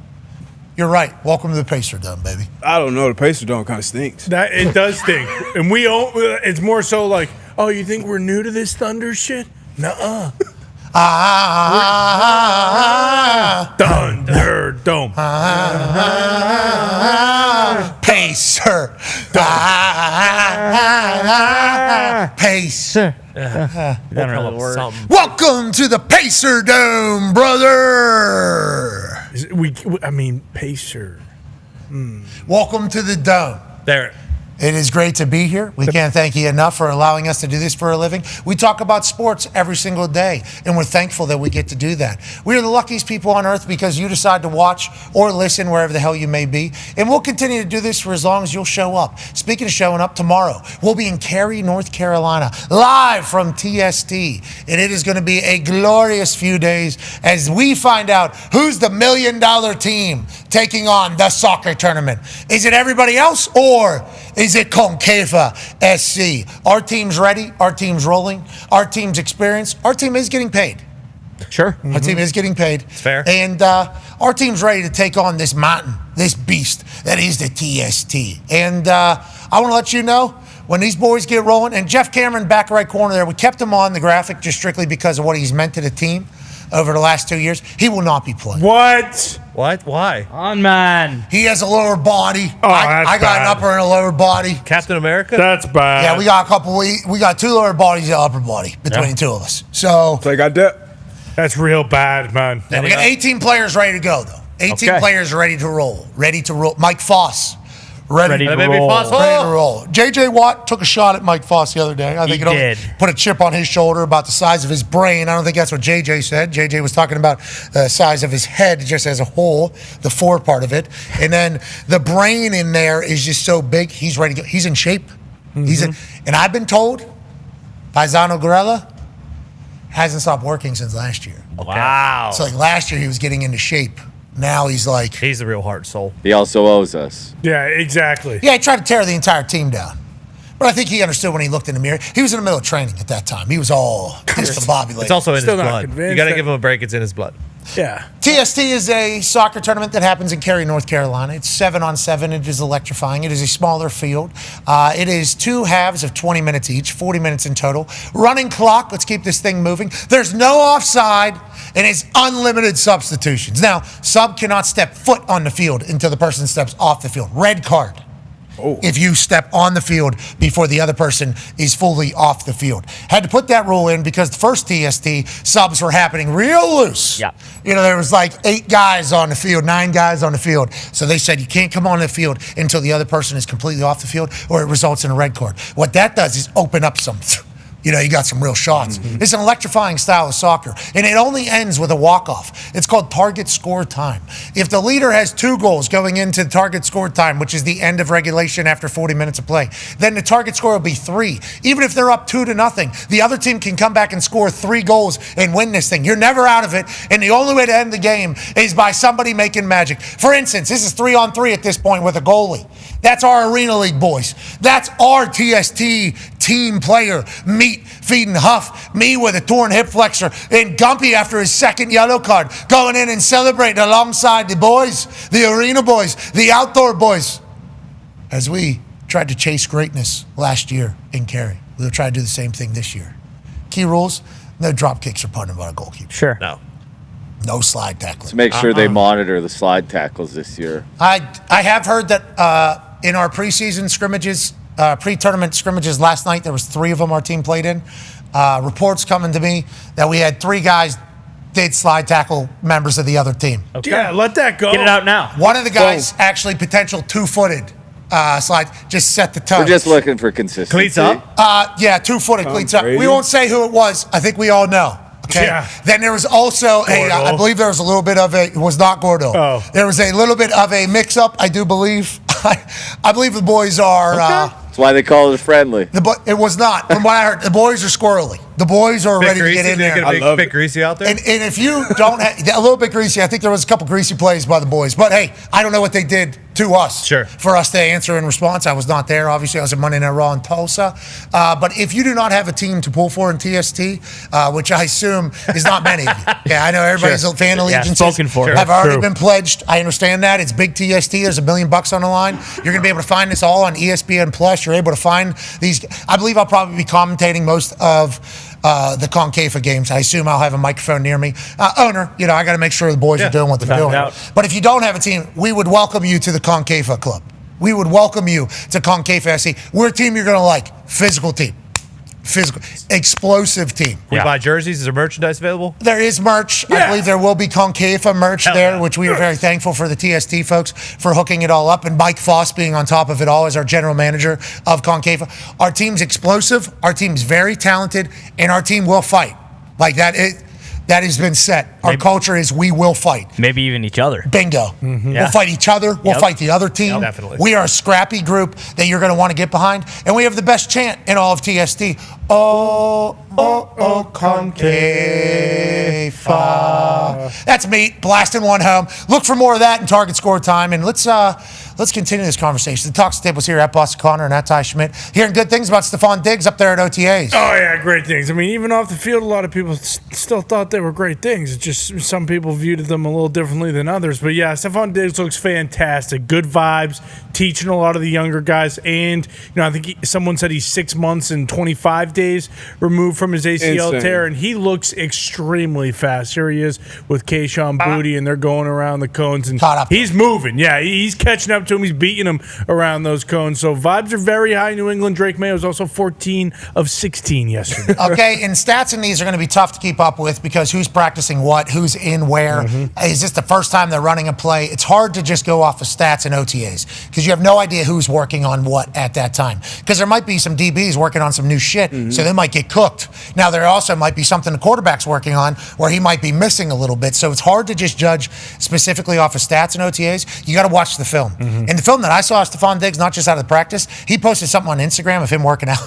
you're right. Welcome to the Pacer Dome, baby. I don't know. The Pacer Dome kind of stinks. That it does stink, and we own. It's more so like, oh, you think we're new to this Thunder shit? Nuh-uh. Thunder Dome. Pacer. Pacer. Welcome to the Pacer Dome, brother. Pacer. Welcome to the Dome. There. It is great to be here. We can't thank you enough for allowing us to do this for a living. We talk about sports every single day, and we're thankful that we get to do that. We are the luckiest people on earth because you decide to watch or listen wherever the hell you may be, and we'll continue to do this for as long as you'll show up. Speaking of showing up, tomorrow we'll be in Cary, North Carolina, live from TST, and it is going to be a glorious few days as we find out who's the $1 million team taking on the soccer tournament. Is it everybody else, or is it CONCAFA SC? Our team's ready. Our team's rolling. Our team's experienced. Our team is getting paid. Sure. Our team is getting paid. It's fair. And our team's ready to take on this mountain, this beast that is the TST. And I want to let you know, when these boys get rolling, and Jeff Cameron, back right corner there, we kept him on the graphic just strictly because of what he's meant to the team over the last 2 years. He will not be playing. What? What? Why? On, man. He has a lower body. Oh, I got an upper and a lower body. Captain America? That's bad. Yeah, we got a couple. We got 2 lower bodies and an upper body between the 2 of us. So I got that. That's real bad, man. we got 18 players ready to go, though. 18 players ready to roll. Ready to roll. Mike Foss. Ready to roll. Ready to roll. J.J. Watt took a shot at Mike Foss the other day. I think did. Put a chip on his shoulder about the size of his brain. I don't think that's what J.J. said. J.J. was talking about the size of his head just as a whole, the fore part of it. And then the brain in there is just so big, he's ready to go. He's in shape. And I've been told, Paisano Gorilla hasn't stopped working since last year. Wow. So like last year he was getting into shape. Now he's like... He's the real heart soul. He also owes us. Yeah, exactly. Yeah, he tried to tear the entire team down. But I think he understood when he looked in the mirror. He was in the middle of training at that time. He was all discombobulated. It's also in Still his not blood. convinced You got to that- give him a break. It's in his blood. Yeah. TST is a soccer tournament that happens in Cary, North Carolina. It's 7-on-7. It is electrifying. It is a smaller field. It is 2 halves of 20 minutes each, 40 minutes in total. Running clock. Let's keep this thing moving. There's no offside, and it's unlimited substitutions. Now, sub cannot step foot on the field until the person steps off the field. Red card. If you step on the field before the other person is fully off the field. Had to put that rule in because the first TST subs were happening real loose. Yeah. You know, there was like 8 guys on the field, 9 guys on the field. So they said you can't come on the field until the other person is completely off the field or it results in a red card. What that does is open up some... You know, you got some real shots. It's an electrifying style of soccer, and it only ends with a walk-off. It's called target score time. If the leader has 2 goals going into the target score time, which is the end of regulation after 40 minutes of play, then the target score will be 3. Even if they're up 2-0, the other team can come back and score 3 goals and win this thing. You're never out of it, and the only way to end the game is by somebody making magic. For instance, this is 3-on-3 at this point with a goalie. That's our Arena League boys. That's our TST team player. Meat, feed, and huff. Me with a torn hip flexor. And Gumpy after his 2nd yellow card. Going in and celebrating alongside the boys. The arena boys. The outdoor boys. As we tried to chase greatness last year in Cary. We'll try to do the same thing this year. Key rules. No drop kicks or punting by a goalkeeper. Sure. No slide tackling. To make sure they monitor the slide tackles this year. I have heard that in our preseason scrimmages, pre-tournament scrimmages last night, there was 3 of them our team played in. Reports coming to me that we had 3 guys did slide tackle members of the other team. Okay. Yeah, let that go. Get it out now. One of the guys actually potential 2-footed slide, just set the tone. We're just looking for consistency. Cleats up? Yeah, 2-footed cleats up. Brady. We won't say who it was. I think we all know. Okay. Yeah. Then there was also I believe there was a little bit of it was not Gordo. Oh. There was a little bit of a mix-up, I do believe. I believe the boys are... That's why they call it a friendly. It was not. From what I heard, the boys are squirrely. The boys are ready to get in there. Get a big greasy out there? And if you don't have a little bit greasy, I think there was a couple greasy plays by the boys. But hey, I don't know what they did to us. Sure. For us to answer in response. I was not there. Obviously, I was at Monday Night Raw in Tulsa. But if you do not have a team to pull for in TST, which I assume is not many of you. Okay, I know everybody's fan allegiances spoken for. have already True. been pledged. I understand that. It's big TST. There's $1 million on the line. You're going to be able to find this all on ESPN Plus. You're able to find these. I believe I'll probably be commentating most of the CONCAFA games. I assume I'll have a microphone near me. Owner, I got to make sure the boys are doing what they're doing. But if you don't have a team, we would welcome you to the CONCAFA club. We would welcome you to CONCAFA SC. We're a team you're going to like. Physical team. Physical. Explosive team. We buy jerseys. Is there merchandise available? There is merch. I believe there will be CONCAFA merch there, which we are very thankful for the TST folks for hooking it all up. And Mike Foss being on top of it all as our general manager of CONCAFA. Our team's explosive. Our team's very talented. And our team will fight. Like that. That has been set. Our culture is we will fight. Maybe even each other. Bingo. Yeah. We'll fight each other. We'll fight the other team. Definitely. We are a scrappy group that you're going to want to get behind. And we have the best chant in all of TST. CONCAFA. That's me blasting one home. Look for more of that in target score time. And let's continue this conversation. The Talks Tables here at Boston Connor and at Ty Schmidt. Hearing good things about Stephon Diggs up there at OTAs. Oh, yeah, great things. I mean, even off the field, a lot of people still thought they were great things. It's just some people viewed them a little differently than others. But, yeah, Stephon Diggs looks fantastic. Good vibes, teaching a lot of the younger guys. And, I think someone said he's 6 months and 25 days removed from his ACL tear, and he looks extremely fast. Here he is with Kayshon Boutte, and they're going around the cones, and he's moving. Yeah, he's catching up to him. He's beating him around those cones. So vibes are very high in New England. Drake May was also 14 of 16 yesterday. Okay, and stats in these are going to be tough to keep up with because who's practicing what, who's in where. Is this the first time they're running a play? It's hard to just go off of stats and OTAs because you have no idea who's working on what at that time. Because there might be some DBs working on some new shit, so they might get cooked. Now, there also might be something the quarterback's working on where he might be missing a little bit. So it's hard to just judge specifically off of stats and OTAs. You got to watch the film. And the film that I saw of Stephon Diggs, not just out of the practice, he posted something on Instagram of him working out.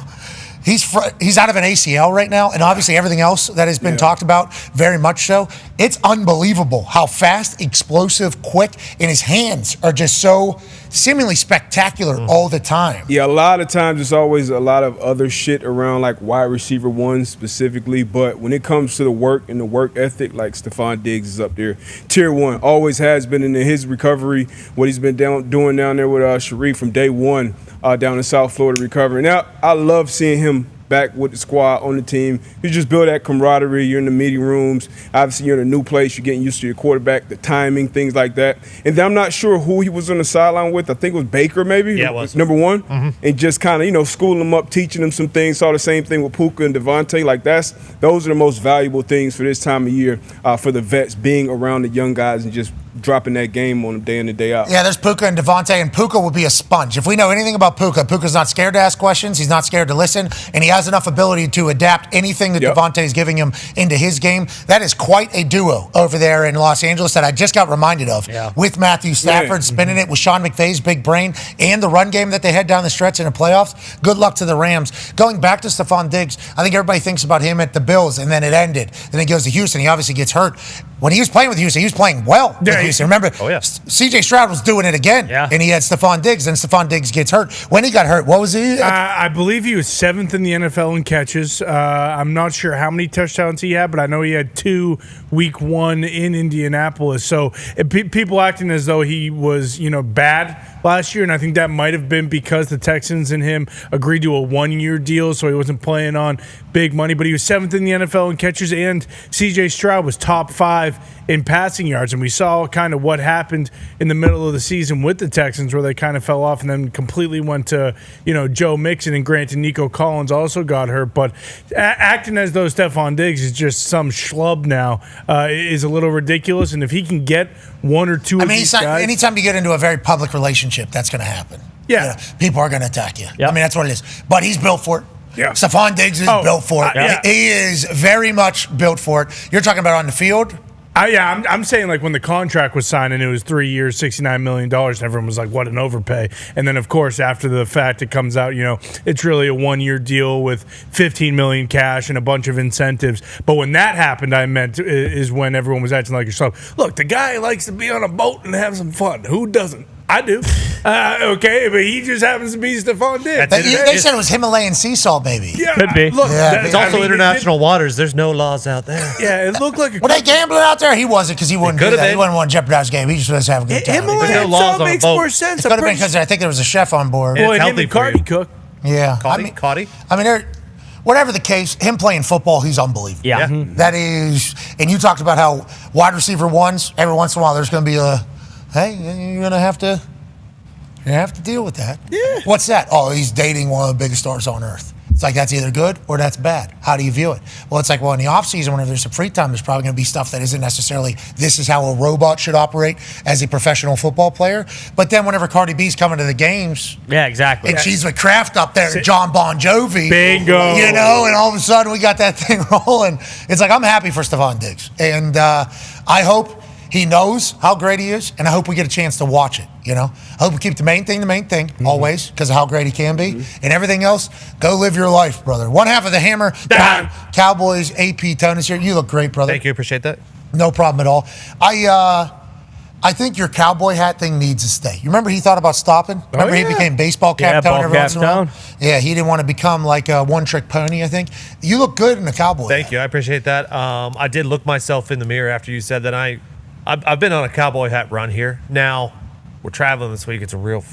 He's out of an ACL right now, and obviously everything else that has been talked about, very much so. It's unbelievable how fast, explosive, quick, and his hands are just so seemingly spectacular all the time. Yeah, a lot of times it's always a lot of other shit around, like wide receiver one specifically, but when it comes to the work and the work ethic, like Stephon Diggs is up there. Tier 1, always has been in his recovery, what he's been doing down there with Sharif from day one down in South Florida recovering. Now, I love seeing him back with the squad on the team. You just build that camaraderie. You're in the meeting rooms. Obviously, you're in a new place. You're getting used to your quarterback, the timing, things like that. And then I'm not sure who he was on the sideline with. I think it was Baker, maybe. Yeah, it was. Number one. And just kind of, schooling him up, teaching him some things. Saw the same thing with Puka and Devontae. Like, those are the most valuable things for this time of year for the vets, being around the young guys and just dropping that game on them day in and day out. Yeah, there's Puka and Devontae, and Puka will be a sponge. If we know anything about Puka, Puka's not scared to ask questions. He's not scared to listen, and he has enough ability to adapt anything that Devontae is giving him into his game. That is quite a duo over there in Los Angeles that I just got reminded of with Matthew Stafford spinning it with Sean McVay's big brain and the run game that they had down the stretch in the playoffs. Good luck to the Rams. Going back to Stephon Diggs, I think everybody thinks about him at the Bills, and then it ended. Then he goes to Houston. He obviously gets hurt. When he was playing with Houston, he was playing well with Houston. Remember, C.J. Stroud was doing it again, and he had Stephon Diggs, and Stephon Diggs gets hurt. When he got hurt, what was he? I believe he was 7th in the NFL in catches. I'm not sure how many touchdowns he had, but I know he had 2 week 1 in Indianapolis. So people acting as though he was, bad last year, and I think that might have been because the Texans and him agreed to a 1-year deal, so he wasn't playing on big money. But he was 7th in the NFL in catches, and C.J. Stroud was top 5 in passing yards. And we saw kind of what happened in the middle of the season with the Texans, where they kind of fell off and then completely went to, Joe Mixon, and granted Nico Collins also got hurt. But acting as though Stephon Diggs is just some schlub now is a little ridiculous. And if he can get 1 or 2 of these guys, anytime you get into a very public relationship, that's going to happen. Yeah. People are going to attack you. I mean, that's what it is. But he's built for it. Yeah. Stephon Diggs is built for it. He is very much built for it. You're talking about on the field? I'm saying, like, when the contract was signed and it was 3 years, $69 million, and everyone was like, what an overpay. And then, of course, after the fact, it comes out, it's really a 1-year deal with $15 million cash and a bunch of incentives. But when that happened, I meant is when everyone was acting like yourself. Look, the guy likes to be on a boat and have some fun. Who doesn't? I do. Okay, but he just happens to be Stephon Diggs. They said it was Himalayan sea salt, baby. Yeah, could be. Look, it's also international waters. There's no laws out there. Yeah, it looked like Were they gambling out there? He wasn't, because he wouldn't do that. Been. He wouldn't want to jeopardize the game. He just wants to have a good time. Himalayan salt makes more sense. It could have been because I think there was a chef on board. Well, and him and Cardi cook. Yeah. Cardi? I mean, whatever the case, him playing football, he's unbelievable. Yeah. That is, and you talked about how wide receiver ones, every once in a while, there's going to be you're going to have to deal with that. Yeah. What's that? Oh, he's dating one of the biggest stars on earth. It's like, that's either good or that's bad. How do you view it? Well, it's like, in the offseason, whenever there's some free time, there's probably going to be stuff that isn't necessarily this is how a robot should operate as a professional football player. But then whenever Cardi B's coming to the games. Yeah, exactly. And she's with Kraft up there, John Bon Jovi. Bingo. And all of a sudden we got that thing rolling. It's like, I'm happy for Stephon Diggs. And I hope He knows how great he is, and I hope we get a chance to watch it. You know, I hope we keep the main thing always, because of how great he can be, and everything else. Go live your life, brother. One half of the Hammer, Dahn, Cowboys, AP Tonus here. You look great, brother. Thank you, appreciate that. No problem at all. I think your cowboy hat thing needs to stay. You remember he thought about stopping? Remember he became baseball cap tone every once in a while? Yeah, he didn't want to become like a one-trick pony, I think. You look good in a cowboy Thank you, I appreciate that. I did look myself in the mirror after you said that. I've been on a cowboy hat run here. Now, we're traveling this week. It's a real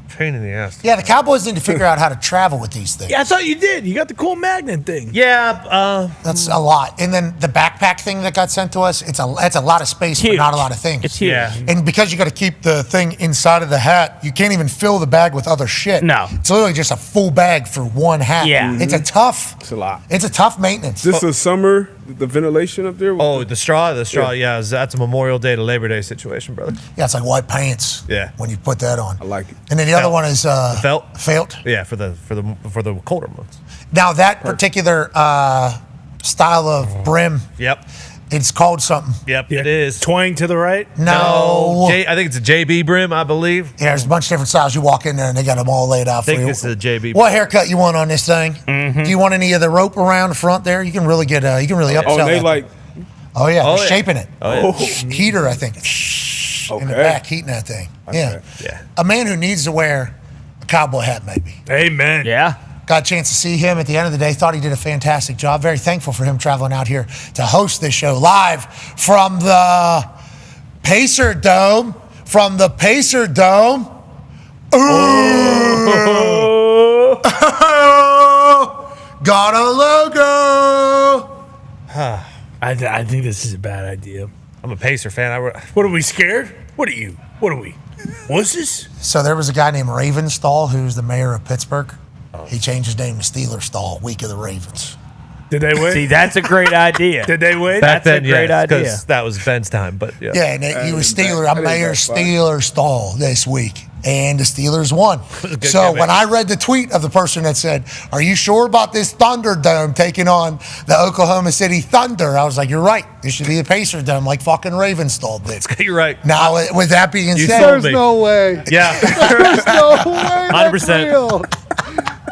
pain in the ass. Yeah, the Cowboys need to figure out how to travel with these things. Yeah, I thought you did. You got the cool magnet thing. Yeah. That's a lot. And then the backpack thing that got sent to us, it's a lot of space for not a lot of things. It's huge. Yeah. And because you got to keep the thing inside of the hat, you can't even fill the bag with other shit. No. It's literally just a full bag for one hat. Yeah. It's It's a lot. It's a tough maintenance. Is this a summer, the ventilation up there? Oh, the straw, yeah. That's a Memorial Day to Labor Day situation, brother. Yeah, it's like white pants. Yeah. When you put that on. I like it. And then the other one is felt. Felt. Yeah, for the colder months. Now that particular style of brim. Yep. It's called something. Yep, it is. Twang to the right? No. I think it's a JB brim, I believe. Yeah, there's a bunch of different styles. You walk in there and they got them all laid out I think for you. it's the JB. What haircut you want on this thing? Mm-hmm. Do you want any of the rope around the front there? You can really get upsell Oh, they that. like. Oh yeah, Oh, they're yeah. shaping it. Oh, yeah. Heater, I think. In the Okay. back, heating that thing. Yeah. Yeah. A man who needs to wear a cowboy hat, maybe. Amen. Yeah. Got a chance to see him at the end of the day. Thought he did a fantastic job. Very thankful for him traveling out here to host this show live from the Pacer Dome. From the Pacer Dome. Ooh. Got a logo. I think this is a bad idea. I'm a Pacer fan. What are we scared? What are you? What are we? What's this? So there was a guy named Ravenstall who's the mayor of Pittsburgh. He changed his name to Steelerstall, Week of the Ravens. Did they win? See, that's a great idea. Did they win? Back That's a then, great idea. because that was Ben's time. But yeah. Yeah, and he was Steeler. I'm Mayor Steelerstall this week. And the Steelers won. So when I read the tweet of the person that said, "Are you sure about this Thunderdome taking on the Oklahoma City Thunder?" I was like, "You're right. This should be a Pacer Dome like fucking Ravenstall did." You're right. Now, with that being said, sold There's me. no way. Yeah. There's no way. 100%. That's real.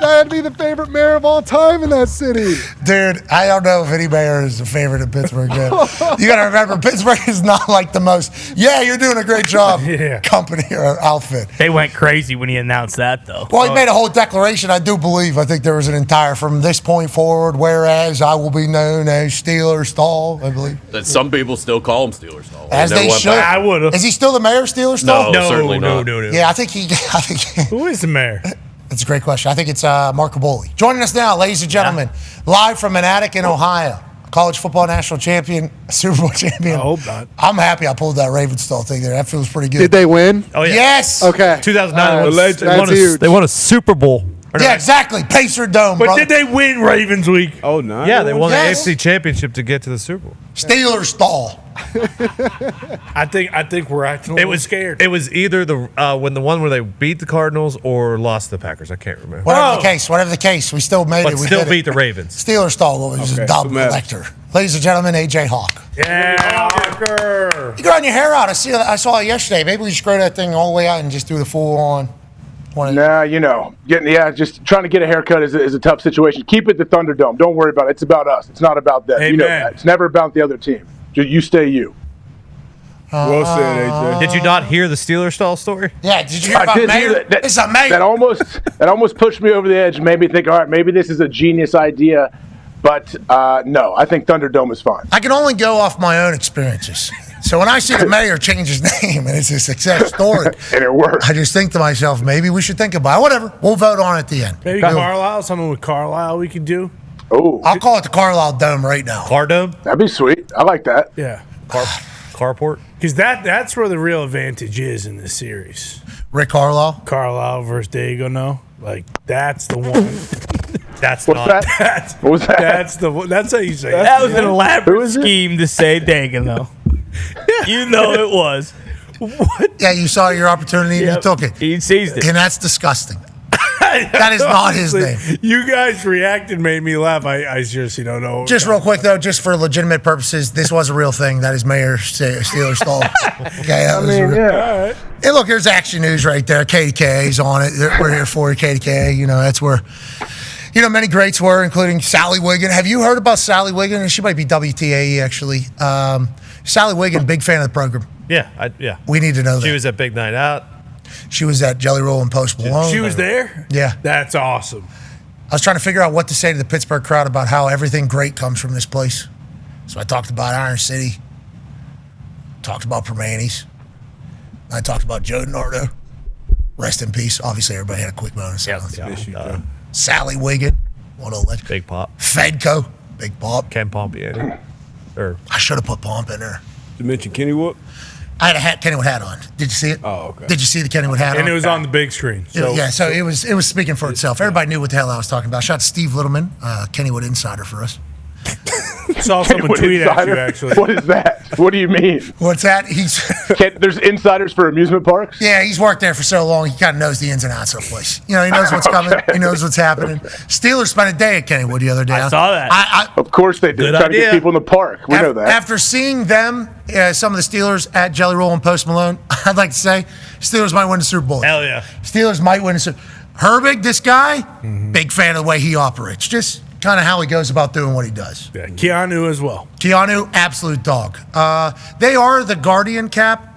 That'd be the favorite mayor of all time in that city. dude, I don't know if any mayor is a favorite in Pittsburgh. Dude. You got to remember, Pittsburgh is not like the most, you're doing a great job company or outfit. They went crazy when he announced that, though. Well, he made a whole declaration. I do believe. I think there was an entire from this point forward, whereas I will be known as Steelerstall, I believe. That some people still call him Steelerstall. As they should. I would have. Is he still the mayor of Steelerstall? No, certainly not. No. Yeah, I think Who is the mayor? That's a great question. I think it's Mark Caboli. Joining us now, ladies and gentlemen, live from an attic in Ohio. College football national champion, Super Bowl champion. I hope not. I'm happy I pulled that Ravenstall thing there. That feels pretty good. Did they win? Oh, yeah. Yes. Okay. 2009. That's huge. They won a Super Bowl. Yeah, exactly. Pacer Dome, But brother. did they win Ravens week? Oh, no. Yeah, they won Yes. the AFC Championship to get to the Super Bowl. Steelerstall. I think we're acting a little scared. It was either the one where they beat the Cardinals or lost the Packers. I can't remember. Whatever the case, we still made But it. We still did beat it. the Ravens. Steelerstall was just Okay, double so Matt- elector. Ladies and gentlemen, AJ Hawk. Yeah, Walker. You growing your hair out. I saw it yesterday. Maybe we just grow that thing all the way out and just do the full on. Nah, just trying to get a haircut is a tough situation. Keep it the Thunderdome. Don't worry about it. It's about us. It's not about them. You know Amen. that. It's never about the other team. You stay you. Well said, AJ. Did you not hear the Steelers stall story? Yeah, did you hear about did Mayor? hear that. It's a mayor. That almost pushed me over the edge and made me think, all right, maybe this is a genius idea. But no, I think Thunderdome is fine. I can only go off my own experiences. So when I see the mayor change his name and it's a success story, and it works, I just think to myself, maybe we should think about it. Whatever. We'll vote on it at the end. Maybe Carlisle, something with Carlisle we could do. Oh, I'll call it the Carlisle Dome right now. Car Dome? That'd be sweet. I like that. Yeah. Carport? Because that's where the real advantage is in this series. Rick Carlisle? Carlisle versus Diego, no? Like, that's the one. That's What's not. that? What was that? That's how you say it. That was an elaborate scheme to say Dagan, though. You know it was. What? Yeah, you saw your opportunity and you took it. He seized it. And that's disgusting. That is not his name. You guys reacted, made me laugh. I seriously don't know. Just real quick, though, just for legitimate purposes, this was a real thing. That is Mayor Steelers stole. Okay, that was yeah. Hey, look, there's Action News right there. KDKA's on it. We're here for you, KDKA. You know, that's where, many greats were, including Sally Wiggin. Have you heard about Sally Wiggin? She might be WTAE, actually. Sally Wiggin, big fan of the program. Yeah, yeah. We need to know that. She was at Big Night Out. She was at Jelly Roll and Post Malone. She was there? Yeah. That's awesome. I was trying to figure out what to say to the Pittsburgh crowd about how everything great comes from this place. So I talked about Iron City, talked about Permanis, I talked about Joe DiNardo. Rest in peace. Obviously, everybody had a quick moment of silence. Sally Wiggin, what a legend. Big Pop. Fedco, Big Pop. Ken Pompier. I should have put Pomp in there. Did you mention Kennywood? I had a Kennywood hat on. Did you see it? Oh, okay. Did you see the Kennywood hat on? And it was on the big screen. So. So it was speaking for itself. Everybody knew what the hell I was talking about. Shout out to Steve Littleman, Kennywood insider for us. Saw someone tweet at you, actually. What is that? What do you mean? What's that? There's insiders for amusement parks? Yeah, he's worked there for so long, he kind of knows the ins and outs of the place. He knows what's coming. He knows what's happening. Steelers spent a day at Kennywood the other day. I saw that. Of course they did. Trying to get people in the park. We know that. After seeing them, some of the Steelers at Jelly Roll and Post Malone, I'd like to say Steelers might win the Super Bowl. Hell yeah. Steelers might win the Super Bowl. Herbig, this guy, big fan of the way he operates. Just kind of how he goes about doing what he does. Yeah, Keanu as well. Keanu, absolute dog. They are the Guardian Cap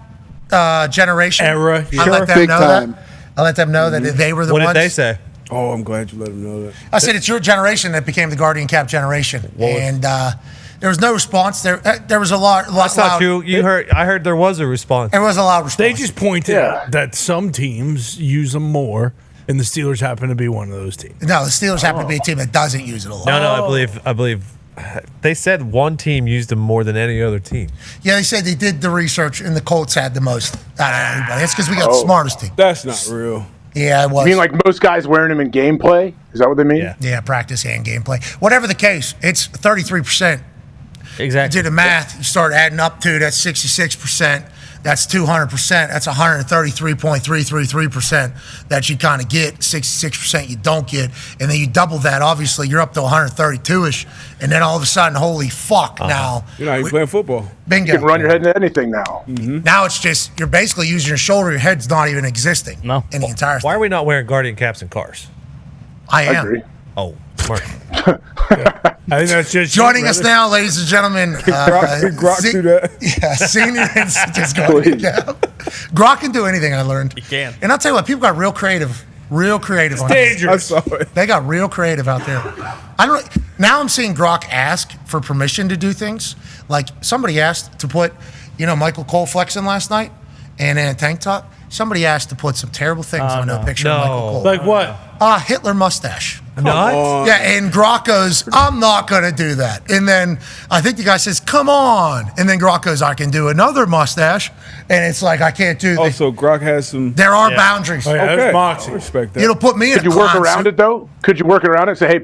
generation. Era. I let them Big know time. that. I let them know that they were the What ones. did they say? Oh, I'm glad you let him know that. I said it's your generation that became the Guardian Cap generation, and there was no response. There was a lot. I thought you heard. I heard there was a response. There was a loud response. They just pointed out that some teams use them more, and the Steelers happen to be one of those teams. No, the Steelers happen to be a team that doesn't use it a lot. No, I believe they said one team used them more than any other team. Yeah, they said they did the research, and the Colts had the most out of everybody. That's because we got the smartest team. That's not real. Yeah, it was. You mean like most guys wearing them in gameplay? Is that what they mean? Yeah, practice and gameplay. Whatever the case, it's 33%. Exactly. You did the math. You start adding up to that's 66%. That's 200%. That's 133.333% that you kind of get. 66% you don't get. And then you double that. Obviously, you're up to 132-ish. And then all of a sudden, holy fuck, now. You're not even playing football. Bingo. You can run your head into anything now. Now it's just, you're basically using your shoulder. Your head's not even existing. No. In the entire Why are we not wearing Guardian caps in cars? I am. agree. Oh, smart. I think that's just Joining us now, ladies and gentlemen. Grok do that. Yeah, senior just go. Grok can do anything, I learned. He can. And I'll tell you what, people got real creative. Real creative. On dangerous. I saw it. They got real creative out there. Now I'm seeing Grok ask for permission to do things. Like somebody asked to put, Michael Cole flexing last night and in a tank top. Somebody asked to put some terrible things on a picture of Michael Cole. Like what? Hitler mustache. Not? Yeah, and Grok goes, I'm not going to do that. And then I think the guy says, come on. And then Grok goes, I can do another mustache. And it's like, I can't do Oh, that. so Grok has some. There are boundaries. Oh, yeah, Okay, there's I Moxie. respect that. It'll put me in Could you work around it though? Could you work around it and say, hey,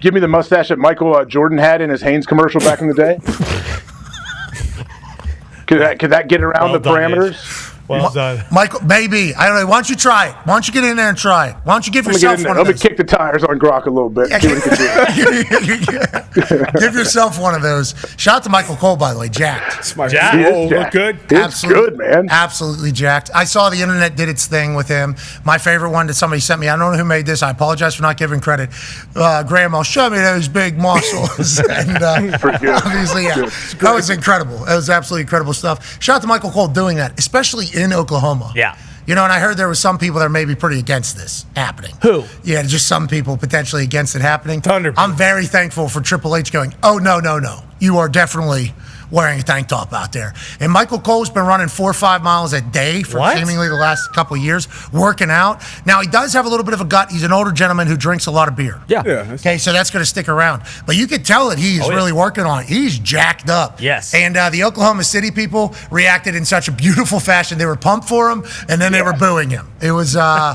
give me the mustache that Michael Jordan had in his Hanes commercial back in the day? Could that get around the parameters? Well done. Michael, maybe. I don't know. Why don't you try it? Why don't you get in there and try it? Why don't you give yourself one of Let me those? kick the tires on Grok a little bit. See what he can do. Give yourself one of those. Shout out to Michael Cole, by the way. Jacked. Jack, He is look jacked. good. It's good, man. Absolutely jacked. I saw the internet did its thing with him. My favorite one that somebody sent me, I don't know who made this. I apologize for not giving credit. Grandma, show me those big muscles. And obviously, yeah. That was incredible. That was absolutely incredible stuff. Shout out to Michael Cole doing that, especially in Oklahoma. Yeah. And I heard there were some people that are maybe pretty against this happening. Who? Yeah, just some people potentially against it happening. Thunder. I'm very thankful for Triple H going, oh, no. You are definitely wearing a tank top out there. And Michael Cole's been running 4 or 5 miles a day for seemingly the last couple of years, working out. Now, he does have a little bit of a gut. He's an older gentleman who drinks a lot of beer. Yeah. Okay, so that's going to stick around. But you could tell that he's really working on it. He's jacked up. Yes. And the Oklahoma City people reacted in such a beautiful fashion. They were pumped for him, and then they were booing him. It was a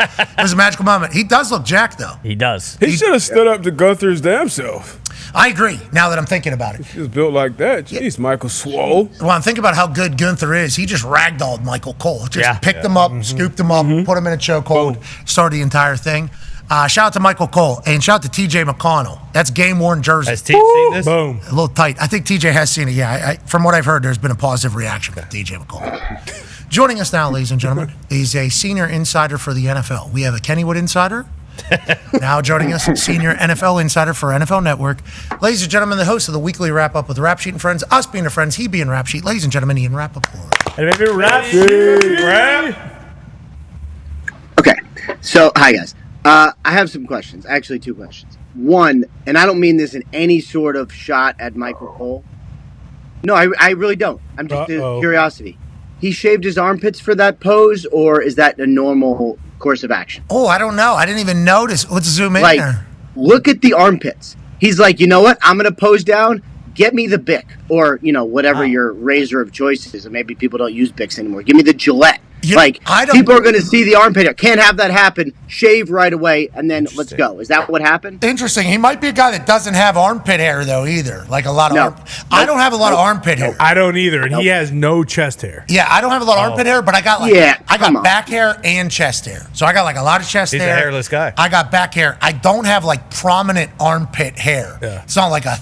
magical moment. He does look jacked, though. He does. He should have stood up to go through his damn self. I agree, now that I'm thinking about it. He's built like that. Jeez, Michael Swole. Well, I'm thinking about how good Gunther is. He just ragdolled Michael Cole. Just picked him up, scooped him up, put him in a chokehold, started the entire thing. Shout out to Michael Cole and shout out to TJ McConnell. That's game-worn jersey. Has T seen this? Boom. A little tight. I think TJ has seen it. Yeah, from what I've heard, there's been a positive reaction from TJ McConnell. Joining us now, ladies and gentlemen, is a senior insider for the NFL. We have a Kennywood insider. Now joining us, senior NFL insider for NFL Network. Ladies and gentlemen, the host of the weekly wrap-up with Rap Sheet and Friends, us being the friends, he being Rap Sheet. Ladies and gentlemen, Ian Rapoport. Hey, baby, Rap Sheet. Okay, so hi guys. I have some questions. Actually, 2 questions. One, and I don't mean this in any sort of shot at Michael Cole. No, I really don't. I'm just curiosity. He shaved his armpits for that pose, or is that a normal course of action? Oh, I don't know. I didn't even notice. Let's zoom in there. Look at the armpits. He's like, you know what? I'm going to pose down. Get me the Bic, or whatever your razor of choice is. And maybe people don't use Bics anymore. Give me the Gillette. People are going to see the armpit hair. Can't have that happen. Shave right away, and then let's go. Is that what happened? Interesting. He might be a guy that doesn't have armpit hair, though, either. Like a lot of I don't have a lot of armpit hair. I don't either, and he has no chest hair. Yeah, I don't have a lot of armpit hair, but I got I got back hair and chest hair. So I got a lot of chest hair. He's a hairless guy. I got back hair. I don't have prominent armpit hair. Yeah. It's not like a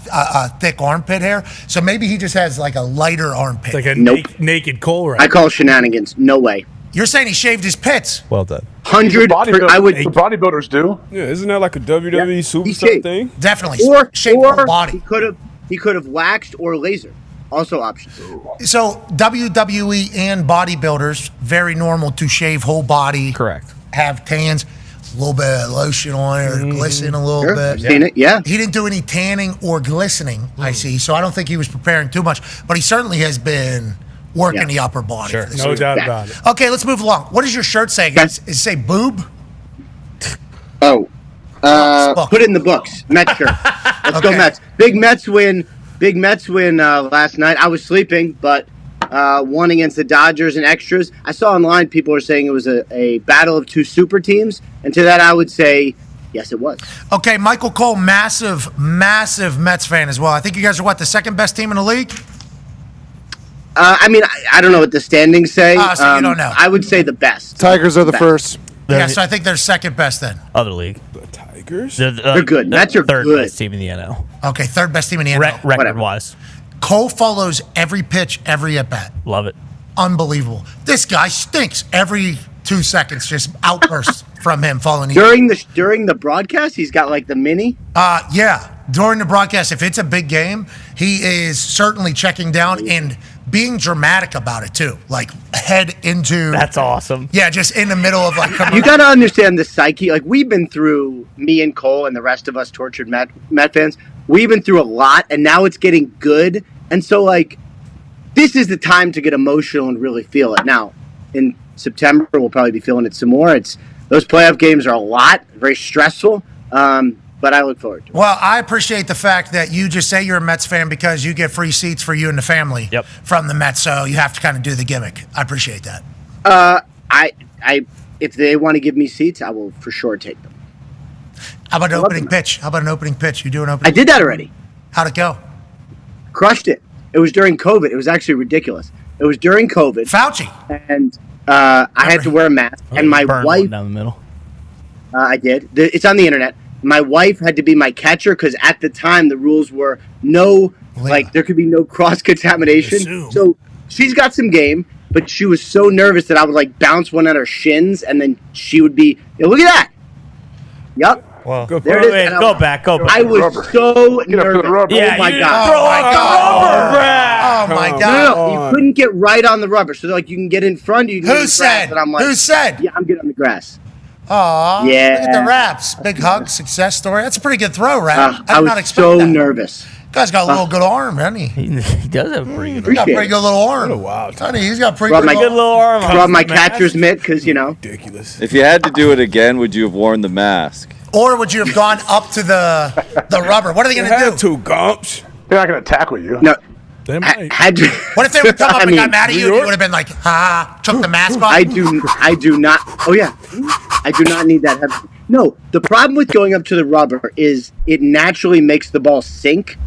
thick armpit hair. So maybe he just has a lighter armpit. It's like a naked Cole right? I call shenanigans. No way. You're saying he shaved his pits? Well done. 100. I would. Bodybuilders do. Yeah, isn't that like a WWE superstar thing? Definitely. Or whole body. He could have waxed or laser. Also options. So WWE and bodybuilders, very normal to shave whole body. Correct. Have tans, a little bit of lotion on it, or glisten a little bit. I've seen it. Yeah. He didn't do any tanning or glistening. I see. So I don't think he was preparing too much, but he certainly has been working the upper body. Sure. No doubt about it. Okay, let's move along. What does your shirt say? Does it say boob? Oh. Put it in the books. Mets shirt. Let's go Mets. Big Mets win last night. I was sleeping, but won against the Dodgers and extras. I saw online people were saying it was a battle of 2 super teams, and to that I would say yes, it was. Okay, Michael Cole, massive Mets fan as well. I think you guys are the second best team in the league? I don't know what the standings say. So you don't know. I would say the best. Tigers are the first. Yeah, so I think they're second best then. Other league. The Tigers? They're good. Mets are third good. best team in the NL. Okay, third best team in the NL. Record-wise. Cole follows every pitch, every at-bat. Love it. Unbelievable. This guy stinks. Every 2 seconds, just outbursts from him following. During the broadcast, he's got the mini? Yeah. During the broadcast, if it's a big game, he is certainly checking down and being dramatic about it too. Head into. That's awesome. Yeah, just in the middle of You got to understand the psyche. We've been through, me and Cole and the rest of us tortured Met fans, we've been through a lot, and now it's getting good. And so, this is the time to get emotional and really feel it. Now, in September, we'll probably be feeling it some more. Those playoff games are a lot, very stressful. But I look forward to it. Well, I appreciate the fact that you just say you're a Mets fan because you get free seats for you and the family from the Mets, so you have to kind of do the gimmick. I appreciate that. If they want to give me seats, I will for sure take them. How about an opening pitch? You do an opening I did that already. How'd it go? Crushed it. It was during COVID. It was actually ridiculous. It was during COVID. Fauci. And I had to wear a mask. And my wife. Down the middle. I did. It's on the internet. My wife had to be my catcher because at the time the rules were there could be no cross-contamination. So she's got some game, but she was so nervous that I would bounce one at her shins, and then she would be, look at that. Yep. Well, go back. I was so nervous. Yeah, oh my Oh god. my god. No, you couldn't get right on the rubber. So you can get in front, you can get in grass, and I'm like, Who said? Yeah, I'm getting on the grass. Aw, yeah. Look at the raps. Big hug, success story. That's a pretty good throw, Rap. I was so nervous. Guy's got a little good arm, doesn't he? He does have a pretty good arm. He's got a pretty good little arm. What a wild time. He's got a pretty good little arm. Brought my catcher's mitt because, Ridiculous. If you had to do it again, would you have worn the mask? Or would you have gone up to the rubber? What are they going to do? 2 gumps. They're not going to tackle you. No. They might. What if they would come up and got mad at you and you would have been like, took the mask off? I do not. Oh, yeah. I do not need that. No, the problem with going up to the rubber is it naturally makes the ball sink,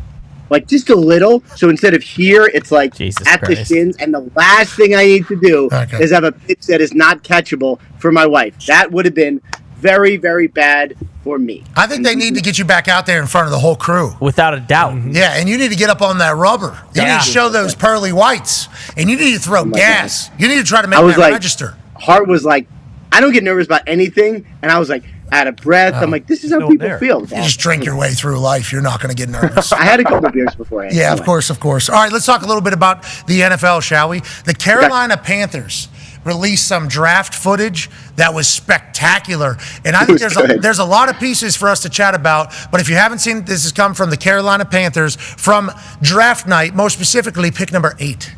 just a little. So instead of here, it's Jesus at Christ. the shins. And the last thing I need to do is have a pitch that is not catchable for my wife. That would have been very, very bad for me. I think they need to get you back out there in front of the whole crew. Without a doubt. Yeah, and you need to get up on that rubber. You need to show those pearly whites, and you need to throw gas. You need to try to make that register. Heart was like, I don't get nervous about anything, and I was like, out of breath. I'm like, this is how people feel. You just drink your way through life. You're not going to get nervous. I had a couple beers beforehand. Yeah, of course. All right, let's talk a little bit about the NFL, shall we? The Carolina Panthers released some draft footage that was spectacular. And I think there's a lot of pieces for us to chat about. But if you haven't seen, this has come from the Carolina Panthers from draft night, more specifically pick number 8.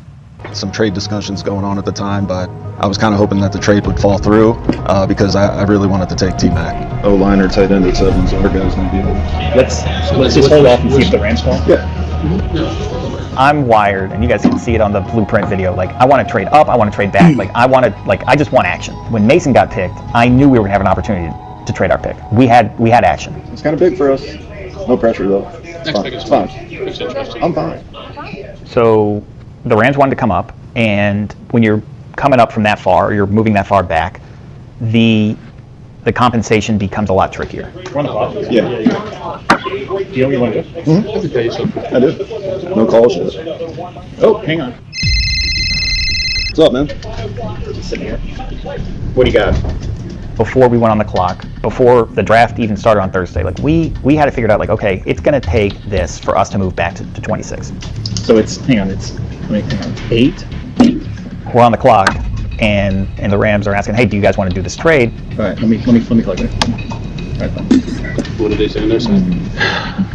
Some trade discussions going on at the time, but I was kind of hoping that the trade would fall through because I really wanted to take T-Mac. O-line or tight end at 7, so our guys going to be able to... Let's just hold off and see if the Rams call. Yeah. I'm wired, and you guys can see it on the blueprint video. Like, I want to trade up, I want to trade back. I just want action. When Mason got picked, I knew we were going to have an opportunity to trade our pick. We had action. It's kind of big for us. No pressure, though. It's fine. I'm fine. So the Rams wanted to come up, and when you're coming up from that far, or you're moving that far back, the compensation becomes a lot trickier. We're on the clock. Yeah. Do you know what you want to do? Mm-hmm. I do. No calls yet. Oh, hang on. What's up, man? Just sitting here. What do you got? Before we went on the clock, before the draft even started on Thursday, like we had to figure it out, like, okay, it's going to take this for us to move back to 26. So it's, hang on, 8? We're on the clock, and the Rams are asking, hey, do you guys want to do this trade? All right, let me collect it. All right, what did they say on their side?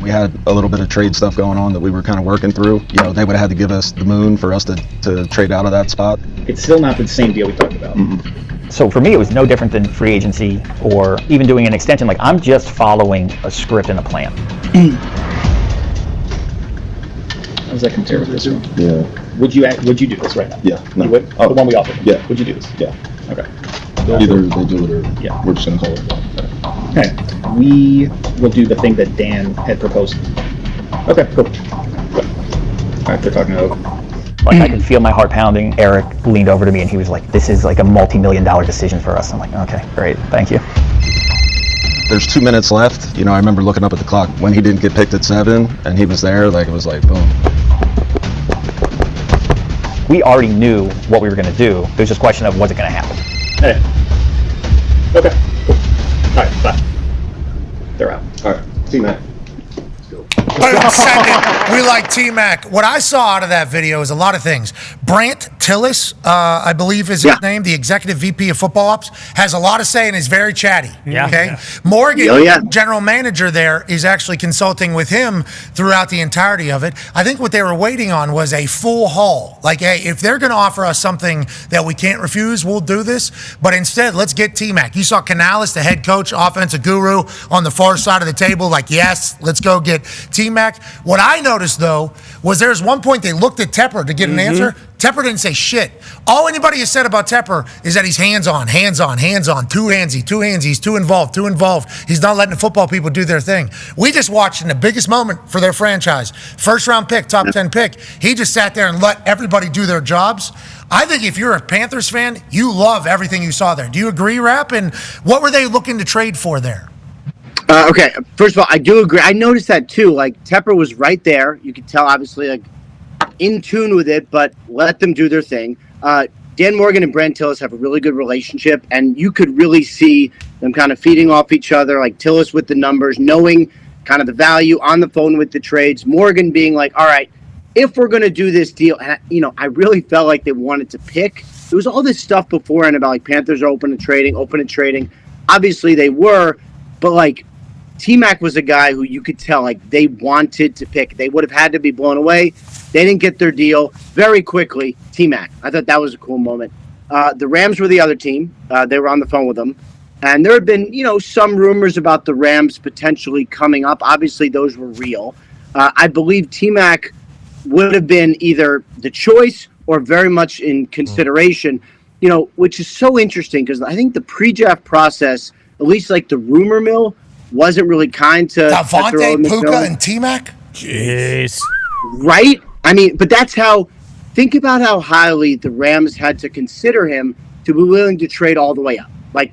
We had a little bit of trade stuff going on that we were kind of working through. You know, they would have had to give us the moon for us to trade out of that spot. It's still not the same deal we talked about. Mm-hmm. So for me, it was no different than free agency or even doing an extension. Like, I'm just following a script and a plan. How does that compare with this one? Yeah. Would you do this right now? Yeah. No. You would? Oh. The one we offered? Yeah. Would you do this? Yeah. Okay. Either they do it or we're just going to call it. Okay. We will do the thing that Dan had proposed. Okay, cool. All right, they're talking to Oak. Like, I could feel my heart pounding. Eric leaned over to me and he was like, this is like a multi-million-dollar decision for us. I'm like, okay, great, thank you. There's 2 minutes left. You know, I remember looking up at the clock when he didn't get picked at 7 and he was there, like, it was like, boom. We already knew what we were going to do. There's just a question of, was it going to happen? Hey. Okay, cool. All right, bye. They're out. All right, see you, Matt. We like T-Mac. What I saw out of that video is a lot of things. Brant Tillis, I believe is his name, the executive VP of football ops, has a lot to say and is very chatty. Yeah. Okay. Yeah. Morgan, general manager there, is actually consulting with him throughout the entirety of it. I think what they were waiting on was a full haul. Like, hey, if they're going to offer us something that we can't refuse, we'll do this. But instead, let's get T-Mac. You saw Canales, the head coach, offensive guru, on the far side of the table, like, yes, let's go get T-Mac. What I noticed, though, was there's one point they looked at Tepper to get an answer. Tepper didn't say shit. All anybody has said about Tepper is that he's hands-on, too handsy, he's too involved. He's not letting the football people do their thing. We just watched in the biggest moment for their franchise. First-round pick, top 10 pick. He just sat there and let everybody do their jobs. I think if you're a Panthers fan, you love everything you saw there. Do you agree, Rap? And what were they looking to trade for there? Okay, first of all, I do agree. I noticed that too. Like, Tepper was right there. You could tell, obviously, like, in tune with it, but let them do their thing. Dan Morgan and Brant Tillis have a really good relationship, and you could really see them kind of feeding off each other, like Tillis with the numbers, knowing kind of the value, on the phone with the trades. Morgan being like, all right, if we're going to do this deal, and, I really felt like they wanted to pick. There was all this stuff beforehand about, like, Panthers are open to trading. Obviously, they were, but, like, T-Mac was a guy who you could tell, like, they wanted to pick. They would have had to be blown away. They didn't get their deal very quickly. T-Mac. I thought that was a cool moment. The Rams were the other team. They were on the phone with them. And there had been, some rumors about the Rams potentially coming up. Obviously, those were real. I believe T-Mac would have been either the choice or very much in consideration, which is so interesting because I think the pre-draft process, at least like the rumor mill, wasn't really kind to Davante, Puka, and T-Mac? Jeez. Right? I mean, but that's how, think about how highly the Rams had to consider him to be willing to trade all the way up. Like,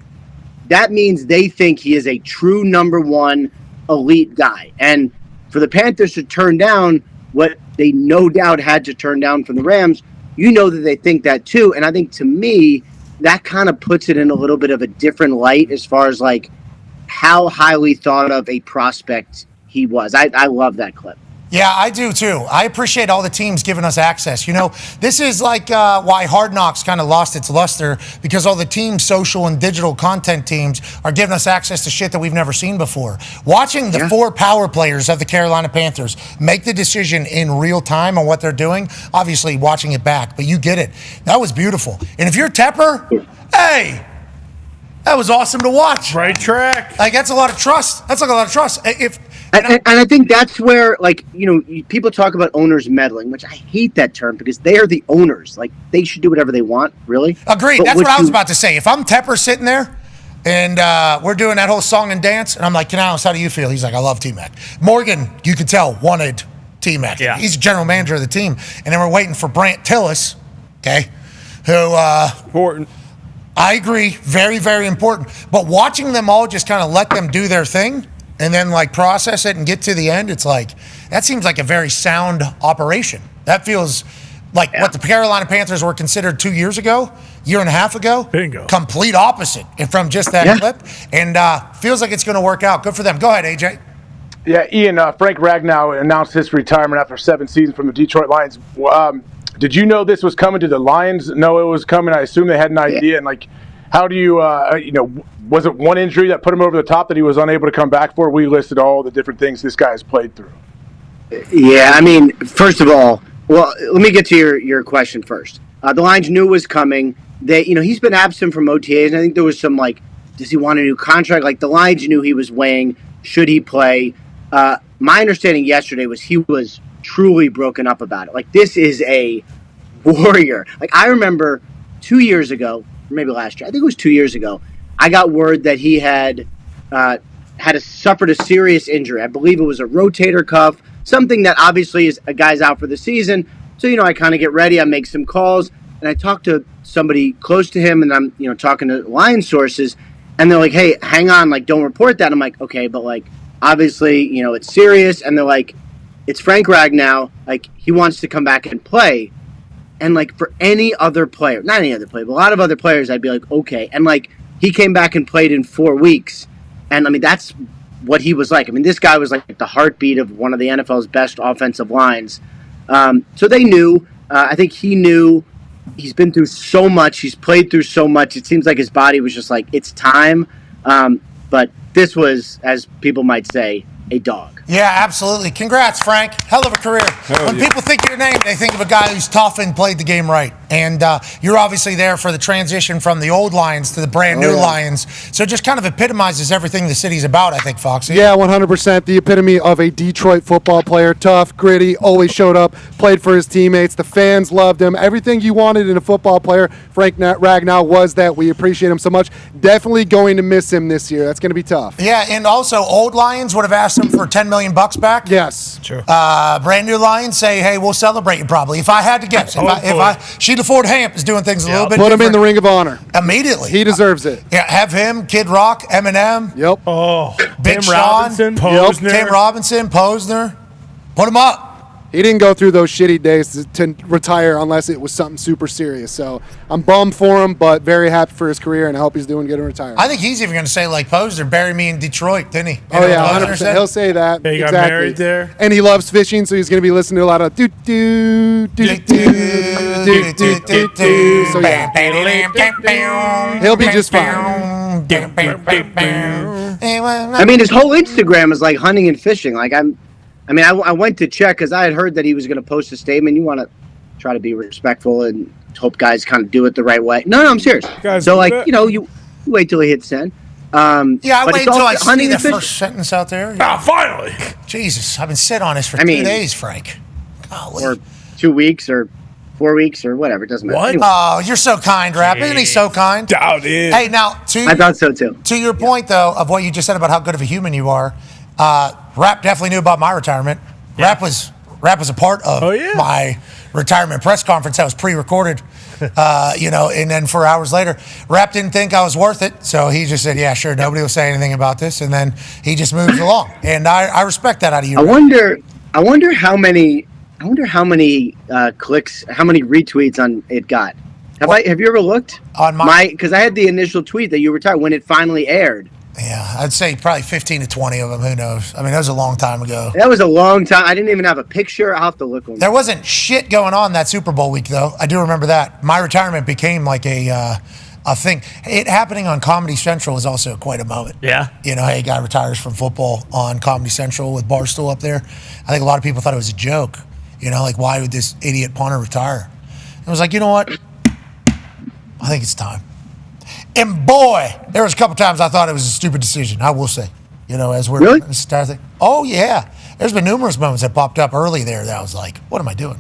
that means they think he is a true number one elite guy. And for the Panthers to turn down what they no doubt had to turn down from the Rams, you know that they think that too. And I think to me, that kind of puts it in a little bit of a different light as far as like how highly thought of a prospect he was. I love that clip. Yeah, I do too. I appreciate all the teams giving us access. You know, this is like why Hard Knocks kind of lost its luster, because all the team social and digital content teams are giving us access to shit that we've never seen before. Watching the four power players of the Carolina Panthers make the decision in real time on what they're doing, obviously watching it back, but you get it. That was beautiful. And if you're Tepper, hey, that was awesome to watch. Right track. Like, that's a lot of trust. That's like a lot of trust. And I think that's where, like, you know, people talk about owners meddling, which I hate that term because they are the owners. Like, they should do whatever they want, really. Agreed. That's what I was about to say. If I'm Tepper sitting there and we're doing that whole song and dance, and I'm like, Canales, how do you feel? He's like, I love T-Mac. Morgan, you could tell, wanted T-Mac. Yeah. He's general manager of the team. And then we're waiting for Brant Tillis, okay, who... important. I agree. Very, very important. But watching them all just kind of let them do their thing and then like process it and get to the end, it's like, that seems like a very sound operation. That feels like what the Carolina Panthers were considered 2 years ago, year and a half ago. Bingo. Complete opposite from just that clip. And feels like it's going to work out. Good for them. Go ahead, AJ. Yeah, Ian, Frank Ragnow announced his retirement after 7 seasons from the Detroit Lions. Did you know this was coming? Did the Lions know it was coming? I assume they had an idea. And, like, how do you, was it one injury that put him over the top that he was unable to come back for? We listed all the different things this guy has played through. Yeah, I mean, first of all, well, let me get to your question first. The Lions knew it was coming. They, he's been absent from OTAs, and I think there was some, like, does he want a new contract? Like, the Lions knew he was weighing, should he play? My understanding yesterday was he was truly broken up about it. Like, this is a warrior. Like, I remember 2 years ago, or maybe last year, I think it was 2 years ago, I got word that he had suffered a serious injury. I believe it was a rotator cuff, something that obviously is a guy's out for the season. So, I kind of get ready, I make some calls, and I talk to somebody close to him, and I'm, talking to Lions sources, and they're like, hey, hang on, like, don't report that. I'm like, okay, but, like, obviously, it's serious, and they're like, it's Frank Ragnow, like, he wants to come back and play. And, like, for any other player, not any other player, but a lot of other players, I'd be like, okay. And, like, he came back and played in 4 weeks. And, I mean, that's what he was like. I mean, this guy was like the heartbeat of one of the NFL's best offensive lines. So they knew. I think he knew. He's been through so much. He's played through so much. It seems like his body was just like, it's time. But this was, as people might say, a dog. Yeah, absolutely. Congrats, Frank. Hell of a career. When people think of your name, they think of a guy who's tough and played the game right. And you're obviously there for the transition from the old Lions to the brand new Lions. So it just kind of epitomizes everything the city's about, I think, Foxy. Yeah, 100%. The epitome of a Detroit football player. Tough, gritty, always showed up, played for his teammates. The fans loved him. Everything you wanted in a football player, Frank Ragnow was that. We appreciate him so much. Definitely going to miss him this year. That's going to be tough. Yeah, and also old Lions would have asked him for $10 million back. Yes. True. Brand new Lions say, hey, we'll celebrate you probably. If I had to guess. Sheila Ford Hamp is doing things a little bit Put different. him in the Ring of Honor. Immediately. He deserves it. Yeah, have him, Kid Rock, Eminem. Yep. Oh, Big Tim Sean. Robinson, Posner. Tim Robinson, Posner. Put him up. He didn't go through those shitty days to retire unless it was something super serious. So I'm bummed for him, but very happy for his career, and I hope he's doing good in retirement. I think he's even going to say, like Posner, bury me in Detroit, didn't he? Oh, yeah, 100%. He'll say that. He got married there. And he loves fishing, so he's going to be listening to a lot of do-do-do-do-do-do-do. So, yeah. He'll be just fine. I mean, his whole Instagram is like hunting and fishing. Like, I went to check because I had heard that he was going to post a statement. You want to try to be respectful and hope guys kind of do it the right way. No, I'm serious. So, like, you wait till he hits send. Yeah, I wait until I see the fishing. first sentence out there. Finally. Jesus, I've been sitting on this for 2 days, Frank. Golly. Or 2 weeks or 4 weeks or whatever. It doesn't matter. What? Anyway. Oh, you're so kind, Rap. Isn't he so kind? Doubt it. Hey, now, I thought so, too. To your point, though, of what you just said about how good of a human you are, Rap definitely knew about my retirement. Yeah. Rap was a part of my retirement press conference that was pre-recorded. And then 4 hours later, Rap didn't think I was worth it, so he just said, "Yeah, sure, nobody will say anything about this," and then he just moves along, and I respect that out of you. I wonder how many clicks, how many retweets on it got. Have you ever looked on because I had the initial tweet that you retired when it finally aired. Yeah, I'd say probably 15 to 20 of them. Who knows? I mean, that was a long time ago. That was a long time. I didn't even have a picture. I'll have to look on. There wasn't shit going on that Super Bowl week, though. I do remember that. My retirement became like a thing. It happening on Comedy Central was also quite a moment. Yeah. Hey, guy retires from football on Comedy Central with Barstool up there. I think a lot of people thought it was a joke. Why would this idiot punter retire? I was like, you know what? I think it's time. And boy, there was a couple times I thought it was a stupid decision. I will say, as we're really? This entire thing. Oh yeah, there's been numerous moments that popped up early there that I was like, what am I doing?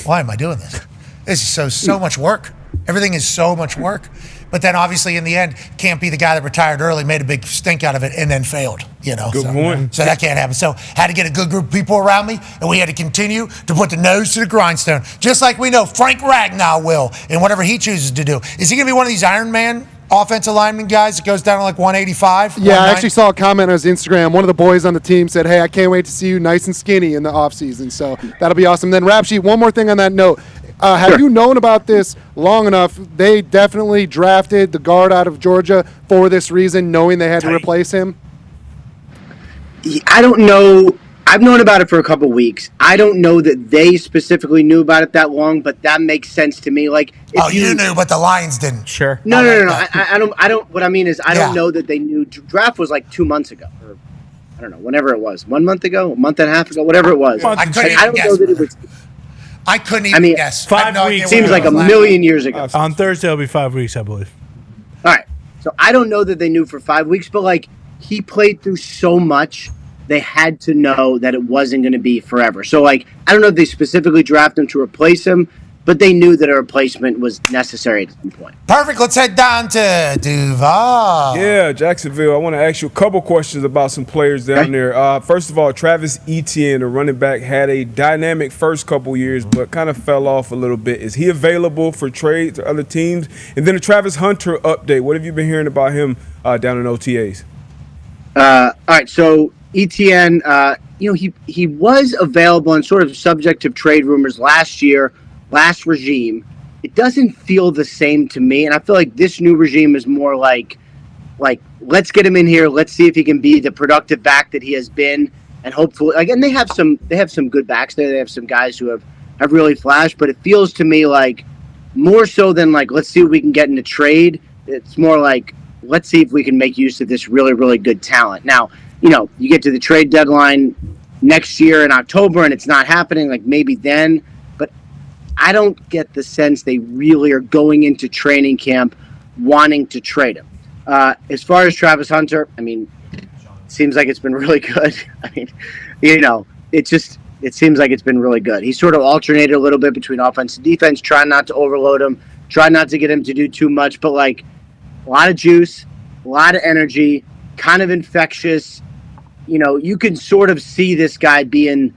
Why am I doing this? This is so much work. Everything is so much work. But then obviously in the end, can't be the guy that retired early, made a big stink out of it, and then failed. Good point. So that can't happen. So had to get a good group of people around me, and we had to continue to put the nose to the grindstone, just like we know Frank Ragnow will, in whatever he chooses to do. Is he going to be one of these Iron Man offensive lineman guys that goes down to like 185? Yeah, I actually saw a comment on his Instagram. One of the boys on the team said, "Hey, I can't wait to see you nice and skinny in the offseason." So that'll be awesome. Then Rap Sheet, one more thing on that note. Have you known about this long enough? They definitely drafted the guard out of Georgia for this reason, knowing they had to replace him. I don't know. I've known about it for a couple weeks. I don't know that they specifically knew about it that long, but that makes sense to me. Like, if you knew, but the Lions didn't. Sure. No. I don't. What I mean is, I don't know that they knew. Draft was like 2 months ago, or I don't know, whenever it was, 1 month ago, a month and a half ago, whatever it was. I couldn't I don't know that it was. I couldn't even guess. 5 weeks. Seems like a million years ago. On Thursday, it'll be 5 weeks, I believe. All right. So I don't know that they knew for 5 weeks, but like he played through so much, they had to know that it wasn't going to be forever. So like I don't know if they specifically drafted him to replace him, but they knew that a replacement was necessary at some point. Perfect. Let's head down to Duval. Yeah, Jacksonville. I want to ask you a couple questions about some players down there. First of all, Travis Etienne, the running back, had a dynamic first couple years, but kind of fell off a little bit. Is he available for trade to other teams? And then the Travis Hunter update. What have you been hearing about him down in OTAs? All right. So Etienne, he was available and sort of subject to trade rumors last year. Last regime, it doesn't feel the same to me, and I feel like this new regime is more like let's get him in here, let's see if he can be the productive back that he has been, and hopefully, again, they have some good backs there. They have some guys who have really flashed, but it feels to me like more so than like let's see what we can get in a trade. It's more like let's see if we can make use of this really, really good talent. Now, you get to the trade deadline next year in October, and it's not happening. Like maybe then. I don't get the sense they really are going into training camp wanting to trade him. As far as Travis Hunter, I mean, it seems like it's been really good. I mean, it seems like it's been really good. He sort of alternated a little bit between offense and defense, trying not to overload him, trying not to get him to do too much, but like a lot of juice, a lot of energy, kind of infectious. You can sort of see this guy being,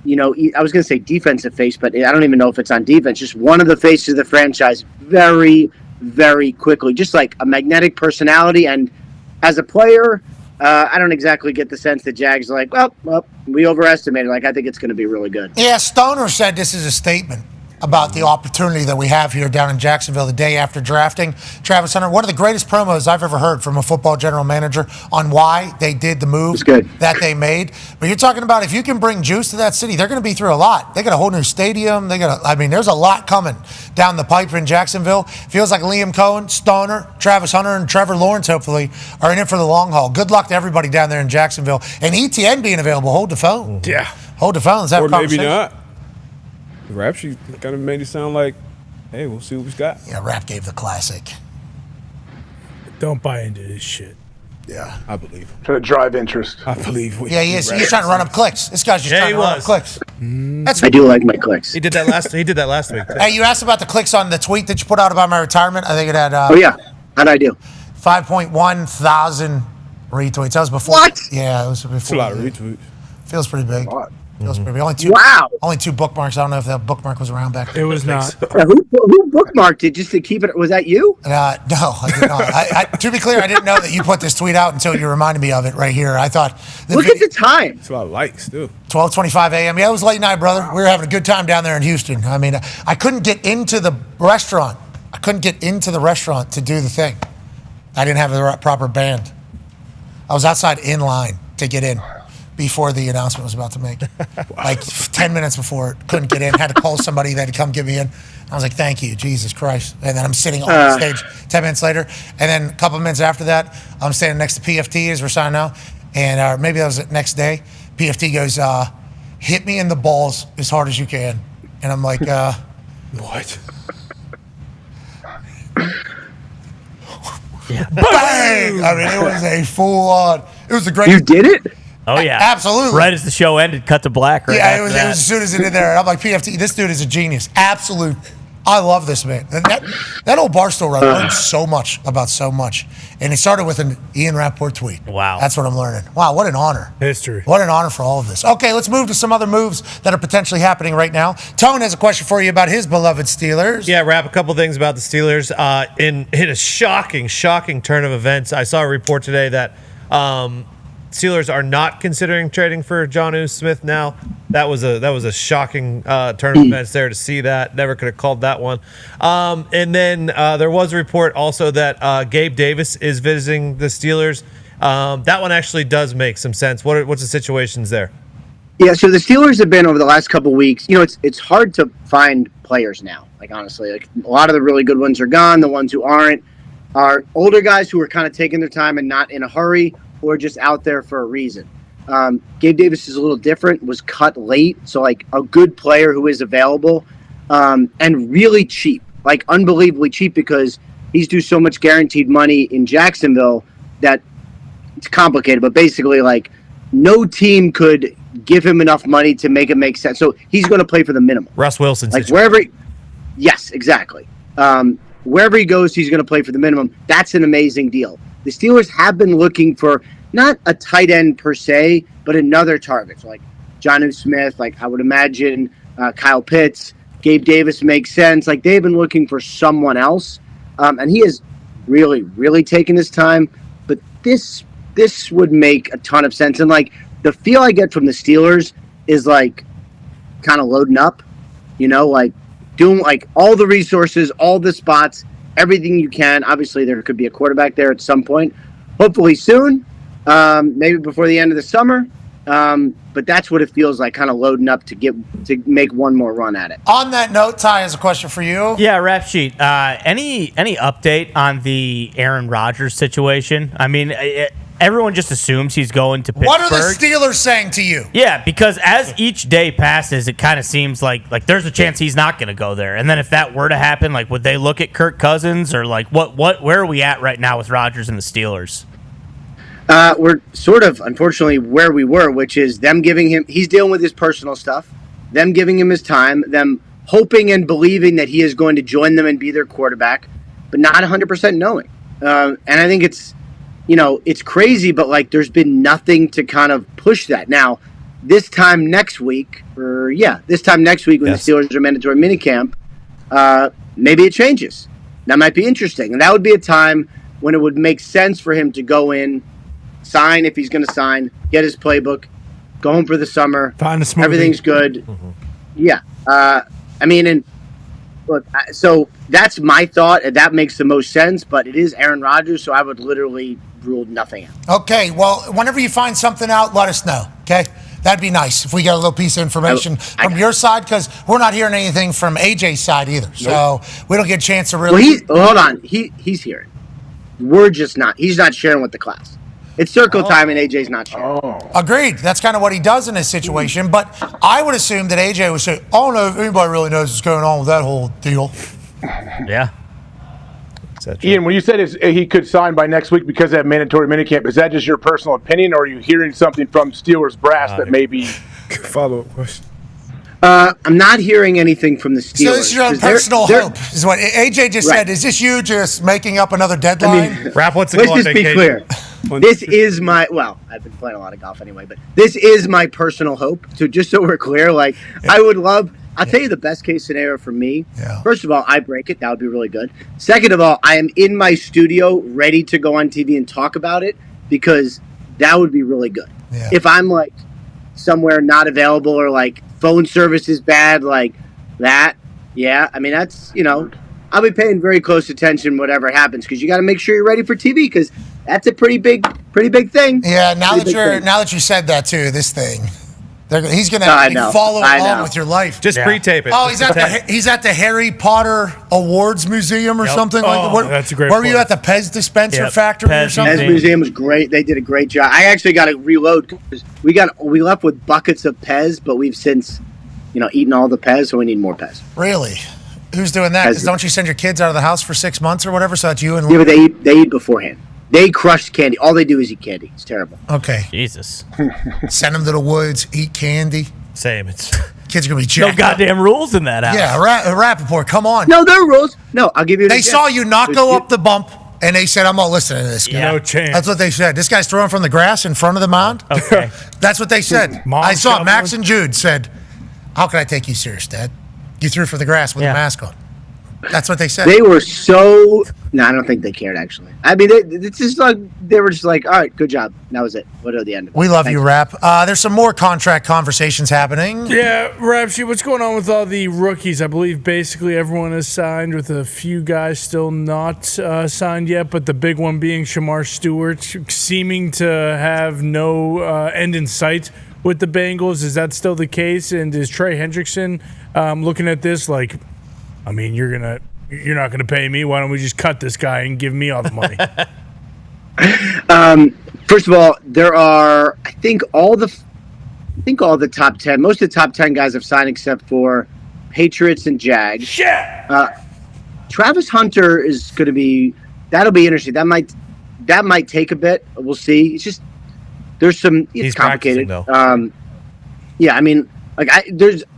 I was going to say defensive face, but I don't even know if it's on defense. Just one of the faces of the franchise very, very quickly. Just like a magnetic personality. And as a player, I don't exactly get the sense that Jags are like, well, we overestimated. Like, I think it's going to be really good. Yeah, Stoner said this is a statement about the opportunity that we have here down in Jacksonville the day after drafting Travis Hunter. One of the greatest promos I've ever heard from a football general manager on why they did the move that they made. But you're talking about if you can bring juice to that city, they're going to be through a lot. They got a whole new stadium. There's a lot coming down the pipe in Jacksonville. Feels like Liam Cohen, Stoner, Travis Hunter, and Trevor Lawrence hopefully are in it for the long haul. Good luck to everybody down there in Jacksonville. And ETN being available, hold the phone. Yeah. Hold the phone. Let's have a conversation. Maybe not. Rap Sheet kind of made it sound like, hey, we'll see what we've got. Yeah, Rap gave the classic. Don't buy into this shit. Yeah, I believe him. Trying to drive interest. I believe him. Yeah, he is. He's trying to run up clicks. This guy's just trying to run up clicks. I do like my clicks. He did that last week. Too. Hey, you asked about the clicks on the tweet that you put out about my retirement. I think it had. Oh yeah, how'd I do? 5.1 thousand retweets. That was before. What? Yeah, it was before. That's a lot of retweets. Feels pretty big. Only two bookmarks. I don't know if that bookmark was around back then. It was not. Who bookmarked it just to keep it? Was that you? No, I did not. To be clear, I didn't know that you put this tweet out until you reminded me of it right here. I thought. Look at the time. It's a lot of likes, too. 12:25 a.m. Yeah, it was late night, brother. We were having a good time down there in Houston. I mean, I couldn't get into the restaurant. To do the thing. I didn't have the proper band. I was outside in line to get in before the announcement was about to make. Like 10 minutes before, couldn't get in. Had to call somebody that had come get me in. I was like, thank you, Jesus Christ. And then I'm sitting on the stage 10 minutes later. And then a couple minutes after that, I'm standing next to PFT as we're signing out. And maybe that was the next day. PFT goes, hit me in the balls as hard as you can. And I'm like, what? Bang! I mean, it was a full-on. It was the great. You did it? Oh yeah, absolutely. Right as the show ended, cut to black. Right Yeah, it was as soon as it in there. And I'm like, PFT, this dude is a genius. Absolute. I love this man. And that old Barstool run learned so much about so much. And it started with an Ian Rapoport tweet. Wow. That's what I'm learning. Wow, what an honor. History. What an honor for all of this. Okay, let's move to some other moves that are potentially happening right now. Tone has a question for you about his beloved Steelers. Yeah, Rap, a couple things about the Steelers. In a shocking turn of events, I saw a report today that Steelers are not considering trading for Jonnu Smith now. That was a shocking turn of events there to see that. Never could have called that one. And then there was a report also that Gabe Davis is visiting the Steelers. That one actually does make some sense. What's the situations there? Yeah, so the Steelers have been over the last couple of weeks. You know, it's hard to find players now. Like honestly, like a lot of the really good ones are gone. The ones who aren't are older guys who are kind of taking their time and not in a hurry, or just out there for a reason. Gabe Davis is a little different, was cut late, so like a good player who is available and really cheap, like unbelievably cheap because he's due so much guaranteed money in Jacksonville that it's complicated, but basically like no team could give him enough money to make it make sense. So he's going to play for the minimum. Russ Wilson. Like wherever yes, exactly. Wherever he goes, he's going to play for the minimum. That's an amazing deal. The Steelers have been looking for not a tight end per se, but another target. So like Jonnu Smith, like I would imagine Kyle Pitts, Gabe Davis makes sense. Like they've been looking for someone else. And he has really, really taken his time. But this would make a ton of sense. And like the feel I get from the Steelers is like kind of loading up, you know, like doing like all the resources, all the spots, everything you can. Obviously, there could be a quarterback there at some point. Hopefully soon, maybe before the end of the summer. But that's what it feels like, kind of loading up to make one more run at it. On that note, Ty has a question for you. Yeah, Rap Sheet. Any update on the Aaron Rodgers situation? I mean, everyone just assumes he's going to Pittsburgh. What are the Steelers saying to you? Yeah, because as each day passes, it kind of seems like there's a chance he's not going to go there. And then if that were to happen, like would they look at Kirk Cousins or like where are we at right now with Rodgers and the Steelers? We're sort of, unfortunately, where we were, which is them giving him, he's dealing with his personal stuff, them giving him his time, them hoping and believing that he is going to join them and be their quarterback, but not 100% knowing. And I think it's, you know, it's crazy, but like there's been nothing to kind of push that. Now, this time next week when the Steelers are mandatory minicamp, maybe it changes. That might be interesting. And that would be a time when it would make sense for him to go in, sign if he's going to sign, get his playbook, go home for the summer. Find a smoothie. Everything's good. Mm-hmm. Yeah. I mean, and look, so that's my thought, and that makes the most sense, but it is Aaron Rodgers, so I would literally rule nothing out. Okay, well, whenever you find something out, let us know, okay? That'd be nice if we get a little piece of information from your side, because we're not hearing anything from AJ's side either. So we don't get a chance to really... Well, hold on. He's hearing. We're just not. He's not sharing with the class. It's circle time, and AJ's not sharing. Agreed. That's kind of what he does in this situation. But I would assume that AJ would say, I don't know if anybody really knows what's going on with that whole deal. Yeah. Ian, when you said he could sign by next week because of that mandatory minicamp, is that just your personal opinion, or are you hearing something from Steelers brass that maybe... Follow-up question. I'm not hearing anything from the Steelers. So this is your own personal hope, is what AJ just said. Is this you just making up another deadline? Rap wants to let's go on just be vacation. clear. This is my I've been playing a lot of golf anyway, but this is my personal hope. So just so we're clear, like I would love. I'll tell you the best case scenario for me. Yeah. First of all, I break it. That would be really good. Second of all, I am in my studio ready to go on TV and talk about it because that would be really good. Yeah. If I'm like somewhere not available or like phone service is bad, like that. Yeah, I mean that's I'll be paying very close attention whatever happens because you got to make sure you're ready for TV because that's a pretty big thing. Yeah, now that you said that too, this thing, he's gonna follow along with your life. Just pre-tape it. Oh, he's at the Harry Potter Awards Museum or something like that. That's a great. Where were you at the Pez dispenser factory or something? Pez Museum was great. They did a great job. I actually got to reload because we left with buckets of Pez, but we've since eaten all the Pez, so we need more Pez. Really? Who's doing that? 'Cause don't you send your kids out of the house for 6 months or whatever? So that's you and yeah, but they eat beforehand. They crush candy. All they do is eat candy. It's terrible. Okay. Jesus. Send them to the woods, eat candy. Same. It's kids are gonna be no jacked goddamn rules in that house. Yeah, Rapoport, come on. No, there are rules. No, I'll give you. They saw you not go up the bump, and they said, "I'm not listening to this guy." No chance. That's what they said. This guy's throwing from the grass in front of the mound. Okay. That's what they said. I saw it. Max and Jude said, "How can I take you serious, Dad? You threw for the grass with a mask on." That's what they said. They were so. No, I don't think they cared actually. I mean, it's just like they were just like, "All right, good job." And that was it. What at the end of it? We love you, Rap. There's some more contract conversations happening. Yeah, Rapshi, what's going on with all the rookies? I believe basically everyone is signed, with a few guys still not signed yet, but the big one being Shamar Stewart, seeming to have no end in sight with the Bengals. Is that still the case? And is Trey Hendrickson looking at this like, I mean, you're not gonna pay me. Why don't we just cut this guy and give me all the money? First of all, there are I think all the top 10. Most of the top 10 guys have signed except for Patriots and Jags. Shit. Travis Hunter is going to be. That'll be interesting. That might take a bit. We'll see. It's just there's some. It's complicated. Yeah, I mean. Like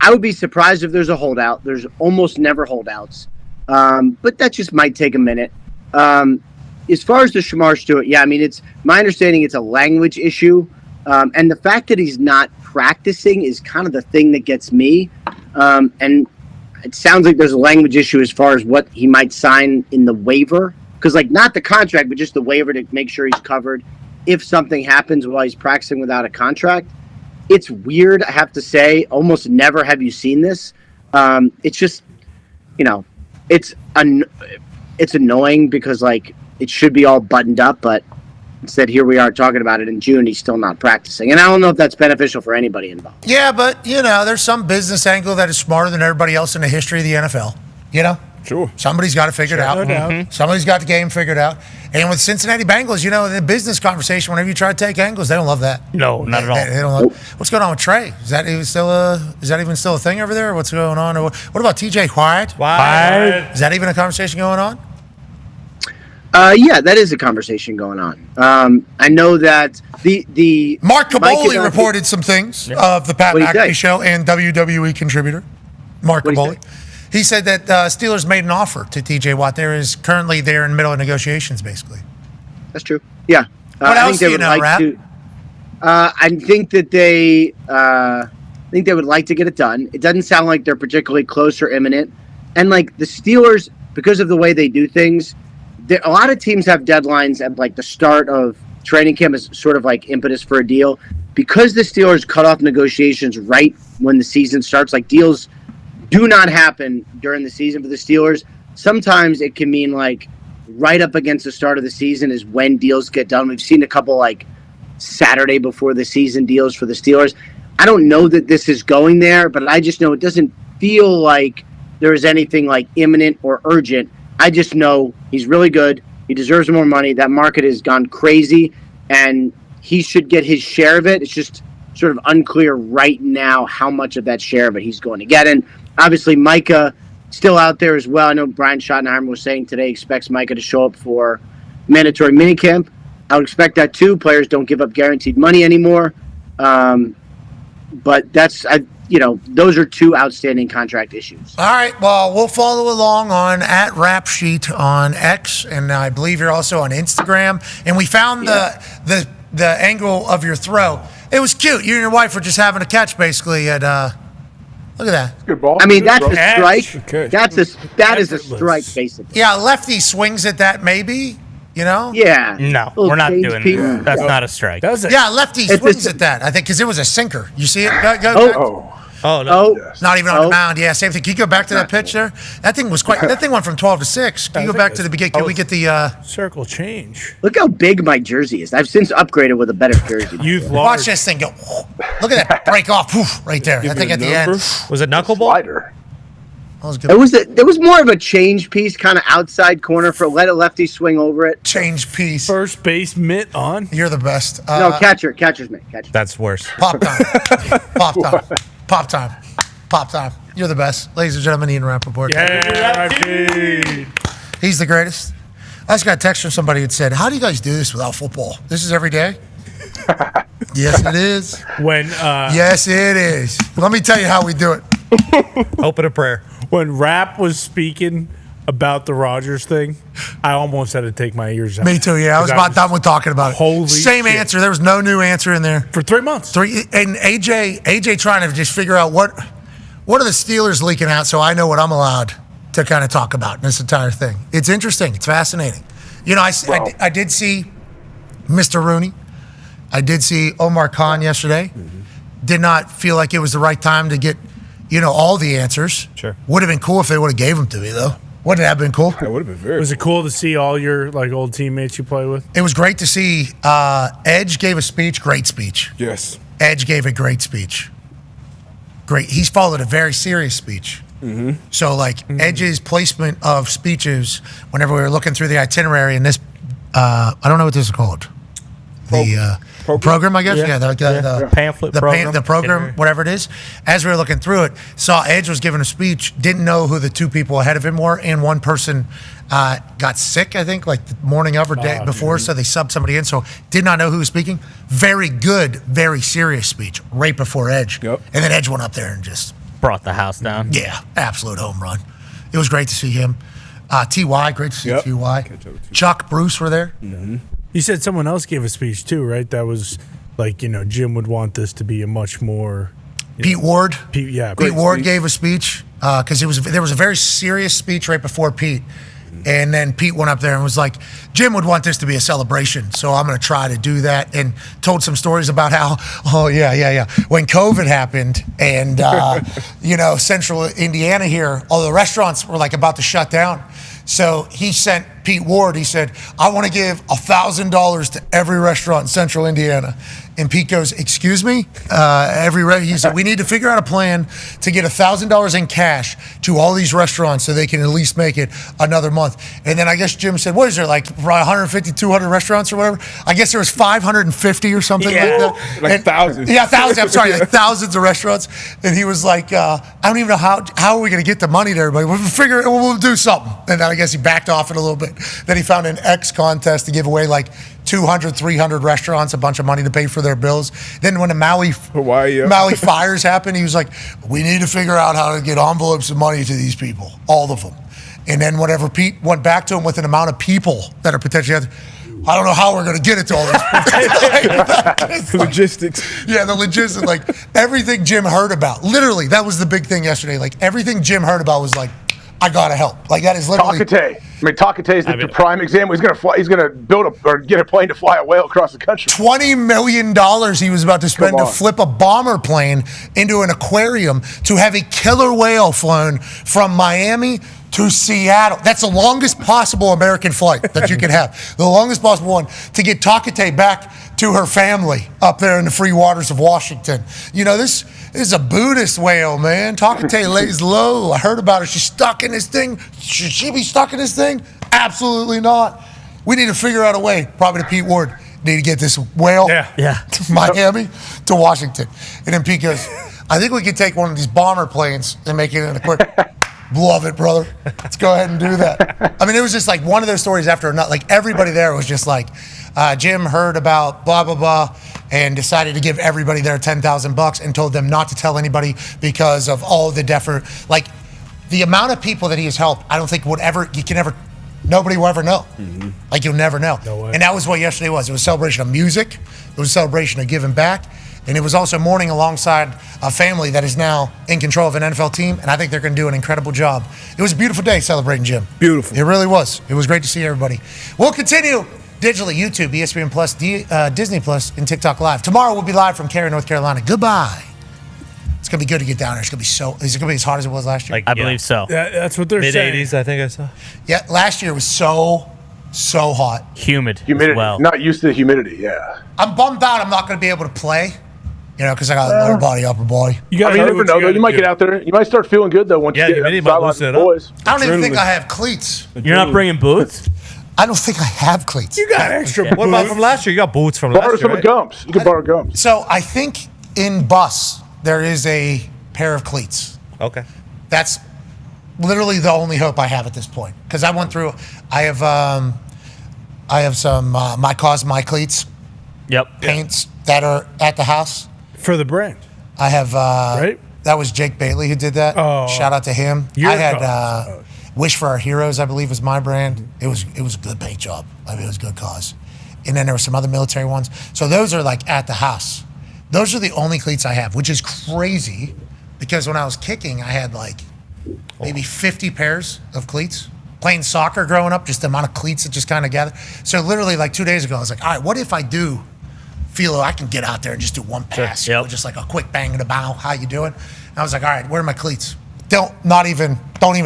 I would be surprised if there's a holdout. There's almost never holdouts, but that just might take a minute. As far as the Shamar Stewart, yeah, I mean it's my understanding it's a language issue, and the fact that he's not practicing is kind of the thing that gets me. And it sounds like there's a language issue as far as what he might sign in the waiver, because like not the contract, but just the waiver to make sure he's covered if something happens while he's practicing without a contract. It's weird, I have to say. Almost never have you seen this. It's just, it's annoying because like it should be all buttoned up, but instead here we are talking about it in June. He's still not practicing, and I don't know if that's beneficial for anybody involved. Yeah, but there's some business angle that is smarter than everybody else in the history of the NFL. Sure. Somebody's got to figure it out. No doubt. Mm-hmm. Somebody's got the game figured out. And with Cincinnati Bengals, in the business conversation, whenever you try to take angles, they don't love that. No, not at all. They don't love. What's going on with Trey? Is that even still a thing over there? What's going on? Or what about TJ White? Is that even a conversation going on? Yeah, that is a conversation going on. I know that the Mark Caboli reported some things of the Pat McAfee Show and WWE contributor Mark Caboli. He said that Steelers made an offer to TJ Watt. They're in the middle of negotiations, basically. That's true. Yeah. What else do you know, Rap? I think that they would like to get it done. It doesn't sound like they're particularly close or imminent. And like the Steelers, because of the way they do things, a lot of teams have deadlines at like the start of training camp is sort of like impetus for a deal. Because the Steelers cut off negotiations right when the season starts, like deals do not happen during the season for the Steelers. Sometimes it can mean like right up against the start of the season is when deals get done. We've seen a couple like Saturday before the season deals for the Steelers. I don't know that this is going there, but I just know it doesn't feel like there is anything like imminent or urgent. I just know he's really good. He deserves more money. That market has gone crazy, and he should get his share of it. It's just sort of unclear right now how much of that share of it he's going to get. And obviously, Micah still out there as well. I know Brian Schottenheimer was saying today expects Micah to show up for mandatory minicamp. I would expect that too. Players don't give up guaranteed money anymore. But those are two outstanding contract issues. All right. Well, we'll follow along on @RapSheet on X, and I believe you're also on Instagram. And we found the angle of your throw. It was cute. You and your wife were just having a catch, basically. At look at that. Good ball. I mean, that's a strike. That is a strike, basically. Yeah, lefty swings at that, maybe. Yeah. No, Little we're not change doing piece. that. That's not a strike. Yeah, lefty swings at that. I think because it was a sinker. You see it? Go. Oh no! Not even on the mound. Yeah, same thing. Can you go back to that pitch there? That thing was quite. That thing went from 12 to 6. Can you go back to the beginning? Can we get the circle change? Look how big my jersey is. I've since upgraded with a better jersey. Watch this thing go. Look at that break off. Poof, right there. I think at the end. Was it knuckleball? Slider. There was more of a change piece, kind of outside corner for let a lefty swing over it. Change piece. First base mitt on. You're the best. No, catcher's mitt. Catcher. That's worse. Pop time. Pop time. Pop time. Pop time. You're the best. Ladies and gentlemen, Ian Rapoport. Yeah, He's the greatest. I just got a text from somebody that said, how do you guys do this without football? This is every day? Yes, it is. Yes, it is. Let me tell you how we do it. Open a prayer. When Rap was speaking about the Rodgers thing, I almost had to take my ears out. Me too, yeah. I was about done with talking about it. Holy Same shit. answer. There was no new answer in there. For 3 months. And AJ trying to just figure out what are the Steelers leaking out so I know what I'm allowed to kind of talk about in this entire thing. It's interesting. It's fascinating. I did see Mr. Rooney. I did see Omar Khan yesterday. Did not feel like it was the right time to get, all the answers. Sure. Would have been cool if they would have gave them to me, though. Wouldn't that have been cool? That would have been very Was it cool to see all your old teammates you play with? It was great to see. Edge gave a speech. Great speech. Yes. Edge gave a great speech. Great. He's followed a very serious speech. Mm-hmm. So, Edge's placement of speeches, whenever we were looking through the itinerary in this, I don't know what this is called. Program, I guess. Yeah, the pamphlet program. The program, whatever it is. As we were looking through it, saw Edge was giving a speech, didn't know who the two people ahead of him were, and one person got sick, I think, the morning of or day before, so they subbed somebody in, so did not know who was speaking. Very good, very serious speech right before Edge. Yep. And then Edge went up there and just brought the house down. Yeah, absolute home run. It was great to see him. T.Y., great to see T.Y. Chuck, Bruce were there. Mm-hmm. You said someone else gave a speech too, right? That was Jim would want this to be a much more. Pete Ward. Pete Ward gave a speech because there was a very serious speech right before Pete. And then Pete went up there and was like, Jim would want this to be a celebration, so I'm going to try to do that. And told some stories about how, when COVID happened and, central Indiana here, all the restaurants were about to shut down. So he sent Pete Ward, he said, I want to give $1,000 to every restaurant in central Indiana. And Pete goes, excuse me? He said, we need to figure out a plan to get $1,000 in cash to all these restaurants so they can at least make it another month. And then I guess Jim said, what is there, probably 150, 200 restaurants or whatever? I guess there was 550 or something like that. Thousands. Yeah, thousands. I'm sorry, thousands of restaurants. And he was like, I don't even know how are we going to get the money to everybody. We'll do something. And then I guess he backed off it a little bit. Then he found an X contest to give away 200, 300 restaurants a bunch of money to pay for their bills. Then when the Maui fires happened, he was like, we need to figure out how to get envelopes of money to these people, all of them. And then whenever Pete went back to him with an amount of people that are potentially, I don't know how we're going to get it to all these people. Logistics. Yeah, the logistics, everything Jim heard about. Literally, that was the big thing yesterday. Everything Jim heard about was I got to help. That is literally. Takate. Takate is the prime example. He's going to build get a plane to fly a whale across the country. $20 million he was about to spend to flip a bomber plane into an aquarium to have a killer whale flown from Miami to Seattle. That's the longest possible American flight that you could have. The longest possible one to get Takate back to her family up there in the free waters of Washington. This is a Buddhist whale, man. Takate lays low. I heard about her. She's stuck in this thing. Should she be stuck in this thing? Absolutely not. We need to figure out a way, probably to Pete Ward, need to get this whale to Miami to Washington. And then Pete goes, I think we could take one of these bomber planes and make it an aquarium. Love it, brother. Let's go ahead and do that. I mean, it was just one of those stories after another. Everybody there was just Jim heard about blah, blah, blah. and decided to give everybody their $10,000 and told them not to tell anybody because of all the effort. Like the amount of people that he has helped, I don't think nobody will ever know. Like you'll never know. And that was what yesterday was. It was a celebration of music. It was a celebration of giving back. And it was also mourning alongside a family that is now in control of an NFL team. And I think they're going to do an incredible job. It was a beautiful day celebrating Jim. Beautiful. It really was. It was great to see everybody. We'll continue digitally, YouTube, ESPN Plus, Disney Plus, and TikTok Live. Tomorrow we'll be live from Cary, North Carolina. Goodbye. It's going to be good to get down there. Is it going to be as hot as it was last year? I believe so. Yeah, that's what they're saying. Mid-80s, I think I saw. Yeah, last year was so hot. Humid. Humidity. As well. Not used to the humidity, yeah. I'm bummed out I'm not going to be able to play, because I got lower body, upper body. You never know, though. You might get out there. You might start feeling good, though, once you get outside the boys. I don't even think I have cleats. You're not bringing boots? I don't think I have cleats. You got extra boots. What about from last year? You got boots from last year, Borrow some gums. You can borrow gums. So I think in bus there is a pair of cleats. Okay. That's literally the only hope I have at this point. Because I went through, I have some My Cause, My Cleats. Yep. Paints that are at the house. For the brand. I have, right? That was Jake Bailey who did that. Oh. Shout out to him. Your I had cause. Wish for Our Heroes, I believe was my brand. It was a good paint job. I mean, it was a good cause. And then there were some other military ones. So those are like at the house. Those are the only cleats I have, which is crazy because when I was kicking, I had like maybe 50 pairs of cleats. Playing soccer growing up, just the amount of cleats that just kind of gathered. So literally like 2 days ago, I was like, all right, what if I do feel I can get out there and just do one pass, just like a quick bang in the bow. How you doing? And I was like, all right, where are my cleats? Don't even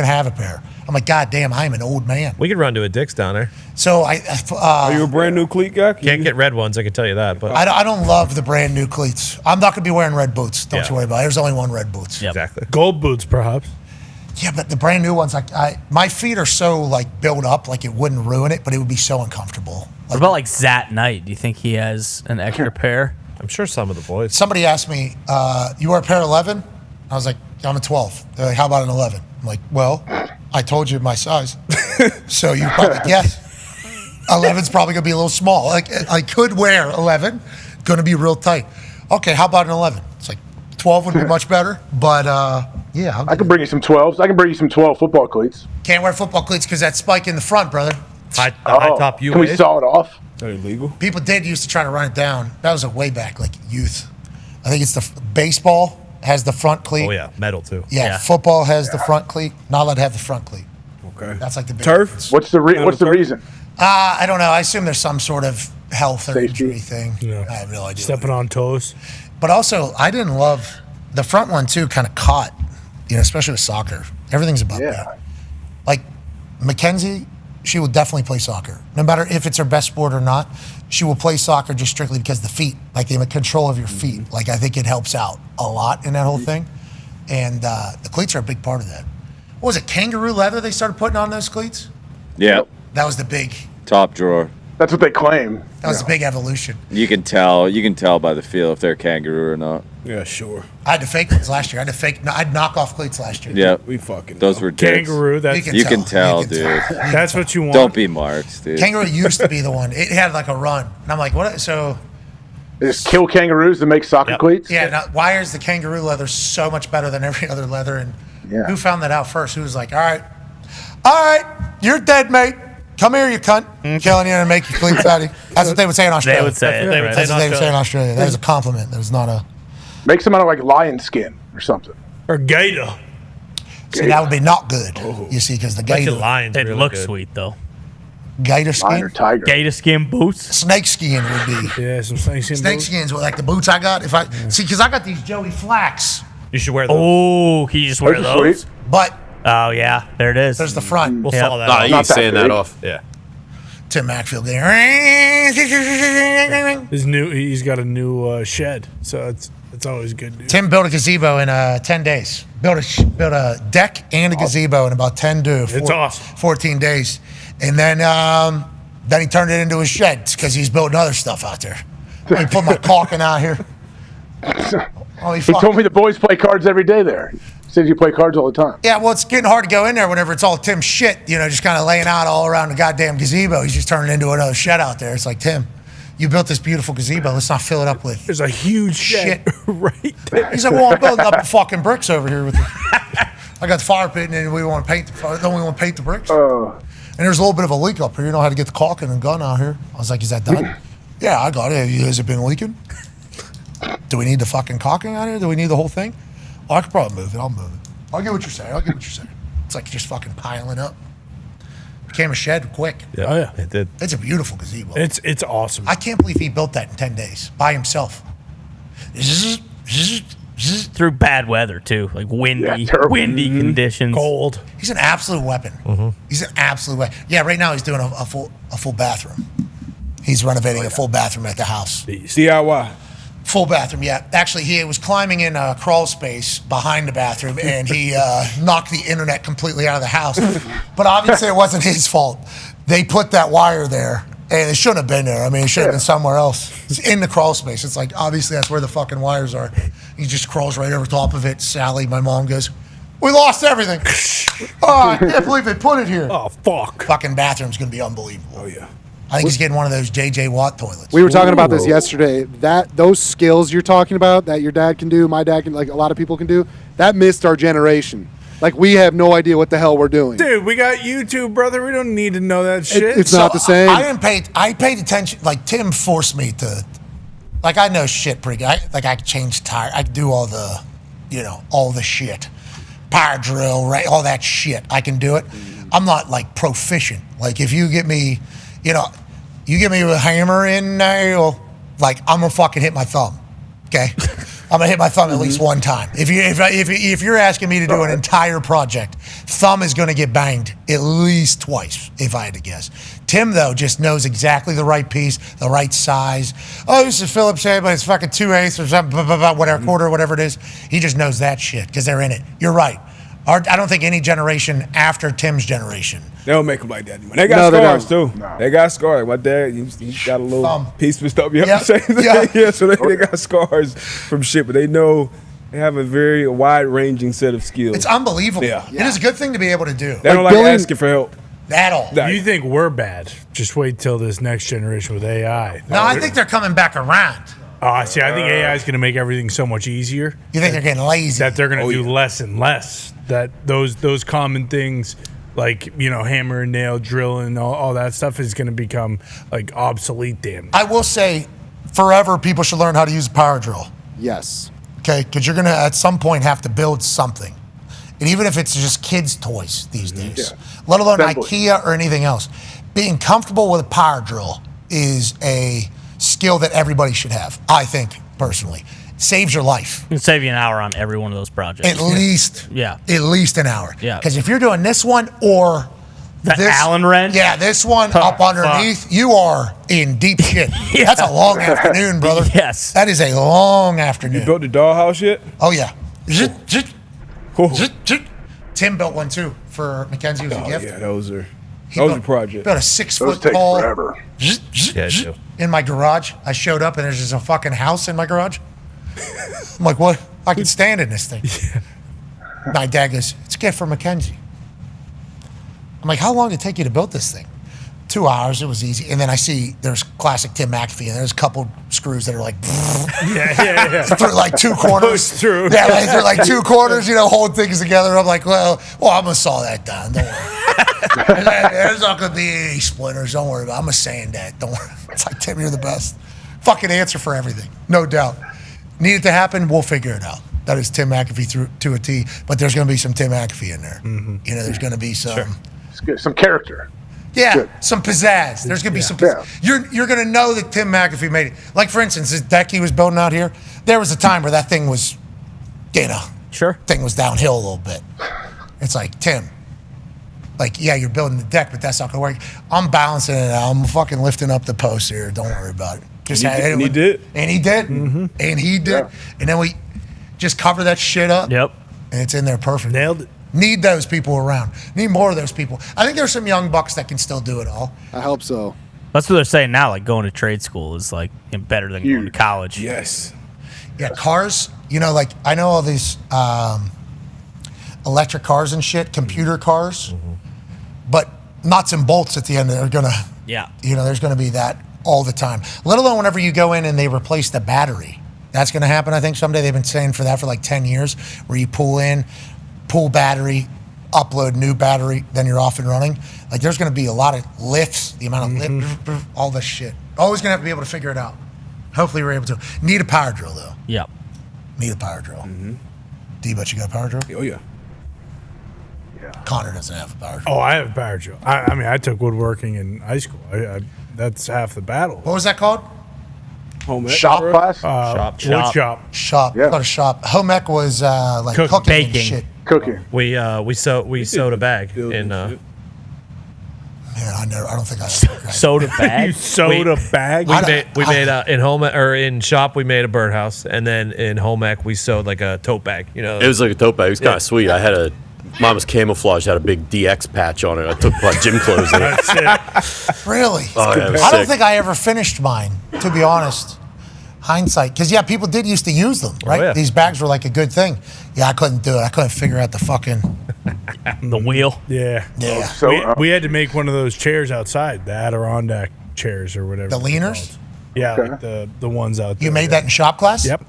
have a pair. I'm like, God damn, I'm an old man. We could run to a Dick's down there. So are you a brand new cleat guy? Can't get red ones, I can tell you that. But I don't love the brand new cleats. I'm not going to be wearing red boots. Don't you worry about it. There's only one red boots. Exactly. Gold boots, perhaps. Yeah, but the brand new ones, my feet are so like built up, like it wouldn't ruin it, but it would be so uncomfortable. What about like Zat Knight? Do you think he has an extra pair? I'm sure some of the boys. Somebody asked me, you wear a pair 11? I was like, I'm a 12. They're like, how about an 11? I'm like, well, I told you my size. So you probably guess. 11's probably going to be a little small. Like I could wear 11, going to be real tight. Okay, how about an 11? It's like 12 would be much better, but yeah. I can bring you some 12s. I can bring you some 12 football cleats. Can't wear football cleats because that spike in the front, brother. High top Can we saw it off? Is that illegal? People did used to try to run it down. That was a way back, like youth. I think it's the baseball has the front cleat. Oh yeah, metal too. Yeah, football has the front cleat. Not allowed to have the front cleat. Okay. That's like the big turf. difference. What's the reason? I don't know. I assume there's some sort of health or injury thing. Yeah. I have no idea. Stepping on toes. But also, I didn't love the front one too. Kind of caught, especially with soccer. Everything's about me. Like Mackenzie, she will definitely play soccer, no matter if it's her best sport or not. She will play soccer just strictly because the feet, like the control of your feet. Like I think it helps out a lot in that whole thing. And the cleats are a big part of that. What was it, kangaroo leather they started putting on those cleats? Yeah. That was the big, Top drawer. That's what they claim. that was the big evolution. You can tell by the feel if they're kangaroo or not. Yeah, sure. I had to fake ones last year. I'd knock off cleats last year. Yeah. We fucking Those were dicks. Kangaroo. That's You can tell, dude. That's what you want. Don't be marks, dude. Kangaroo used to be the one. It had like a run. And I'm like, what? So, They just kill kangaroos to make soccer cleats? yeah, now, why is the kangaroo leather so much better than every other leather? And who found that out first? Who was like, all right, you're dead, mate. Come here, you cunt. Killing you and make your cleats out of you. That's what they would say in Australia. They would say it. That's what they would say in Australia. That was a compliment. That was not a... Make some out of like lion skin or something. Or gator. See, that would be not good. You see, because the gator... It looks sweet though. Gator skin? Lion or tiger. Gator skin boots. Snake skin would be... Yeah, some snake skin. Snake skins were like the boots I got. See, because I got these Joey Flax. You should wear those. Oh, can you just wear Those are those? sweet. But Oh yeah, there it is. there's the front. We'll Yep. saw that. Nah, off. you Not ain't that saying that big. off. Yeah. Tim Macfield there. He's got a new shed, so it's always good. Dude. Tim built a gazebo in 10 days. Built a deck and a gazebo in about 10 days. It's awesome. 14 days. And then he turned it into a shed because he's building other stuff out there. Let me put my caulking out here. Oh, He told me the boys play cards every day there. He said you play cards all the time. Yeah, well, it's getting hard to go in there whenever it's all Tim shit, just kind of laying out all around the goddamn gazebo. He's just turning it into another shed out there. It's like, Tim, you built this beautiful gazebo. Let's not fill it up with There's a huge shit. right there. He's like, well, I'm building up the fucking bricks over here with I got the fire pit, and then we want to paint the bricks. And there's a little bit of a leak up here. You know how to get the caulking and gun out here. I was like, is that done? Yeah, I got it. Has it been leaking? Do we need the fucking caulking out here? Do we need the whole thing? Oh, I could probably move it. I'll move it. I'll get what you're saying. It's like just fucking piling up. Became a shed quick. Yeah. Oh, yeah. It did. It's a beautiful gazebo. It's awesome. I can't believe he built that in 10 days by himself. Through bad weather too, like windy conditions, cold. He's an absolute weapon. He's an absolute weapon. Yeah, right now he's doing a full bathroom. He's renovating a full bathroom at the house. DIY. Full bathroom, yeah. Actually, he was climbing in a crawl space behind the bathroom, and he knocked the internet completely out of the house. But obviously, it wasn't his fault. They put that wire there, and it shouldn't have been there. I mean, it should have been somewhere else. It's in the crawl space. It's like, obviously, that's where the fucking wires are. He just crawls right over top of it. Sally, my mom, goes, we lost everything. Oh, I can't believe they put it here. Oh, fuck. Fucking bathroom's going to be unbelievable. Oh, yeah. I think he's getting one of those J.J. Watt toilets. We were talking about this yesterday. Those skills you're talking about that your dad can do, my dad can, like a lot of people can do, that missed our generation. Like, we have no idea what the hell we're doing. Dude, we got YouTube, brother. We don't need to know that shit. It's not the same. I paid attention. Like, Tim forced me to, like, I know shit pretty good. I can change tire. I can do all the, all the shit. Power drill, right? All that shit. I can do it. I'm not, like, proficient. Like, if you get me, you give me a hammer in there, like, I'm going to fucking hit my thumb, okay? I'm going to hit my thumb at least one time. If you're asking me to do an entire project, thumb is going to get banged at least twice, if I had to guess. Tim, though, just knows exactly the right piece, the right size. Oh, this is Phillips head, but it's fucking 2/8 or something, whatever, quarter, whatever it is. He just knows that shit because they're in it. You're right. I don't think any generation after Tim's generation. They don't make them like that anymore. They got scars, too. No. They got scars. My dad, he got a little piece of stuff. Yeah, so they got scars from shit, but they know they have a very wide-ranging set of skills. It's unbelievable. Yeah. It is a good thing to be able to do. They don't like asking for help. At all. You think we're bad? Just wait till this next generation with AI. No, I think they're coming back around. Oh, see, I think AI is going to make everything so much easier. You think they're getting lazy? That they're going to do less and less. That those common things like, hammer and nail, drill, and all that stuff is going to become like obsolete. Damn. I will say, forever people should learn how to use a power drill. Yes. Okay, because you're going to at some point have to build something, and even if it's just kids' toys these days, let alone IKEA or anything else, being comfortable with a power drill is a skill that everybody should have. I think personally, saves your life. It can save you an hour on every one of those projects. At least, at least an hour. Yeah. Because if you're doing this one or the Allen wrench, this one up underneath, you are in deep shit. That's a long afternoon, brother. Yes, that is a long afternoon. You built the dollhouse yet? Oh yeah. Tim built one too for Mackenzie as a gift. Yeah, those are projects. Built a 6 foot tall. In my garage, I showed up and there's just a fucking house in my garage. I'm like, what? I can stand in this thing. My dad goes, it's a gift for Mackenzie. I'm like, how long did it take you to build this thing? 2 hours. It was easy. And then I see there's classic Tim McAfee, and there's a couple screws that are like, through like 2 corners. True. Yeah, like, through like 2 corners, hold things together. I'm like, well, I'm gonna saw that down. Don't worry. There's not gonna be any splinters. Don't worry about it. I'm gonna sand that. Don't worry. It's like, Tim, you're the best. Fucking answer for everything, no doubt. Need it to happen, we'll figure it out. That is Tim McAfee to a T. But there's gonna be some Tim McAfee in there. There's gonna be some. Some character. Yeah, Good. some pizzazz. There's gonna be some pizzazz. You're gonna know that Tim McAfee made it. Like, for instance, this deck he was building out here, there was a time where that thing was, thing was downhill a little bit. It's like, Tim, like, yeah, you're building the deck, but that's not gonna work. I'm balancing it out. I'm fucking lifting up the post here. Don't worry about it. And he did. And he did. And he did. Yeah. And then we just cover that shit up. Yep. And it's in there perfect. Nailed it. Need those people around. Need more of those people. I think there's some young bucks that can still do it all. I hope so. That's what they're saying now. Like, going to trade school is like better than going to college. Yes. Yeah, cars. Like, I know all these electric cars and shit, computer cars, but nuts and bolts at the end are gonna. Yeah. There's gonna be that all the time. Let alone whenever you go in and they replace the battery. That's going to happen, I think, someday. They've been saying for that for like 10 years, where you pull battery, upload new battery, then you're off and running. Like, there's going to be a lot of lifts, the amount of lift, all this shit. Always going to have to be able to figure it out. Hopefully we're able to. Need a power drill, though. Yep. Need a power drill. D-But, you got a power drill? Oh, yeah. Connor doesn't have a power drill. Oh, I have a power drill. I mean, I took woodworking in high school. That's half the battle. What was that called? Home ec, Shop bro. class? Wood shop. Shop. Yeah. Called a shop. Home ec was like Cooking. cooking and Baking. shit. Cooking. We sewed a bag in Man, I don't think I Soda bag. You sewed a bag. we made in home or in shop we made a birdhouse, and then in home ec we sewed like a tote bag. You know, It was like a tote bag. It was kind of sweet. I had mine was camouflage, had a big DX patch on it. I took my gym clothes in it. That's it. Really? Oh, yeah, it was I don't sick. think I ever finished mine, to be honest. Hindsight. Because, people did used to use them, right? yeah. These bags were like a good thing. Yeah, I couldn't do it. I couldn't figure out the fucking... The wheel. Yeah. Yeah. So, We had to make one of those chairs outside, the Adirondack chairs or whatever. The they're leaners? called. Yeah, Okay. like the ones out there. You made that in shop class? Yep.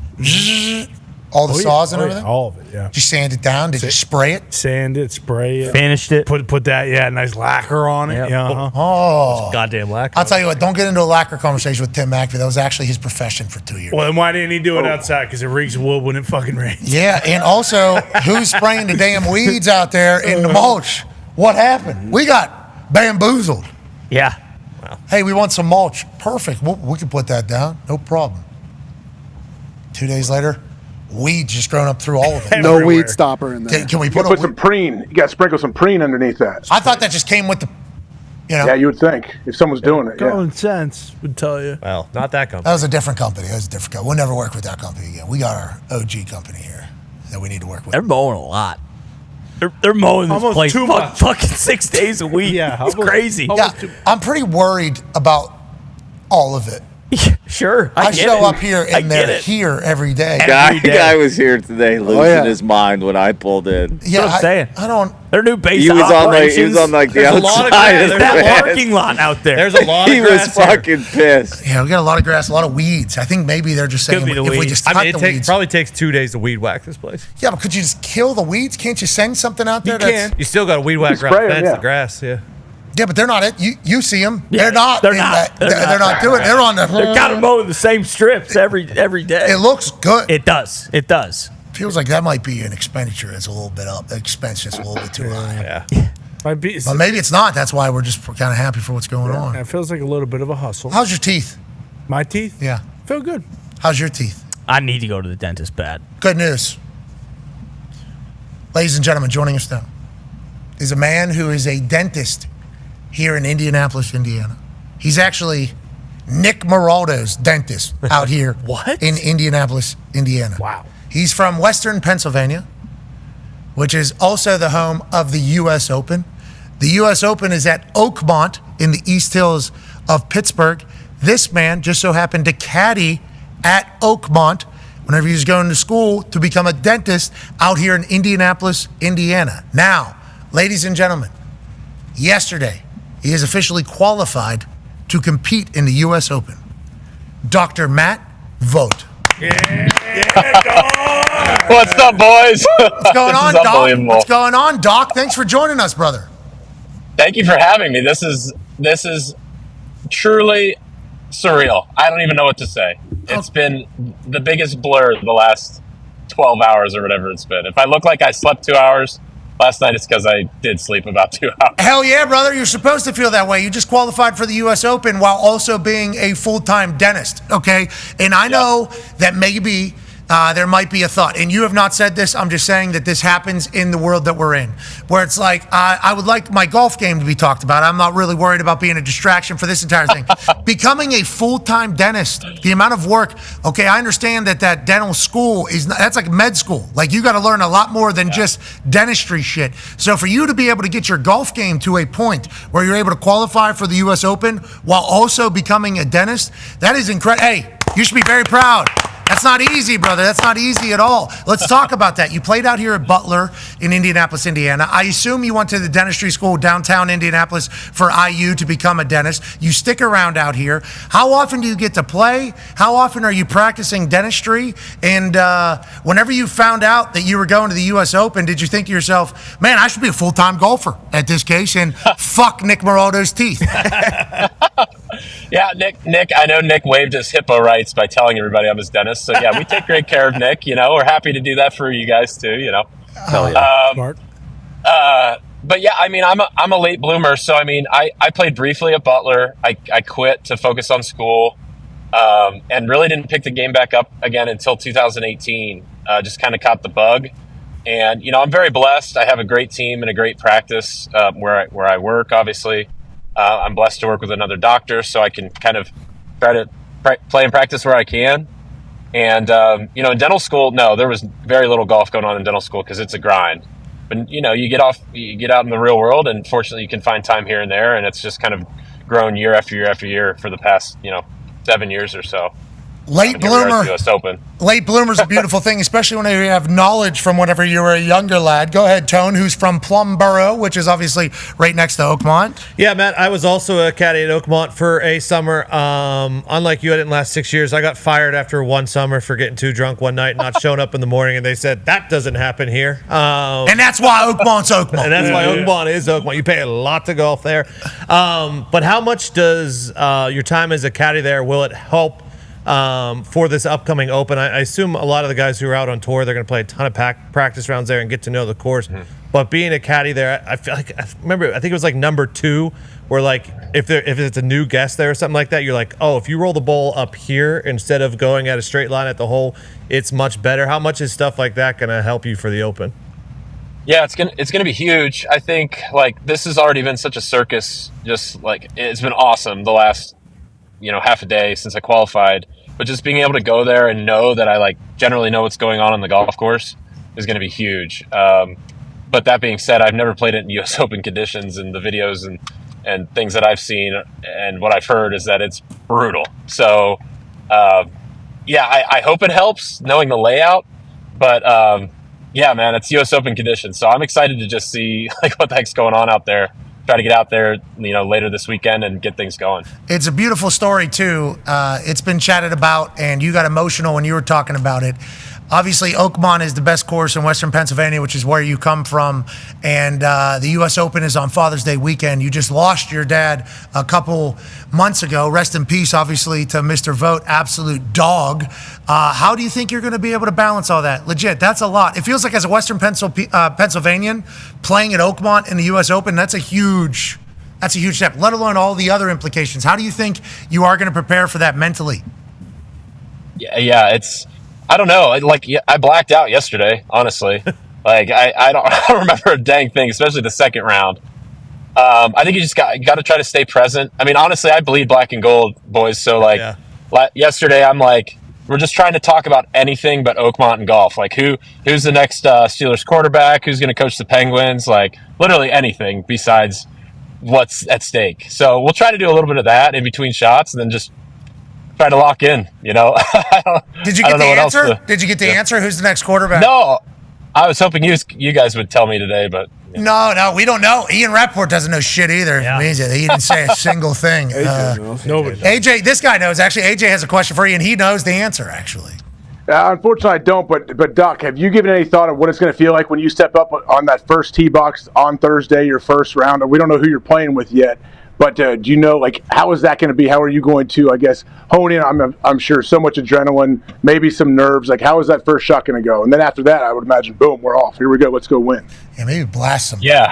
All the Oh, yeah. saws and Oh, yeah. everything? All of it, yeah. Did you sand it down? Did you spray it? Sand it, spray it. Finished it. Put that, nice lacquer on it. Yep. Yeah, uh-huh. Oh. goddamn lacquer. I'll tell you what, don't get into a lacquer conversation with Tim McAfee. That was actually his profession for 2 years. Well, then why didn't he do it outside? Because it reeks wood when it fucking rains. Yeah, and also, who's spraying the damn weeds out there in the mulch? What happened? We got bamboozled. Yeah. Hey, we want some mulch. Perfect. We can put that down. No problem. 2 days later, weeds just grown up through all of it. No Everywhere. weed stopper in there. Can we you put put some preen. You got to sprinkle some preen underneath that. I thought that just came with the, Yeah, you would think if someone's doing it. Yeah. Common sense would tell you. Well, not that company. That was a different company. We'll never work with that company again. We got our OG company here that we need to work with. They're mowing a lot. They're mowing this Almost place too much. fucking 6 days a week. Yeah, It's crazy. Yeah, I'm pretty worried about all of it. Sure. I get show it. up here I and get they're it. here every day. Guy was here today losing yeah. his mind when I pulled in. Yeah, what I'm saying. I don't. Their new base He was on like operations. he was on like the There's a lot of outside grass. of the that fence. parking lot out there. There's a lot of He was grass here. fucking pissed. Yeah, we got a lot of grass, a lot of weeds. I think maybe they're just saying Could be the if we weeds. just I cut mean, the it weeds. probably takes 2 days to weed whack this place. Yeah, but could you just kill the weeds? Can't you send something out there? You still got to weed whack spray around the 'em, fence, yeah. the grass. Yeah. Yeah, but they're not it. You see them. Yeah, they're not. they're in not. that- They're They're not. not doing. They're on the. They're kind of mowing the same strips every day. It looks good. It does. It does. Feels like that might be an expenditure that's a little bit up. The expense just a little bit too high. Yeah. Might be. But maybe it's not. That's why we're just kind of happy for what's going on. It feels like a little bit of a hustle. How's your teeth? My teeth Yeah. feel good. How's your teeth? I need to go to the dentist bad. Good news. Ladies and gentlemen, joining us now is a man who is a dentist here in Indianapolis, Indiana. He's actually Nick Moraldo's dentist out here in Indianapolis, Indiana. Wow. He's from Western Pennsylvania, which is also the home of the U.S. Open. The U.S. Open is at Oakmont in the East Hills of Pittsburgh. This man just so happened to caddy at Oakmont whenever he was going to school to become a dentist out here in Indianapolis, Indiana. Now, ladies and gentlemen, yesterday, he is officially qualified to compete in the U.S. Open. Dr. Matt Vogt. What's up, boys? What's going on, This is Doc? unbelievable. What's going on, Doc? Thanks for joining us, brother. Thank you for having me. This is truly surreal. I don't even know what to say. It's been the biggest blur the last 12 hours or whatever it's been. If I look like I slept 2 hours last night, it's because I did sleep about 2 hours. Hell yeah, brother. You're supposed to feel that way. You just qualified for the U.S. Open while also being a full-time dentist, okay? And I know that maybe there might be a thought, and you have not said this, I'm just saying that this happens in the world that we're in, where it's like, I would like my golf game to be talked about. I'm not really worried about being a distraction for this entire thing. Becoming a full-time dentist, the amount of work, okay, I understand that dental school that's like med school. Like, you got to learn a lot more than just dentistry shit. So for you to be able to get your golf game to a point where you're able to qualify for the U.S. Open while also becoming a dentist, that is incredible. Hey, you should be very proud. That's That's not easy, brother. That's not easy at all. Let's talk about that. You played out here at Butler in Indianapolis, Indiana. I assume you went to the dentistry school downtown Indianapolis for IU to become a dentist. You stick around out here. How often do you get to play? How often are you practicing dentistry? And whenever you found out that you were going to the U.S. Open, did you think to yourself, man, I should be a full-time golfer at this case and fuck Nick Moraldo's teeth? Yeah, Nick, I know Nick waived his HIPAA rights by telling everybody I'm his dentist. So, yeah, we take great care of Nick. We're happy to do that for you guys, too, Hell yeah. Smart. But, yeah, I mean, I'm a late bloomer. So, I mean, I played briefly at Butler. I quit to focus on school and really didn't pick the game back up again until 2018. Just kind of caught the bug. And, I'm very blessed. I have a great team and a great practice where I work, obviously. I'm blessed to work with another doctor, so I can kind of try to play and practice where I can. And, in dental school, no, there was very little golf going on in dental school because it's a grind. But, you get out in the real world, and fortunately you can find time here and there, and it's just kind of grown year after year after year for the past, 7 years or so. Late bloomer. US Open. Late bloomer's a beautiful thing, especially when you have knowledge from whenever you were a younger lad. Go ahead, Tone, who's from Plumboro, which is obviously right next to Oakmont. Yeah, Matt, I was also a caddy at Oakmont for a summer. Unlike you, I didn't last 6 years. I got fired after one summer for getting too drunk one night and not showing up in the morning, and they said, that doesn't happen here. And that's why Oakmont's Oakmont. And that's why Oakmont is Oakmont. You pay a lot to golf there. But how much does your time as a caddy there, will it help for this upcoming Open? I assume a lot of the guys who are out on tour, they're going to play a ton of practice rounds there and get to know the course. Mm-hmm. But being a caddy there, I feel like I think it was like number 2, where like if it's a new guest there or something like that, you're like, oh, if you roll the ball up here instead of going at a straight line at the hole, it's much better. How much is stuff like that going to help you for the Open? Yeah, it's gonna be huge. I think like this has already been such a circus. Just like it's been awesome the last half a day since I qualified, but just being able to go there and know that I like generally know what's going on the golf course is going to be huge. But that being said, I've never played it in US Open conditions, and the videos and things that I've seen and what I've heard is that it's brutal. So, I hope it helps knowing the layout, but yeah, man, it's US Open conditions. So I'm excited to just see like what the heck's going on out there. Try to get out there, later this weekend and get things going. It's a beautiful story, too. It's been chatted about, and you got emotional when you were talking about it. Obviously, Oakmont is the best course in Western Pennsylvania, which is where you come from, and the U.S. Open is on Father's Day weekend. You just lost your dad a couple months ago. Rest in peace, obviously, to Mr. Vogt, absolute dog. How do you think you're going to be able to balance all that? Legit, that's a lot. It feels like as a Western Pennsylvanian, playing at Oakmont in the U.S. Open, that's a huge step, let alone all the other implications. How do you think you are going to prepare for that mentally? Yeah, I don't know. I blacked out yesterday, honestly. I don't remember a dang thing, especially the second round. I think you just got to try to stay present. I mean, honestly, I bleed black and gold, boys. So yesterday, I'm like, we're just trying to talk about anything but Oakmont and golf. Like who's the next Steelers quarterback? Who's going to coach the Penguins? Like literally anything besides what's at stake. So we'll try to do a little bit of that in between shots, and then just try to lock in, Did you get the answer? Did you get the answer? Who's the next quarterback? No, I was hoping you guys would tell me today, but no, we don't know. Ian Rapoport doesn't know shit either. Yeah. He didn't say a single thing. Nobody. AJ, this guy knows. Actually, AJ has a question for you, and he knows the answer. Actually, unfortunately, I don't. But Doc, have you given any thought of what it's going to feel like when you step up on that first tee box on Thursday, your first round? We don't know who you're playing with yet. But do you know, how is that going to be? How are you going to, I guess, hone in? I'm sure so much adrenaline, maybe some nerves. How is that first shot going to go? And then after that, I would imagine, boom, we're off. Here we go. Let's go win. Yeah, maybe blast some. Yeah.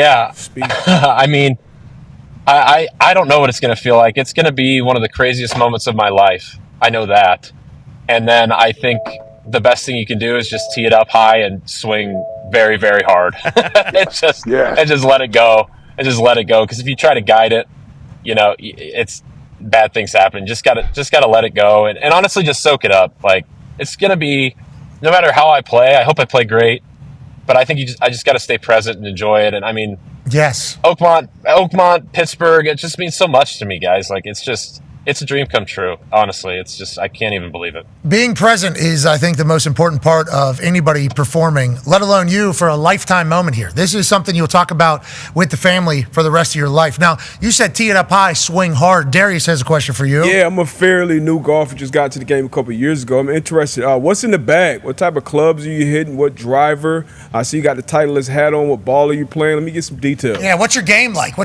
I mean, I don't know what it's going to feel like. It's going to be one of the craziest moments of my life. I know that. And then I think the best thing you can do is just tee it up high and swing very, very hard. And just let it go. And just let it go, because if you try to guide it, it's bad things happen. Just gotta let it go, and honestly, just soak it up. It's gonna be, no matter how I play, I hope I play great, but I think I just gotta stay present and enjoy it. And I mean, yes, Oakmont, Pittsburgh, it just means so much to me, guys. it's a dream come true. Honestly, it's just I can't even believe it. Being present is, I think, the most important part of anybody performing, let alone you, for a lifetime moment here. This is something you'll talk about with the family for the rest of your life. Now, you said tee it up high, swing hard. Darius has a question for you. Yeah, I'm a fairly new golfer. Just got to the game a couple of years ago. I'm interested. What's in the bag? What type of clubs are you hitting? What driver? I see you got the Titleist hat on. What ball are you playing? Let me get some details. Yeah, what's your game like?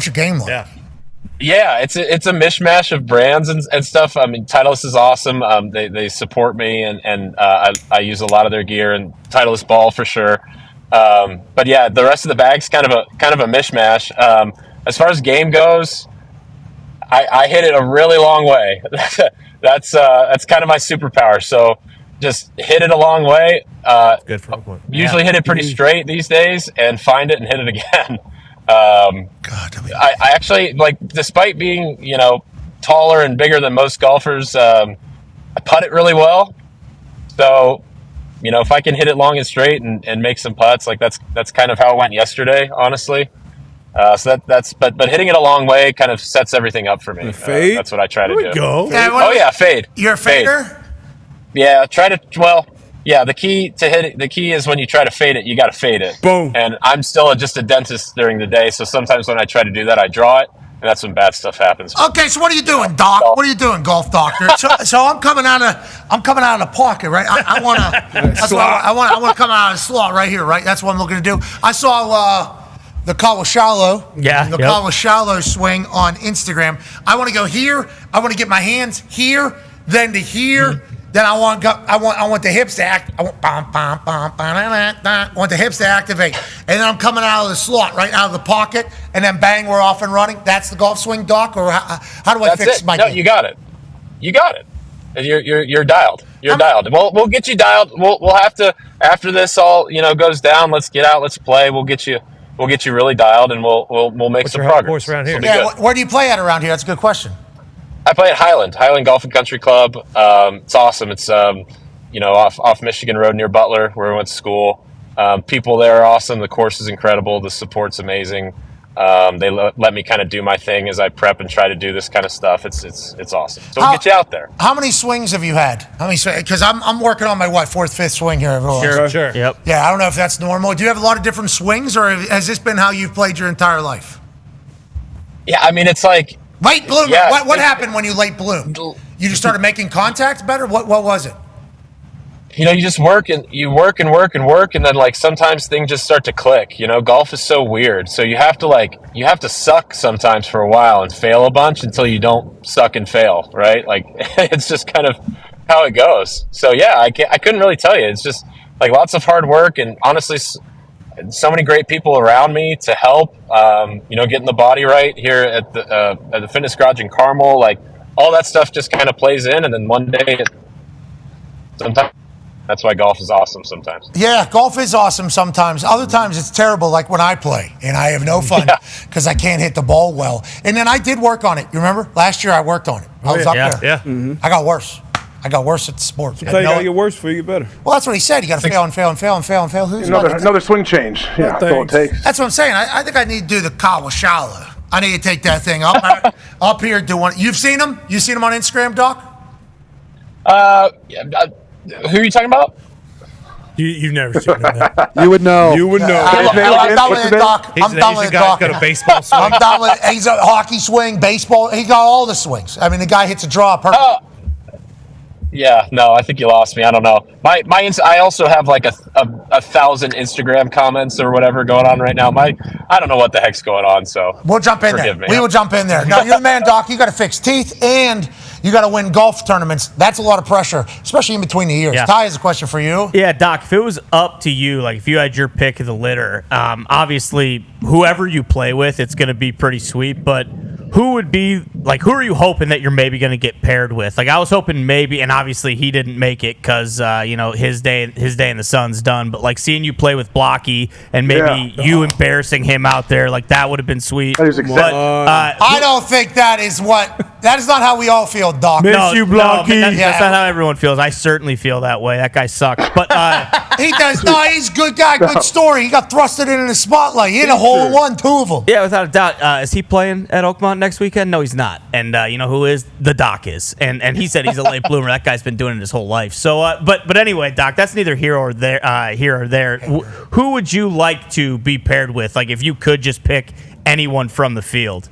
Yeah, it's a mishmash of brands and stuff. I mean, Titleist is awesome. They support me, and I use a lot of their gear, and Titleist ball for sure. But yeah, the rest of the bag's kind of a mishmash. As far as game goes, I hit it a really long way. That's kind of my superpower. So just hit it a long way. Good for one. Usually hit it pretty straight these days, and find it and hit it again. I actually, like, despite being, taller and bigger than most golfers, I putt it really well. So, if I can hit it long and straight and make some putts, like that's kind of how it went yesterday, honestly. So but hitting it a long way kind of sets everything up for me. Fade? That's what I try to do. Go. Yeah, fade. You're a fader? Yeah, the key to hit it, the key is when you try to fade it, you got to fade it. Boom. And I'm still just a dentist during the day, so sometimes when I try to do that, I draw it, and that's when bad stuff happens. Okay, so what are you doing, Doc? What are you doing, golf doctor? So I'm coming out of the pocket, right? I want to come out of the slot right here, right? That's what I'm looking to do. I saw the Kawashallow, Kawashallow swing on Instagram. I want to go here. I want to get my hands here, then to here. Then I want the hips to act. I want the hips to activate, and then I'm coming out of the slot, right out of the pocket, and then bang, we're off and running. That's the golf swing, Doc. Or how do I fix my? No, game? you got it. You're dialed. You're dialed. We'll get you dialed. We'll have to, after this all goes down. Let's get out. Let's play. We'll get you really dialed, and we'll make some progress around here? Yeah, where do you play at around here? That's a good question. I play at Highland Golf and Country Club. It's awesome. It's off Michigan Road near Butler, where we went to school. People there are awesome. The course is incredible. The support's amazing. They let me kind of do my thing as I prep and try to do this kind of stuff. It's awesome. So we'll get you out there. How many swings have you had? How many? Because I'm working on my fourth, fifth swing here. Everyone. Sure. Yep. Yeah, I don't know if that's normal. Do you have a lot of different swings, or has this been how you've played your entire life? Yeah, I mean, it's like late bloomer. Yeah, what happened when you late bloomed? You just started making contact better? What was it? You just work and then like sometimes things just start to click. Golf is so weird. So you have to suck sometimes for a while and fail a bunch until you don't suck and fail, right? Like it's just kind of how it goes. So yeah, I couldn't really tell you. It's just like lots of hard work and honestly so many great people around me to help, getting the body right here at the fitness garage in Carmel. Like all that stuff just kind of plays in, and then one day, sometimes that's why golf is awesome. Sometimes, yeah, golf is awesome. Sometimes, other times it's terrible. Like when I play and I have no fun because I can't hit the ball well. And then I did work on it. You remember last year I worked on it. I was up there. Yeah. Mm-hmm. I got worse. I got worse at the sport. Sometimes you gotta get worse before you get better. Well, that's what he said. You got to fail and fail and fail and fail and fail. Who's another swing change? Yeah, that's all it takes. That's what I'm saying. I think I need to do the Kawashallow. I need to take that thing up here. Do one. You've seen him? You seen him on Instagram, Doc? Who are you talking about? You've never seen him. You would know. You would know. I'm done with it, Doc. He's I'm done with it, Doc. Got a baseball swing. I'm done with it. He's a hockey swing, baseball. He got all the swings. I mean, the guy hits a draw perfect. Yeah, no, I think you lost me. I don't know. I also have like a 1,000 Instagram comments or whatever going on right now. I don't know what the heck's going on. So we'll jump in there. We will jump in there. No, you're the man, Doc. You got to fix teeth and you got to win golf tournaments. That's a lot of pressure, especially in between the years. Yeah. Ty has a question for you. Yeah, Doc, if it was up to you, like if you had your pick of the litter, obviously whoever you play with, it's going to be pretty sweet, but who are you hoping that you're maybe going to get paired with? Like I was hoping maybe, and obviously he didn't make it because his day in the sun's done. But like seeing you play with Blocky and maybe you embarrassing him out there, like that would have been sweet. That is exactly. I don't think that is not how we all feel, Doc. Miss you, Blocky. That's not how everyone feels. I certainly feel that way. That guy sucks. But He does. No, he's a good guy. Good story. He got thrusted in the spotlight. He hit a hole in one, 2 of them. Yeah, without a doubt. Is he playing at Oakmont next weekend? No, he's not. And you know who is? The Doc is. And he said he's a late bloomer. That guy's been doing it his whole life. So, but anyway, Doc, that's neither here or there. Who would you like to be paired with? Like, if you could just pick anyone from the field.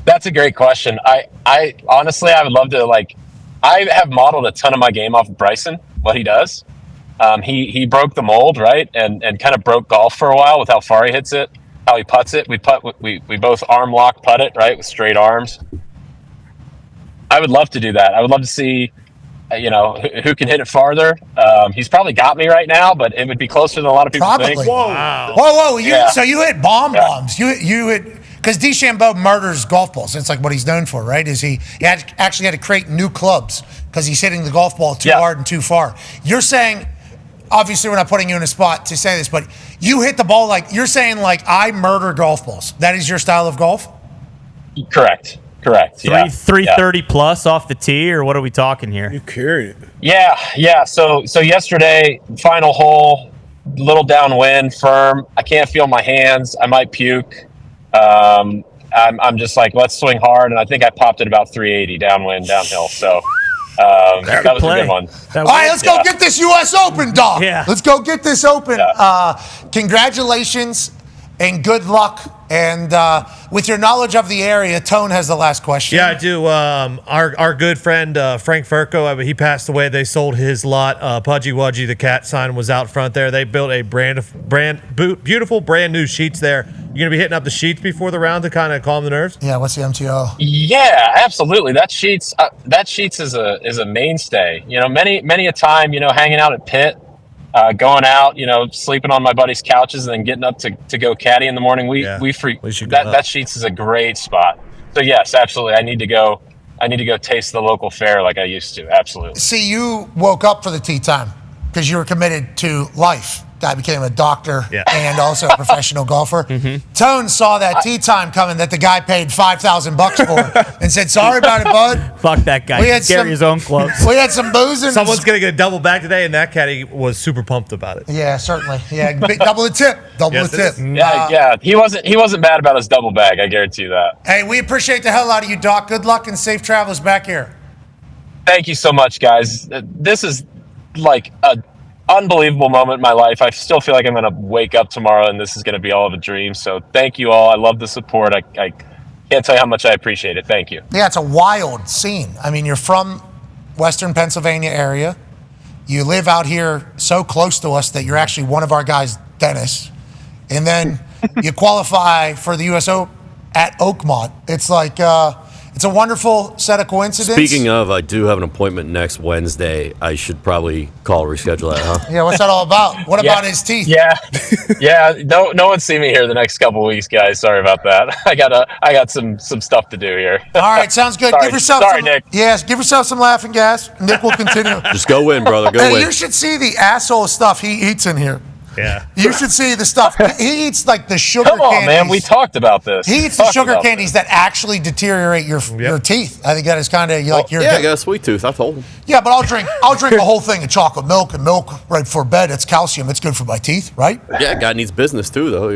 That's a great question. I honestly, I would love to, like, I have modeled a ton of my game off of Bryson, what he does. He broke the mold, right? And kind of broke golf for a while with how far he hits it, how he putts it. We both arm lock putt it, right? With straight arms. I would love to do that. I would love to see, who can hit it farther. He's probably got me right now, but it would be closer than a lot of people think. Whoa. Wow. Whoa. So you hit bombs. You hit, because DeChambeau murders golf balls. It's like what he's known for, right? He actually had to create new clubs because he's hitting the golf ball too hard and too far. You're saying, obviously we're not putting you in a spot to say this, but you hit the ball you're saying I murder golf balls. That is your style of golf? Correct. 330 plus off the tee, or what are we talking here? You carried it. Yeah. So yesterday, final hole, little downwind, firm. I can't feel my hands. I might puke. I'm just like, let's swing hard, and I think I popped it about 380 downwind, downhill. So that was a good one. All right, let's go get this U.S. Open, Doc. Yeah. Let's go get this Open. Congratulations and good luck. And with your knowledge of the area, Tone has the last question. Yeah, I do. Our good friend Frank Furco, he passed away. They sold his lot. Pudgy Wudgy, the cat sign was out front there. They built a beautiful brand new sheets there. You're gonna be hitting up the sheets before the round to kind of calm the nerves. Yeah, what's the MTO? Yeah, absolutely. That sheets is a mainstay. Many a time, hanging out at Pitt. Going out, sleeping on my buddy's couches and then getting up to go caddy in the morning. That Sheets is a great spot. So yes, absolutely. I need to go taste the local fare like I used to. Absolutely. See, you woke up for the tea time because you were committed to life. Guy became a doctor and also a professional golfer. Mm-hmm. Tone saw that tea time coming that the guy paid $5,000 for and said, "Sorry about it, bud." Fuck that guy. Carry his own clubs. We had some booze and someone's gonna get a double back today, and that caddy was super pumped about it. Yeah, certainly. Yeah, double the tip. Double the tip. Yeah. He wasn't bad about his double bag. I guarantee you that. Hey, we appreciate the hell out of you, Doc. Good luck and safe travels back here. Thank you so much, guys. This is like a unbelievable moment in my life. I still feel like I'm going to wake up tomorrow and this is going to be all of a dream. So thank you all. I love the support. I can't tell you how much I appreciate it. Thank you. Yeah, it's a wild scene. I mean, you're from Western Pennsylvania area. You live out here so close to us that you're actually one of our guys, Dennis. And then you qualify for the USO at Oakmont. It's like, it's a wonderful set of coincidences. Speaking of, I do have an appointment next Wednesday. I should probably reschedule that, huh? Yeah, what's that all about? What about his teeth? Yeah. No one see me here the next couple of weeks, guys. Sorry about that. I got some stuff to do here. All right, sounds good. Sorry, Nick. Yes, give yourself some laughing gas. Nick will continue. Just go win, brother. Go win. You should see the asshole stuff he eats in here. Yeah. You should see the stuff. He eats like the sugar candies. Come on, man. We talked about this. He eats the sugar candies that actually deteriorate your teeth. I think that is kind of I got a sweet tooth. I told him. Yeah, but I'll drink a whole thing of chocolate milk and milk right before bed. It's calcium. It's good for my teeth, right? Yeah, guy needs business too, though.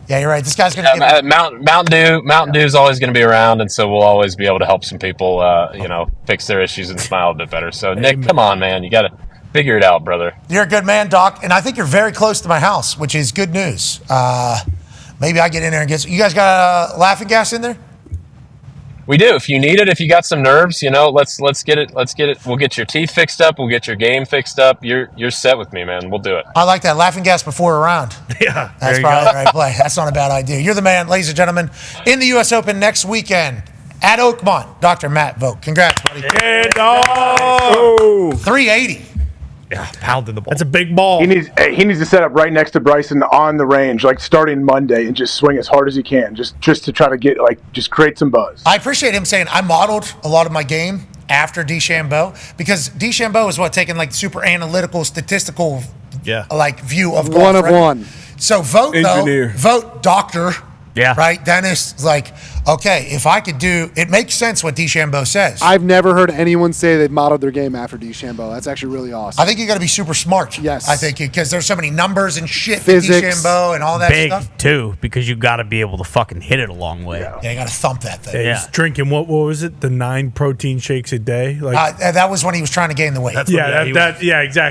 Yeah, you're right. This guy's gonna get Mountain Dew is always going to be around, and so we'll always be able to help some people, fix their issues and smile a bit better. So Nick, come on, man, you got to figure it out, brother. You're a good man, Doc, and I think you're very close to my house, which is good news. Maybe I get in there and get. You guys got laughing gas in there? We do. If you need it, if you got some nerves, let's get it. Let's get it. We'll get your teeth fixed up. We'll get your game fixed up. You're set with me, man. We'll do it. I like that. Laughing gas before a round. Yeah, that's probably the right play. That's not a bad idea. You're the man, ladies and gentlemen. In the U.S. Open next weekend at Oakmont, Dr. Matt Vogt. Congrats, buddy. Yeah, dog. 380. Yeah, pounding the ball. That's a big ball. He needs to set up right next to Bryson on the range, like starting Monday, and just swing as hard as he can, just to try to get just create some buzz. I appreciate him saying I modeled a lot of my game after DeChambeau because DeChambeau is taking super analytical, statistical, view of golf. One of one. So Vogt Engineer. Vogt doctor. Yeah. Right? Dennis is okay, if I could do, it makes sense what DeChambeau says. I've never heard anyone say they've modeled their game after DeChambeau. That's actually really awesome. I think you got to be super smart. Yes. I think because there's so many numbers and shit with Physics. DeChambeau and all that Big, stuff. too, because you got to be able to fucking hit it a long way. Yeah, you got to thump that thing. He's drinking what was it? The 9 protein shakes a day. Like that was when he was trying to gain the weight. exactly.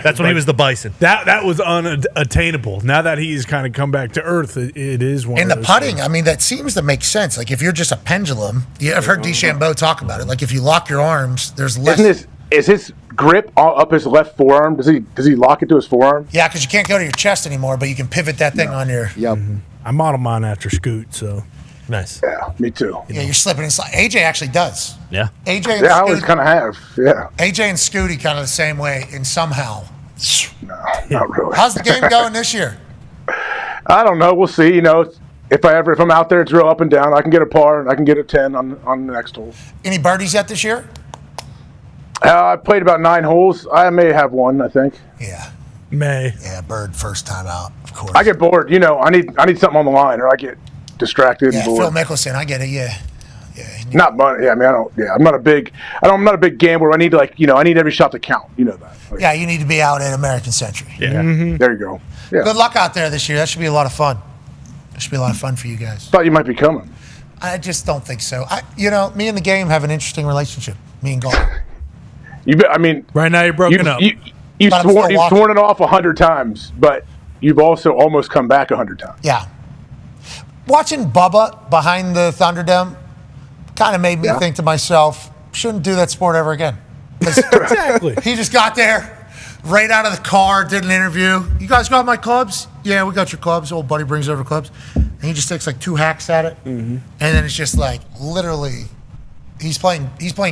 That's when he was the bison. That was unattainable. Now that he's kind of come back to earth, it is one. And of the those putting, things. I mean, that seems to make sense. Like if you're just a pendulum, I've heard DeChambeau talk about it. Like if you lock your arms, there's less. Is his grip all up his left forearm? Does he lock it to his forearm? Yeah, because you can't go to your chest anymore, but you can pivot that thing on your. Yep. I modeled mine after Scoot, so nice. Yeah, me too. Yeah, you're slipping and sliding. AJ actually does. Yeah. AJ and Yeah, I always kind of have. Yeah. AJ and Scooty kind of the same way, and somehow. No, not really. How's the game going this year? I don't know. We'll see. If I'm out there, it's real up and down. I can get a par and I can get a 10 on the next hole. Any birdies yet this year? I played about 9 holes. I may have one, I think. Yeah. Yeah, bird first time out, of course. I get bored. I need something on the line, or I get distracted Yeah, and bored. Phil Mickelson, I get it. Yeah. Not money. Yeah, I mean, I don't. Yeah, I'm not a big gambler. I need to I need every shot to count. You know that. Yeah, you need to be out at American Century. Yeah. There you go. Yeah. Good luck out there this year. That should be a lot of fun. That should be a lot of fun for you guys. Thought you might be coming. I just don't think so. Me and the game have an interesting relationship. Me and golf. right now you're broken up. You've But I'm still watching. sworn it off 100 times, but you've also almost come back 100 times. Yeah. Watching Bubba behind the Thunderdome kind of made me think to myself, shouldn't do that sport ever again. Exactly. He just got there, right out of the car, did an interview. You guys got my clubs? Yeah, we got your clubs. Old buddy brings over clubs. And he just takes like 2 hacks at it. And then it's just like literally he's playing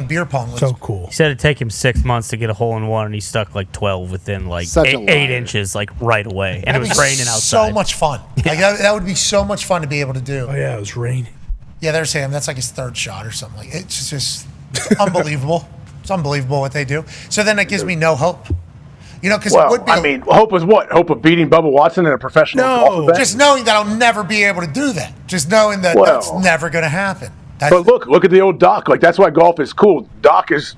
beer pong. So cool. He said it'd take him 6 months to get a hole in one, and he stuck like 12 within like Such a 8 liar. inches, like right away. And it That'd was be raining outside. So much fun. Like that would be so much fun to be able to do. Oh yeah, it was raining. Yeah, there's him. That's like his 3rd shot or something. Like it's just unbelievable. It's unbelievable what they do. So then it gives me no hope. Because it would be. Hope is what? Hope of beating Bubba Watson in a professional golf event? Just knowing that I'll never be able to do that. Just knowing that that's never going to happen. But look at the old Doc. Like that's why golf is cool. Doc is,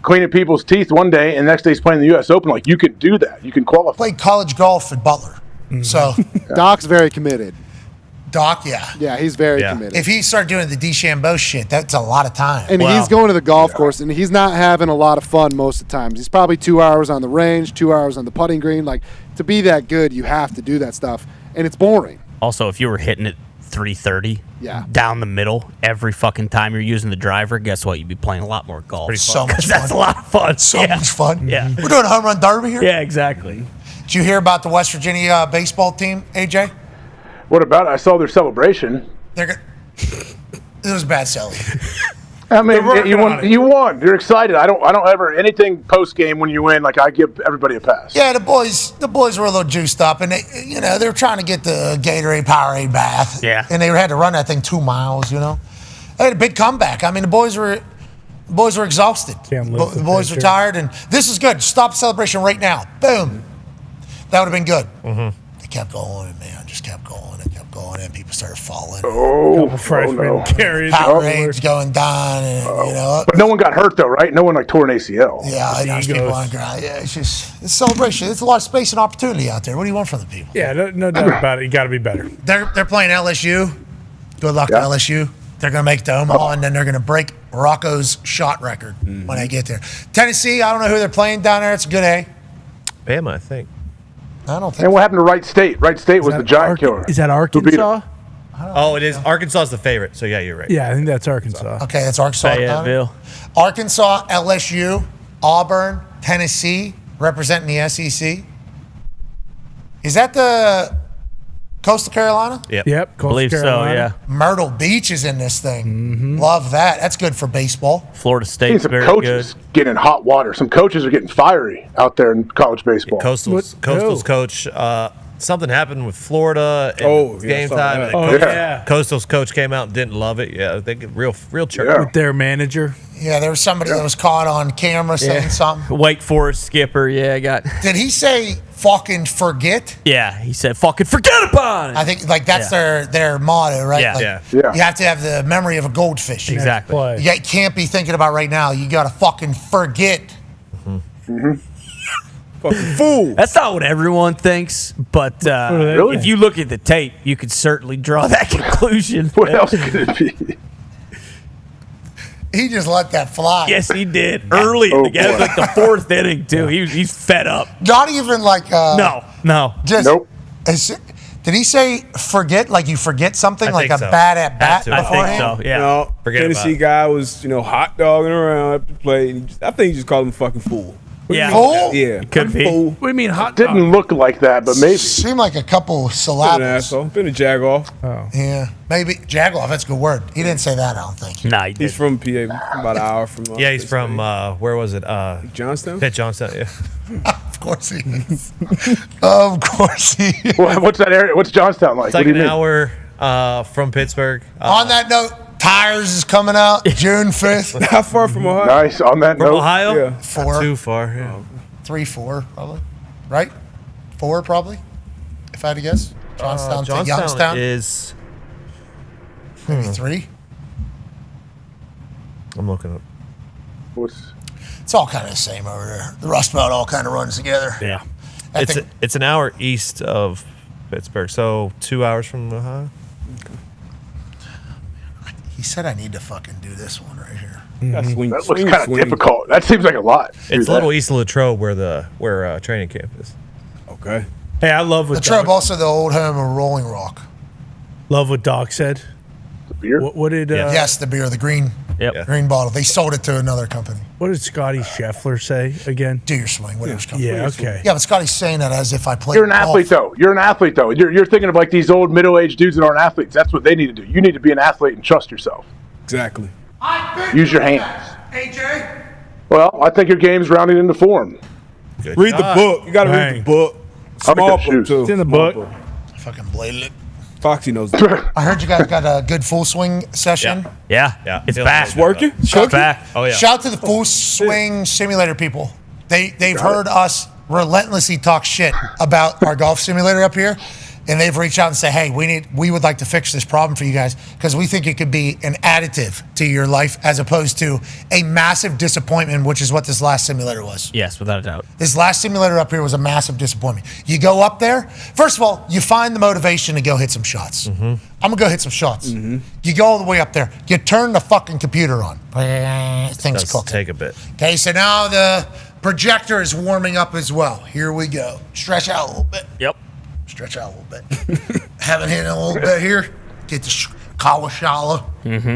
cleaning people's teeth one day, and the next day he's playing the U.S. Open. Like you can do that. You can qualify. Played college golf at Butler. So Doc's very committed. Doc, yeah. Yeah, he's very committed. If he started doing the DeChambeau shit, that's a lot of time. And he's going to the golf course, and he's not having a lot of fun most of the times. He's probably 2 hours on the range, 2 hours on the putting green. Like, to be that good, you have to do that stuff, and it's boring. Also, if you were hitting it 330 down the middle every fucking time you're using the driver, guess what? You'd be playing a lot more golf. So much fun. That's a lot of fun. So much fun. Yeah. We're doing a home run derby here? Yeah, exactly. Did you hear about the West Virginia baseball team, AJ? What about it? I saw their celebration. It was bad selling. I mean, you won. You're excited. I don't ever anything post game when you win. Like I give everybody a pass. Yeah, the boys were a little juiced up, and they were trying to get the Gatorade Powerade bath. Yeah, and they had to run that thing 2 miles. They had a big comeback. I mean, the boys were exhausted. The boys were tired, and this is good. Stop the celebration right now. Boom. That would have been good. They kept going, man. Just kept going. And people started falling. Couple freshmen carried Powerade's going down, and But no one got hurt though, right? No one tore an ACL. Yeah, I know people on ground. Yeah, it's a celebration. It's a lot of space and opportunity out there. What do you want from the people? Yeah, no doubt about it. You got to be better. They're playing LSU. Good luck to LSU. They're going to make the Omaha, and then they're going to break Rocco's shot record when they get there. Tennessee, I don't know who they're playing down there. It's a good A. Bama, I think. I don't think. And what happened to Wright State? Wright State was the giant killer. Is that Arkansas? Oh, it is. Arkansas is the favorite. So yeah, you're right. Yeah, I think that's Arkansas. Okay, that's Arkansas. Fayetteville. Arkansas, LSU, Auburn, Tennessee, representing the SEC. Is that the Coastal Carolina? Yep. Believe so, yeah. Myrtle Beach is in this thing. Love that. That's good for baseball. Florida Seen State's some very coaches good. getting in hot water. Some coaches are getting fiery out there in college baseball. Coastal's coach. Something happened with Florida. Game time. Coastal's coach came out and didn't love it. Yeah, they get real church. With their manager. Yeah, there was somebody that was caught on camera saying something. Wake Forest skipper, I got. Did he say fucking forget. Yeah, he said fucking forget about it. I think like that's their motto, right? Yeah. Like, Yeah. You have to have the memory of a goldfish. Exactly. You can't be thinking about right now. You got to fucking forget. Fucking fool. That's not what everyone thinks, but Really? if you look at the tape, you could certainly draw that conclusion. What else could it be? He just let that fly. Yes, he did. Early in the game, it was like the fourth inning, too. He's fed up. Not even like No. Just did he say forget like you forget something I like think a so. bad at bat? I think so. Yeah. No, Forget Tennessee about guy was, hot dogging around after the play. And I think he just called him a fucking fool. Yeah. Fool? Yeah. Could be. Fool. What do you mean hot Didn't look like that, but maybe. Seemed like a couple Been an syllables. asshole. Been a jagoff. Oh. Yeah, maybe Jaguar. That's a good word. He didn't say that. I don't think. Nah, He's from PA, about an hour from. Yeah, he's from where was it? Johnstown. Pitt Johnstown. Yeah. Of course he is. Of course he is. What's that area? What's Johnstown like? It's like What do an you mean? hour from Pittsburgh. On that note, Tires is coming out June 5th. How far from Ohio? Nice. On that From note. Ohio? Yeah. 4. Not too far. Yeah. 3, 4 probably. Right? 4 probably. If I had to guess. Johnstown to Youngstown. Is Maybe 3. I'm looking up. It's all kind of the same over there. The Rust Belt all kind of runs together. Yeah. It's an hour east of Pittsburgh, so 2 hours from Ohio. He said I need to fucking do this one right here. Swing, That looks swing, kind of swing. difficult. That seems like a lot. It's a little east of Latrobe where training camp is. Okay. Hey, I love what Latrobe, Doc, also the old home of Rolling Rock. love what Doc said. The beer? What did Yes, the beer, the green bottle. They sold it to another company. what did Scotty Scheffler say again? Do your swing, whatever's coming. Yeah, okay. Yeah, but Scotty's saying that as if I played. You're an athlete, though. You're an athlete, though. You're thinking of like these old middle-aged dudes that aren't athletes. That's what they need to do. You need to be an athlete and trust yourself. Exactly. Use your hands. AJ. Well, I think your game's rounding into form. Read the book. You got to read the book. I'll make Small that book, shoes. too. It's in the Small book. Fucking bladed it. Foxy knows that. I heard you guys got a good full swing session. Yeah. It's back. It's working? It's back. Oh yeah. Shout out to the full swing simulator people. They've heard us relentlessly talk shit about our golf simulator up here, and they've reached out and say, "Hey, we would like to fix this problem for you guys because we think it could be an additive to your life as opposed to a massive disappointment, which is what this last simulator was." Yes, without a doubt. This last simulator up here was a massive disappointment. You go up there, first of all, you find the motivation to go hit some shots. I'm gonna go hit some shots. You go all the way up there. You turn the fucking computer on. Things Does cooking. take a bit. Okay, so now the projector is warming up as well. Here we go. Stretch out a little bit. Yep. Stretch out a little bit. Haven't hit it a little bit here. Get the kawashala.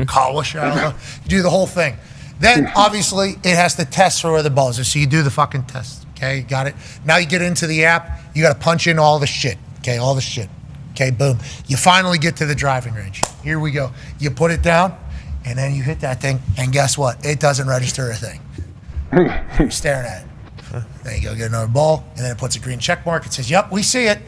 Kawashala. You do the whole thing. Then, obviously, it has to test for where the ball is. So you do the fucking test. Okay, got it? Now you get into the app. You got to punch in all the shit. Okay, all the shit. Okay, boom. You finally get to the driving range. Here we go. You put it down, and then you hit that thing, and guess what? It doesn't register a thing. You're staring at it. Then you go get another ball, and then it puts a green check mark. It says, "Yep, we see it."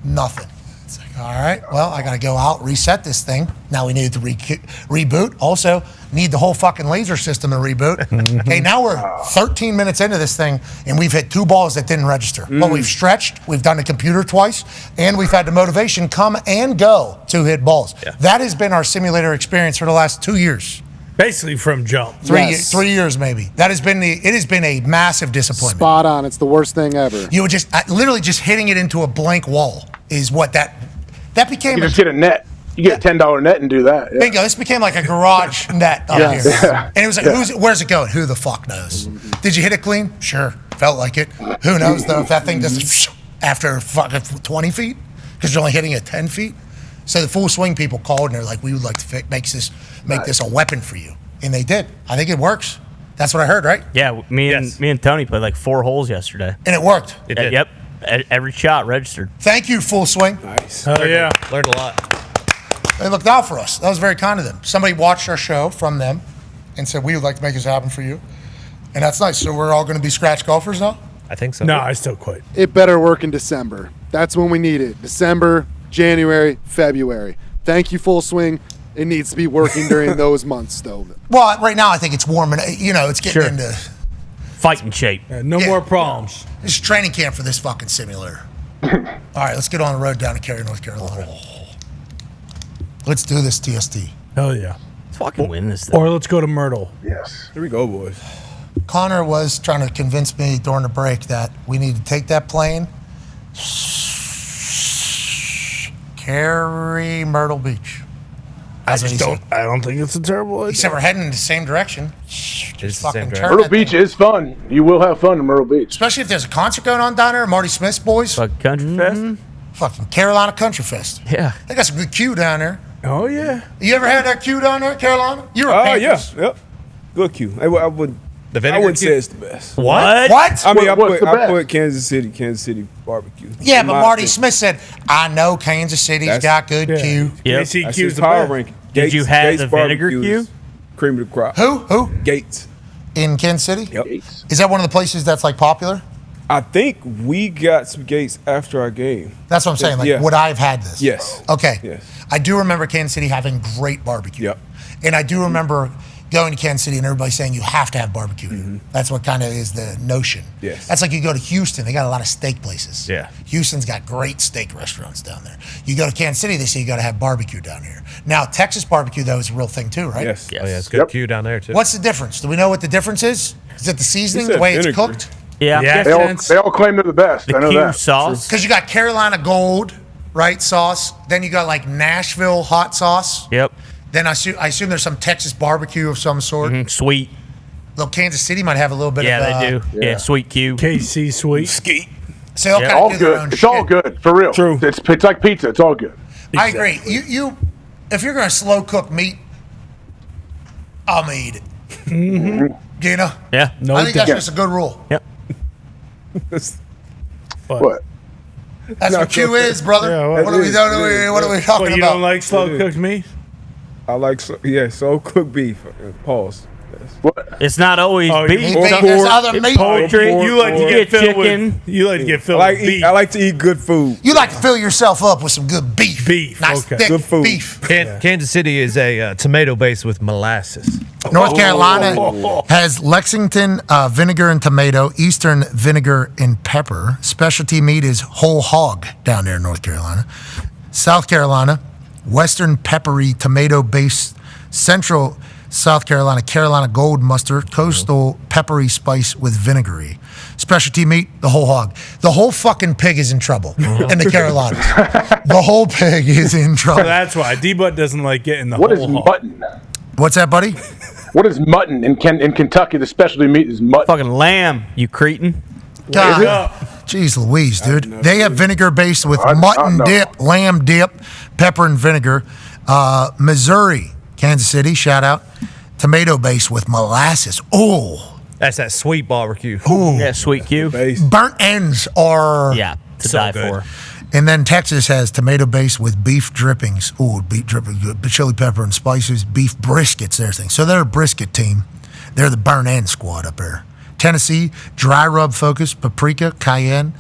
Nothing. It's like, all right, well, I got to go out, reset this thing. Now we need to reboot. Also, need the whole fucking laser system to reboot. Okay, now we're 13 minutes into this thing, and we've hit 2 balls that didn't register. But we've stretched, we've done the computer twice, and we've had the motivation come and go to hit balls. That has been our simulator experience for the last 2 years. Basically from jump. 3 years maybe. It has been a massive disappointment. Spot on. It's the worst thing ever. You were just literally just hitting it into a blank wall is what that became. You just get a net. You get a $10 net and do that. Yeah. Bingo. This became like a garage net up Yes. here. Yeah. And it was like, where's it going? Who the fuck knows? Did you hit it clean? Sure. Felt like it. Who knows though if that thing does after fucking 20 feet? Because you're only hitting it 10 feet. So the full swing people called and they're like, we would like to make this a weapon for you. And they did. I think it works. That's what I heard, right? Yeah, me and Tony played like 4 holes yesterday. And it worked. It did. Yep. Every shot registered. Thank you, Full Swing. Nice. Oh yeah. Learned a lot. They looked out for us. That was very kind of them. Somebody watched our show from them and said, we would like to make this happen for you. And that's nice. So we're all going to be scratch golfers now? I think so. No, I still quit. It better work in December. That's when we need it. December, January, February. Thank you, Full Swing. It needs to be working during those months, though. Well, right now I think it's warming. You know, it's getting into fighting shape. No more problems. This is training camp for this fucking simulator. All right, let's get on the road down to Cary, North Carolina. Let's do this, TST. Hell yeah. Let's fucking win this thing. Or let's go to Myrtle. Yes. Here we go, boys. Connor was trying to convince me during the break that we need to take that plane, Cary, Myrtle Beach. I don't think it's a terrible idea. He said we're heading in the same direction. It's the fucking same turn Myrtle that Beach thing. is fun. You will have fun in Myrtle Beach. Especially if there's a concert going on down there, Marty Smith's boys. Fucking Country Fest? Fucking Carolina Country Fest. Yeah. They got some good Q down there. Oh, yeah. You ever had that Q down there, Carolina? You're a Oh, Panthers. yeah. Yep. Good Q. I wouldn't say it's the best. What? What? I mean, What's the I best? put Kansas City barbecue. Yeah, In but my Marty opinion. Smith said, I know Kansas City's That's- got good Q. Yep. That's his power ranking. Did you have the vinegar barbecue is Q? Cream of the crop. Who? Gates. In Kansas City? Yep. Is that one of the places that's like popular? I think we got some Gates after our game. That's what I'm saying. Like, Yeah. would I have had this? Yes. Okay. Yes. I do remember Kansas City having great barbecue. Yep. And I do remember going to Kansas City and everybody saying you have to have barbecue. Mm-hmm. That's what kind of is the notion. Yes. That's like you go to Houston, they got a lot of steak places. Yeah. Houston's got great steak restaurants down there. You go to Kansas City, they say you got to have barbecue down here. Now, Texas barbecue, though, is a real thing too, right? Yes. Oh, yeah, it's good Q down there, too. What's the difference? Do we know what the difference is? Is it the seasoning, He the said way it's vinegar. cooked? Yeah. They all claim they're the best. I know Q that. sauce. Because you got Carolina Gold, right, sauce. Then you got like Nashville hot sauce. Yep. Then I assume there's some Texas barbecue of some sort. Sweet. Though Kansas City might have a little bit Yeah, of they do. Yeah, sweet Q. KC Sweet. Skeet. So they'll Yeah, kind all of do their good. own It's shit. all good, for real. True. It's like pizza. It's all good. I agree. You, if you're going to slow cook meat, I'm gonna eat it. Mm-hmm. You know? Yeah. I think that's just a good rule. Yep. What? That's what Q is, brother. Yeah, what are we doing? What are we talking What, you about? don't like slow cooked meat? I like so cooked beef. Pause. It's not always beef. There's other meat. Poultry. You like to Or get filled chicken. with. You like to get filled I like with beef. I like to eat good food. You like to fill yourself up with some good beef. Beef, Nice, okay. thick Good food. beef. Kansas City is a tomato base with molasses. North Carolina has Lexington vinegar and tomato, Eastern vinegar and pepper. Specialty meat is whole hog down there in North Carolina. South Carolina, Western peppery tomato based. Central South Carolina, Carolina gold mustard, coastal peppery spice with vinegary. Specialty meat, the whole hog. The whole fucking pig is in trouble in the Carolinas. The whole pig is in trouble. So that's why D-Butt doesn't like getting the What is whole hog. mutton? What's that, buddy? What is mutton in Kentucky? The specialty meat is mutton. Fucking lamb, you cretin. God, jeez Louise, dude. They have vinegar based with mutton dip, lamb dip, pepper and vinegar. Missouri, Kansas City, shout out. Tomato based with molasses. Oh. That's that sweet barbecue. Ooh. Yeah, sweet Q. Burnt ends are. Yeah, to So die good. for. And then Texas has tomato based with beef drippings. Ooh, beef drippings, good. Chili pepper and spices. Beef briskets, their thing. So they're a brisket team. They're the burnt end squad up there. Tennessee, dry rub focus, paprika, cayenne,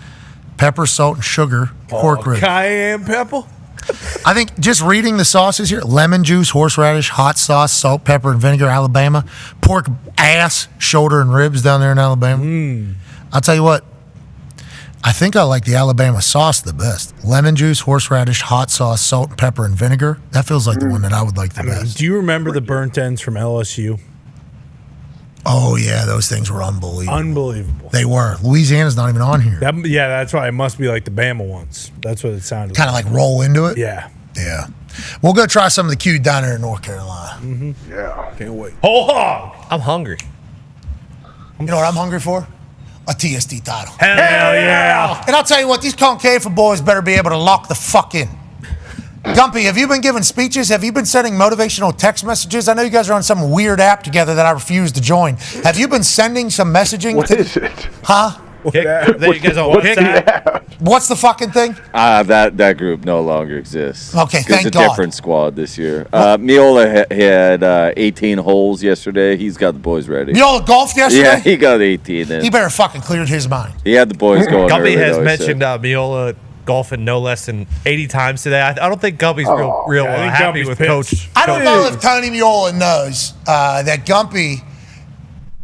pepper, salt, and sugar, pork rib. Cayenne pepper? I think just reading the sauces here: lemon juice, horseradish, hot sauce, salt, pepper, and vinegar, Alabama. Pork ass, shoulder, and ribs down there in Alabama. I'll tell you what. I think I like the Alabama sauce the best. Lemon juice, horseradish, hot sauce, salt, pepper, and vinegar. That feels like the one that I would like the best. Do you remember the burnt ends from LSU? Oh, yeah, those things were unbelievable. Unbelievable. They were. Louisiana's not even on here. Yeah, that's why it must be like the Bama ones. That's what it sounded Kind of like roll into it? Yeah. Yeah. We'll go try some of the Q down there in North Carolina. Yeah. Can't wait. Whole hog. I'm hungry. You know what I'm hungry for? A TSD title. Hell yeah. And I'll tell you what, these CONCAFA boys better be able to lock the fuck in. Gumpy, have you been giving speeches? Have you been sending motivational text messages? I know you guys are on some weird app together that I refuse to join. Have you been sending some messaging? What is it? Huh? You guys all kick What's the fucking thing? That group no longer exists. Okay, thank It's a God. different squad this year. Miola had 18 holes yesterday. He's got the boys ready. Miola golfed yesterday? Yeah, he got 18 in. He better fucking cleared his mind. He had the boys going Guppy early, has though, he mentioned said. Miola golfing no less than 80 times today. I don't think Guppy's real I think happy Guppy's with pissed. Coach. I don't know if Tony Miola knows that Gumpy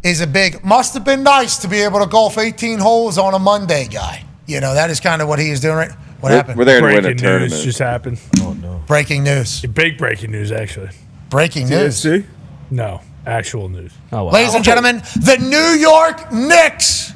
is a big, must have been nice to be able to golf 18 holes on a Monday guy. You know, that is kind of what he is doing right. What happened? We're there to win a tournament. News just happened. Oh, no. Breaking news. Big breaking news, actually. Breaking news? No, actual news. Oh, wow. Ladies and gentlemen, the New York Knicks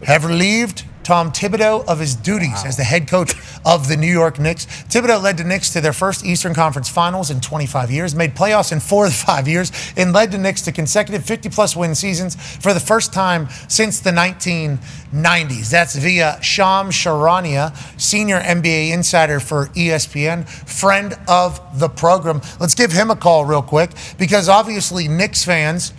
have relieved Tom Thibodeau of his duties as the head coach of the New York Knicks. Thibodeau led the Knicks to their first Eastern Conference Finals in 25 years, made playoffs in 4 of the 5 years, and led the Knicks to consecutive 50-plus win seasons for the first time since the 1990s. That's via Shams Charania, senior NBA insider for ESPN, friend of the program. Let's give him a call real quick, because obviously Knicks fans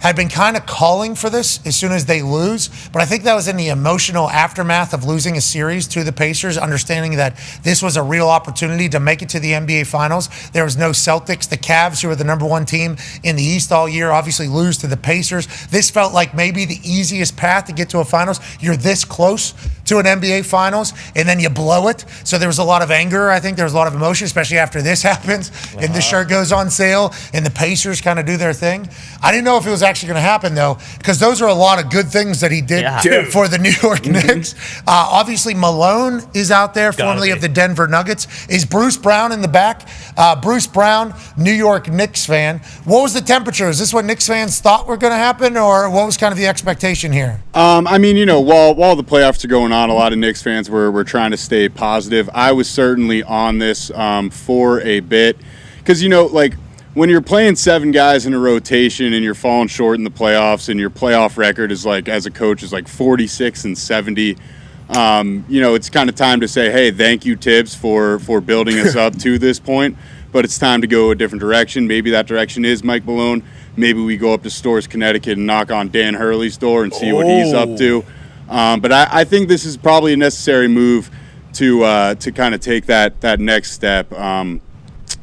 had been kind of calling for this as soon as they lose, but I think that was in the emotional aftermath of losing a series to the Pacers, understanding that this was a real opportunity to make it to the NBA Finals. There was no Celtics. The Cavs, who were the number one team in the East all year, obviously lose to the Pacers. This felt like maybe the easiest path to get to a Finals. You're this close to an NBA Finals, and then you blow it. So there was a lot of anger. I think there was a lot of emotion, especially after this happens, and the shirt goes on sale, and the Pacers kind of do their thing. I didn't know if it was actually going to happen, though, because those are a lot of good things that he did for the New York Knicks. Obviously, Malone is out there, formerly of the Denver Nuggets. Is Bruce Brown in the back? Bruce Brown, New York Knicks fan. What was the temperature? Is this what Knicks fans thought were going to happen, or what was kind of the expectation here? I mean, you know, while the playoffs are going on, a lot of Knicks fans were trying to stay positive. I was certainly on this for a bit because, you know, like when you're playing 7 guys in a rotation and you're falling short in the playoffs and your playoff record is like, as a coach, is like 46-70, you know, it's kind of time to say, hey, thank you, Tibbs, for building us up to this point. But it's time to go a different direction. Maybe that direction is Mike Malone. Maybe we go up to Storrs, Connecticut and knock on Dan Hurley's door and see what he's up to. But I think this is probably a necessary move to kind of take that next step.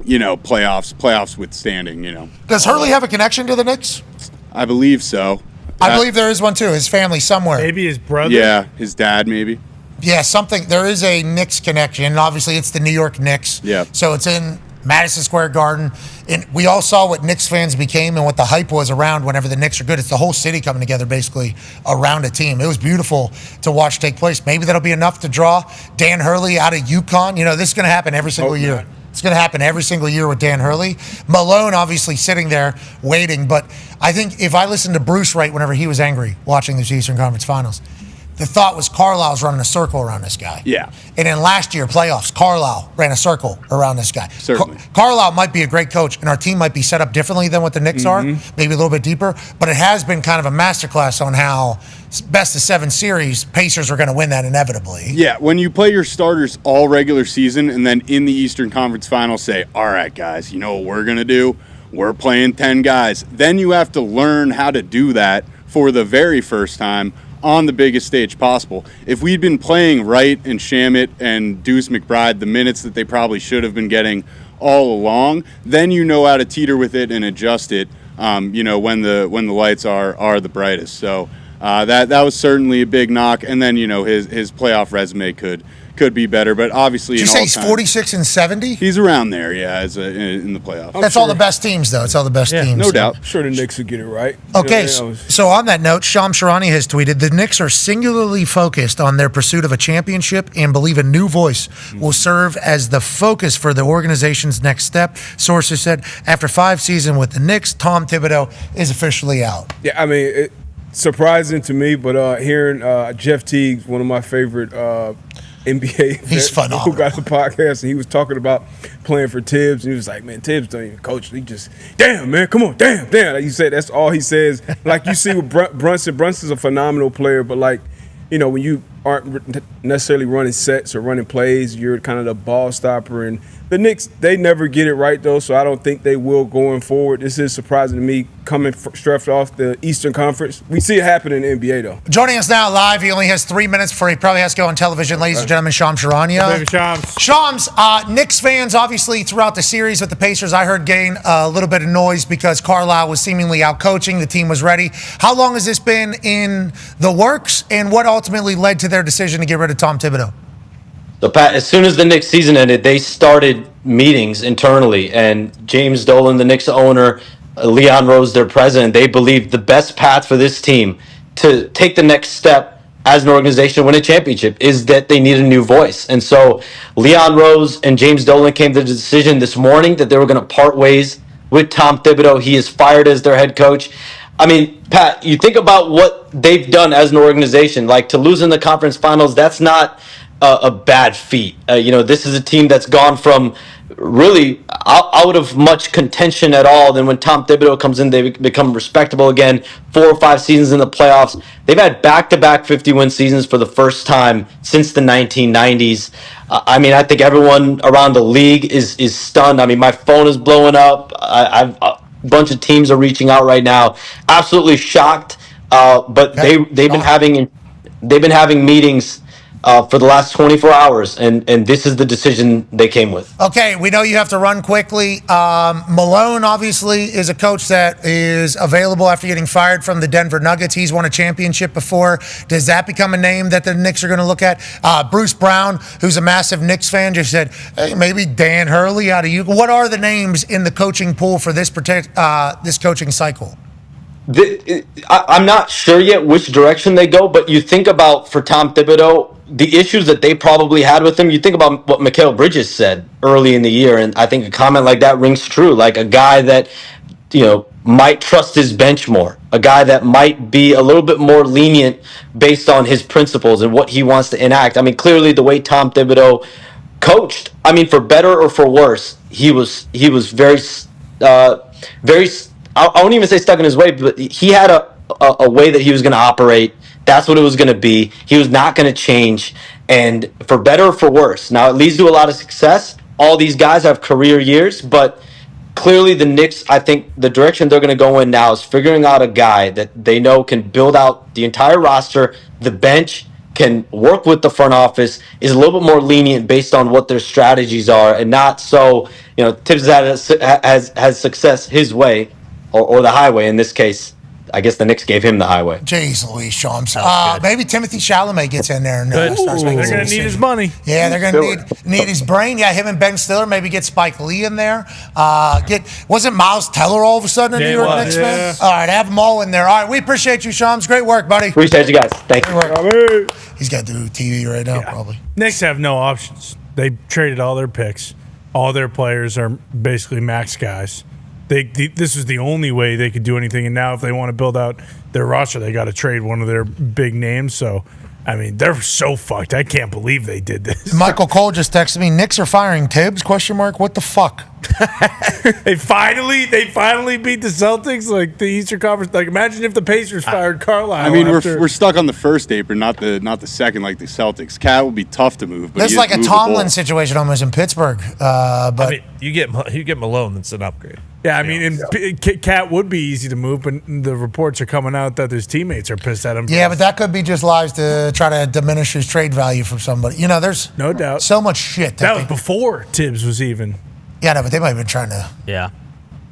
You know, playoffs withstanding, you know. Does Hurley have a connection to the Knicks? I believe so. I believe there is one, too. His family somewhere. Maybe his brother? Yeah, his dad, maybe. Yeah, something. There is a Knicks connection, and obviously it's the New York Knicks. Yeah. So it's in Madison Square Garden. And we all saw what Knicks fans became and what the hype was around whenever the Knicks are good. It's the whole city coming together basically around a team. It was beautiful to watch take place. Maybe that'll be enough to draw Dan Hurley out of UConn. You know, this is going to happen every single year. Man. It's going to happen every single year with Dan Hurley. Malone obviously sitting there waiting. But I think if I listened to Bruce Wright whenever he was angry watching the Eastern Conference Finals, the thought was Carlisle's running a circle around this guy. Yeah. And in last year, playoffs, Carlisle ran a circle around this guy. Certainly. Carlisle might be a great coach, and our team might be set up differently than what the Knicks are, maybe a little bit deeper, but it has been kind of a masterclass on how best of 7 series, Pacers are going to win that inevitably. Yeah, when you play your starters all regular season and then in the Eastern Conference Finals say, all right, guys, you know what we're going to do? We're playing 10 guys. Then you have to learn how to do that for the very first time on the biggest stage possible. If we'd been playing Wright and Shamet and Deuce McBride the minutes that they probably should have been getting all along, then you know how to teeter with it and adjust it, you know, when the lights are the brightest. So that was certainly a big knock. And then, you know, his playoff resume could be better, but obviously, Did you say he's 46-70? He's around there, yeah, in the playoffs. That's all the best teams, though. It's all the best teams. No doubt. I'm sure the Knicks will get it right. Okay, You know, so on that note, Shams Charania has tweeted, the Knicks are singularly focused on their pursuit of a championship and believe a new voice will serve as the focus for the organization's next step. Sources said, after 5 seasons with the Knicks, Tom Thibodeau is officially out. Yeah, I mean, surprising to me, but hearing Jeff Teague, one of my favorite NBA He's phenomenal. who got the podcast, and he was talking about playing for Tibbs, and he was like, man, Tibbs don't even coach. He just, damn, man, come on, damn. Like you said, that's all he says. Like you see with Brunson's a phenomenal player, but like, you know, when you aren't necessarily running sets or running plays, you're kind of the ball stopper. And the Knicks, they never get it right, though, so I don't think they will going forward. This is surprising to me, coming straight off the Eastern Conference. We see it happen in the NBA, though. Joining us now live, he only has 3 minutes before he probably has to go on television. Ladies and gentlemen, Shams Charania. Baby Shams. Shams, Knicks fans, obviously, throughout the series with the Pacers, I heard gain a little bit of noise because Carlisle was seemingly out coaching. The team was ready. How long has this been in the works, and what ultimately led to their decision to get rid of Tom Thibodeau? So, Pat, as soon as the Knicks season ended, they started meetings internally, and James Dolan, the Knicks owner, Leon Rose, their president, they believe the best path for this team to take the next step as an organization to win a championship is that they need a new voice. And so Leon Rose and James Dolan came to the decision this morning that they were going to part ways with Tom Thibodeau. He is fired as their head coach. I mean, Pat, you think about what they've done as an organization, like to lose in the conference finals, that's not a bad feat. This is a team that's gone from really out of much contention at all. Then when Tom Thibodeau comes in, they become respectable again. 4 or 5 seasons in the playoffs. They've had back-to-back 50-win seasons for the first time since the 1990s. I think everyone around the league is stunned. I mean, my phone is blowing up. I've a bunch of teams are reaching out right now. Absolutely shocked. But they've been having meetings for the last 24 hours, and this is the decision they came with. Okay, we know you have to run quickly. Malone, obviously, is a coach that is available after getting fired from the Denver Nuggets. He's won a championship before. Does that become a name that the Knicks are going to look at? Bruce Brown, who's a massive Knicks fan, just said, hey, maybe Dan Hurley out of you. What are the names in the coaching pool for this coaching cycle? I'm not sure yet which direction they go, but you think about, for Tom Thibodeau, the issues that they probably had with him. You think about what Mikal Bridges said early in the year, and I think a comment like that rings true. Like a guy that, might trust his bench more, a guy that might be a little bit more lenient based on his principles and what he wants to enact. I mean, clearly the way Tom Thibodeau coached, for better or for worse, he was very, very. I won't even say stuck in his way, but he had a way that he was going to operate. That's what it was going to be. He was not going to change, and for better or for worse. Now, it leads to a lot of success. All these guys have career years, but clearly the Knicks, I think the direction they're going to go in now is figuring out a guy that they know can build out the entire roster, the bench, can work with the front office, is a little bit more lenient based on what their strategies are, and not so, Tibbs has success his way, or the highway in this case. I guess the Knicks gave him the highway. Jeez Louise, Shams. Maybe Timothy Chalamet gets in there and starts making they're going to need his money. Yeah, they're going to need his brain. Yeah, him and Ben Stiller. Maybe get Spike Lee in there. Wasn't Miles Teller all of a sudden a New York Knicks fan? All right, have them all in there. All right, we appreciate you, Shams. Great work, buddy. Appreciate you guys. Thank you. He's got to do TV right now, probably. Knicks have no options. They traded all their picks. All their players are basically max guys. This is the only way they could do anything, and now if they want to build out their roster, they got to trade one of their big names. So, they're so fucked. I can't believe they did this. Michael Cole just texted me, Knicks are firing Tibbs, ? What the fuck? They finally beat the Celtics, like the Eastern Conference. Like, imagine if the Pacers fired Carlisle. We're stuck on the first apron, not the second, like the Celtics. Cat will be tough to move. But this is like a Tomlin situation almost in Pittsburgh. But you get Malone, that's an upgrade. Yeah, Cat would be easy to move, but the reports are coming out that his teammates are pissed at him. Yeah, but that could be just lies to try to diminish his trade value from somebody. There's no doubt so much shit. That was before Tibbs was even. Yeah, no, but they might have been trying to. Yeah.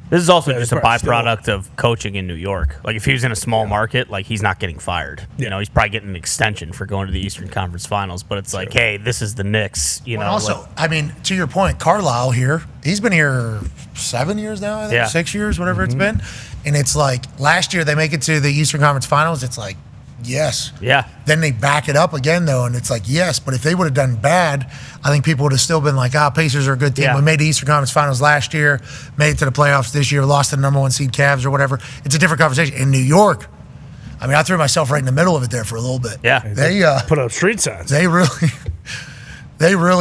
This is also just a byproduct of coaching in New York. Like, if he was in a small market, like, he's not getting fired. He's probably getting an extension for going to the Eastern Conference Finals. But it's like, hey, this is the Knicks. Also, to your point, Carlisle here, he's been here 7 years now, I think, 6 years, whatever it's been. And it's like, last year they make it to the Eastern Conference Finals. It's like, yes. Yeah. Then they back it up again, though, and it's like, yes. But if they would have done bad, I think people would have still been like, Pacers are a good team. Yeah. We made the Eastern Conference Finals last year, made it to the playoffs this year, lost to the number 1 seed Cavs or whatever. It's a different conversation. In New York, I threw myself right in the middle of it there for a little bit. Yeah. They put up street signs. They really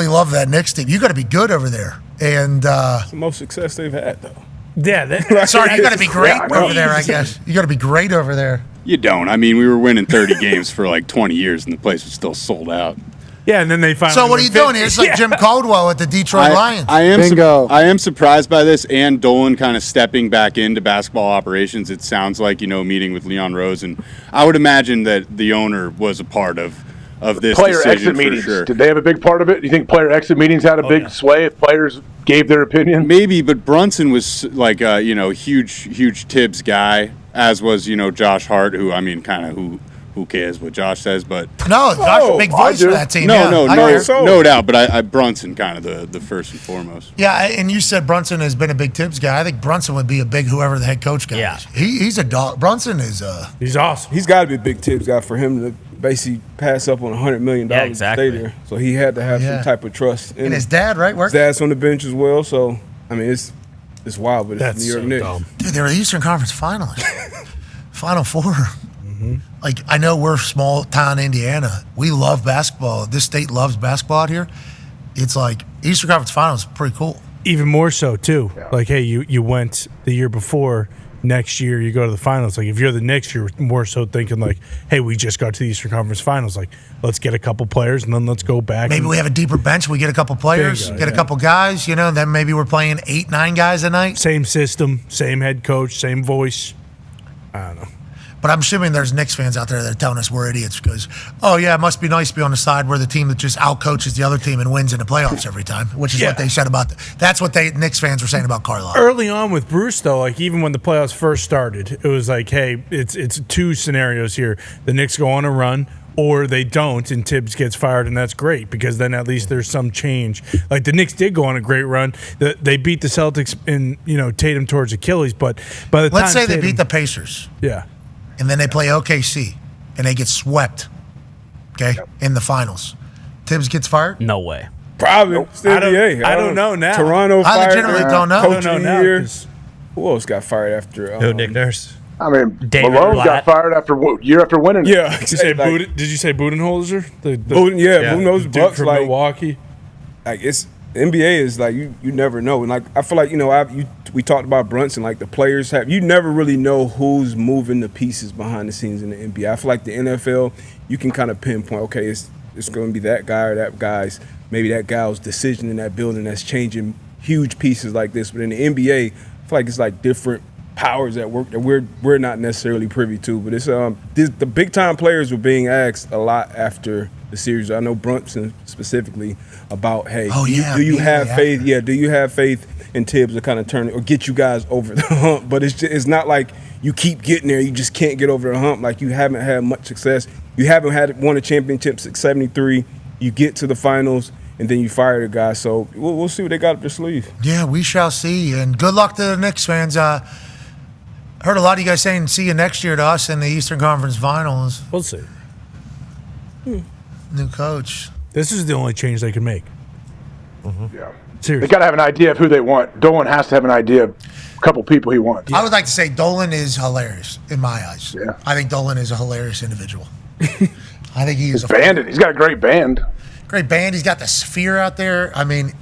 love that Knicks team. You got to be good over there. And it's the most success they've had, though. Yeah. Sorry, you got to be great over there, I guess. You got to be great over there. You don't. We were winning 30 games for like 20 years, and the place was still sold out. Yeah, and then they finally. So what are you doing here? It's like Jim Caldwell at the Detroit Lions. I am surprised by this, and Dolan kind of stepping back into basketball operations. It sounds like, meeting with Leon Rose, and I would imagine that the owner was a part of this player decision exit for meetings. sure. Did they have a big part of it? Do you think player exit meetings had a big sway if players gave their opinion? Maybe, but Brunson was like a huge Tibbs guy, as was Josh Hart, who who who cares what Josh says? But No, Josh, big voice for that team. No doubt. But I Brunson kind of the first and foremost. Yeah, and you said Brunson has been a big Tibbs guy. I think Brunson would be a big whoever the head coach guy is. He's a dog. Brunson is He's awesome. He's got to be a big Tibbs guy for him to basically pass up on $100 million to stay there. So he had to have some type of trust. And his dad, right? His dad's on the bench as well. So, I mean, it's wild, but it's New York Knicks. Dude, they were the Eastern Conference finalists. Final Four. Like, I know we're small town Indiana. We love basketball. This state loves basketball out here. It's like Eastern Conference Finals is pretty cool. Even more so, too. Yeah. Like, hey, you went the year before. Next year, you go to the finals. Like, if you're the Knicks, you're more so thinking, like, hey, we just got to the Eastern Conference Finals. Like, let's get a couple players, and then let's go back. Maybe we have a deeper bench. We get a couple players, get a couple guys, then maybe we're playing 8, 9 guys a night. Same system, same head coach, same voice. I don't know. But I'm assuming there's Knicks fans out there that are telling us we're idiots because, it must be nice to be on the side where the team that just outcoaches the other team and wins in the playoffs every time, which is what they said about that's what Knicks fans were saying about Carlisle. Early on with Bruce, though, like even when the playoffs first started, it was like, hey, it's two scenarios here. The Knicks go on a run or they don't and Tibbs gets fired, and that's great because then at least there's some change. Like the Knicks did go on a great run. They beat the Celtics in, Tatum towards Achilles, but by the time Let's say they beat the Pacers. Yeah. And then they play OKC, and they get swept, in the finals. Tibbs gets fired? No way. Probably. Still NBA. I don't know now. Toronto I fired legitimately don't know. Coach I don't of know the year. now, Who else got fired after? Nick Nurse. I mean, David Malone Blatt. got fired after year after winning. Yeah. Did you say Budenholzer? Budenholzer, dude Bucks from like Milwaukee. Like it's NBA is like you never know, and like I feel like we talked about Brunson, like the players you never really know who's moving the pieces behind the scenes in the NBA. I feel like the NFL you can kind of pinpoint, okay, it's going to be that guy or that guy's maybe that guy's decision in that building that's changing huge pieces like this. But in the NBA, I feel like it's like different powers at work that we're not necessarily privy to. But it's the big time players were being asked a lot after the series. I know Brunson specifically about, hey, do you have faith? Yeah, do you have faith in Tibbs to kind of turn it or get you guys over the hump? But it's not like you keep getting there, you just can't get over the hump. Like you haven't had much success. You haven't won a championship since '73. You get to the finals and then you fire the guy. So we'll see what they got up their sleeve. Yeah, we shall see. And good luck to the Knicks fans. I heard a lot of you guys saying see you next year to us in the Eastern Conference Finals. We'll see. New coach. This is the only change they can make. Yeah. Seriously. They got to have an idea of who they want. Dolan has to have an idea of a couple people he wants. I would like to say Dolan is hilarious in my eyes. Yeah. I think Dolan is a hilarious individual. I think he is He's got a great band. Great band. He's got the sphere out there. I mean,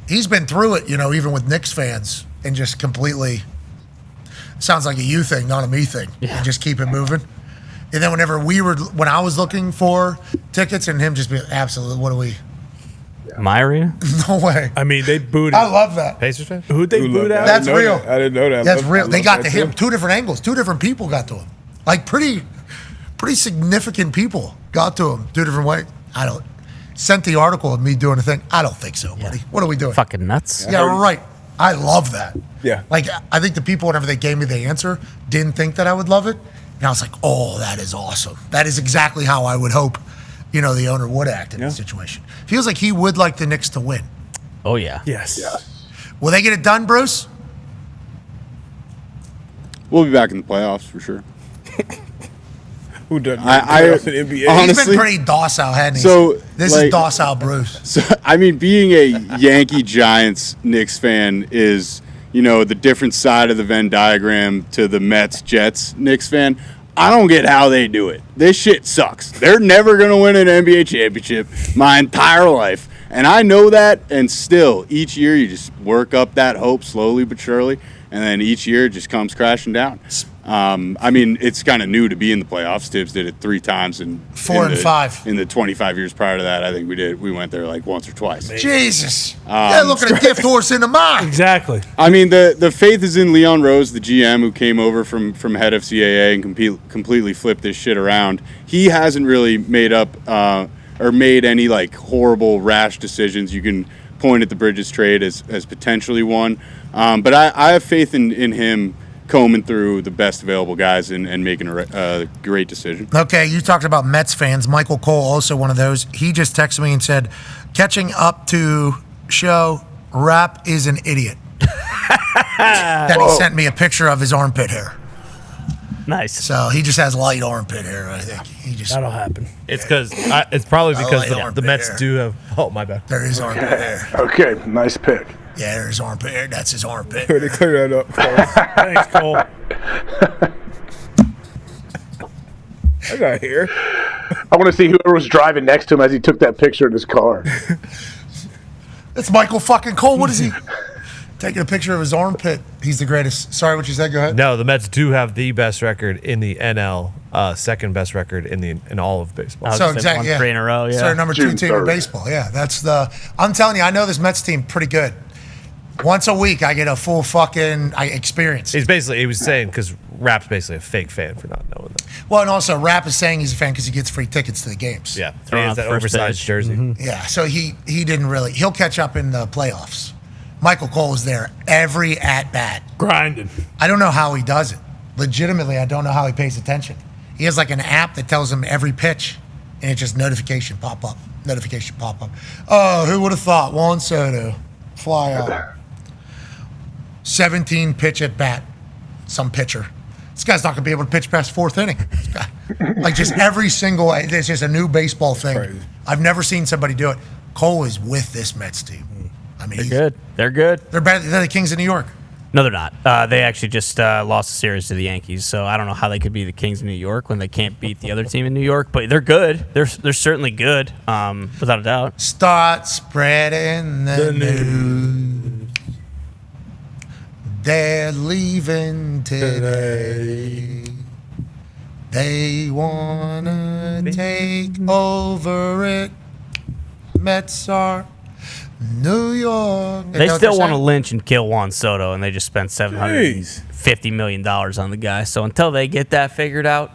he's been through it, even with Knicks fans, and just completely sounds like a you thing, not a me thing. Yeah. And just keep it moving. And then when I was looking for tickets, and him just be absolutely, what do we? My arena? No way. I mean, they booed. I love that. Pacers fan? Who'd they boot out? That's real. I didn't know that. That's real. They got to him. Two different angles. Two different people got to him. Like pretty significant people got to him 2 different ways. Sent the article of me doing a thing. I don't think so, buddy. What are we doing? Fucking nuts. Yeah, right. I love that. Yeah. Like, I think the people, whenever they gave me the answer, didn't think that I would love it. And I was like, oh, that is awesome. That is exactly how I would hope, the owner would act in this situation. Feels like he would like the Knicks to win. Oh, yeah. Yes. Yeah. Will they get it done, Bruce? We'll be back in the playoffs for sure. Who doesn't? NBA. He's Honestly, been pretty docile, hasn't he? So this is docile Bruce. So I mean, being a Yankee Giants Knicks fan is, the different side of the Venn diagram to the Mets Jets Knicks fan. I don't get how they do it. This shit sucks. They're never gonna win an NBA championship my entire life, and I know that. And still, each year you just work up that hope slowly but surely, and then each year it just comes crashing down. I mean, it's kind of new to be in the playoffs. Tibbs did it 3 times in 4 and 5 in the 25 years prior to that. I think we went there like once or twice. Jesus, they're looking at gift horse in the mind. Exactly. I mean, the faith is in Leon Rose, the GM who came over from head of CAA and completely flipped this shit around. He hasn't really made up or made any like horrible rash decisions. You can point at the Bridges trade as potentially one, but I have faith in him combing through the best available guys and making a great decision. Okay, you talked about Mets fans. Michael Cole, also one of those. He just texted me and said, catching up to show, Rap is an idiot. Then he sent me a picture of his armpit hair. Nice. So he just has light armpit hair, I think. That'll happen. It's probably because the armpit Mets hair. do have. Oh, my bad. There is armpit hair. Okay, nice pick. Yeah, there's armpit hair. That's his armpit. They clear that up. Thanks, Cole. I got hair. I want to see whoever was driving next to him as he took that picture in his car. It's Michael fucking Cole. What is he? Taking a picture of his armpit. He's the greatest. Sorry, what you said? Go ahead. No, the Mets do have the best record in the NL, second best record in all of baseball. So exactly, yeah. 3 in a row, yeah. So number 2 June team in 3rd. baseball. Yeah, that's the. I'm telling you, I know this Mets team pretty good. Once a week, I get a full fucking experience. He was saying because Rap's basically a fake fan for not knowing that. Well, and also Rap is saying he's a fan because he gets free tickets to the games. Yeah, he has that oversized jersey. Yeah, so he didn't really. He'll catch up in the playoffs. Michael Cole is there every at bat, grinding. I don't know how he does it. Legitimately, I don't know how he pays attention. He has like an app that tells him every pitch, and it just notification pop up. Oh, who would have thought Juan Soto fly out? 17 pitch at bat, some pitcher. This guy's not gonna be able to pitch past 4th inning. This guy, like just every single. It's just a new baseball thing. Crazy. I've never seen somebody do it. Cole is with this Mets team. I mean, They're good. They're better than the Kings of New York. No, they're not. They actually just lost a series to the Yankees, so I don't know how they could be the Kings of New York when they can't beat the other team in New York. But they're good. They're certainly good, without a doubt. Start spreading the news. They're leaving today. They wanna take over it. Mets are New York. They still want to lynch and kill Juan Soto, and they just spent $750 million on the guy. So until they get that figured out,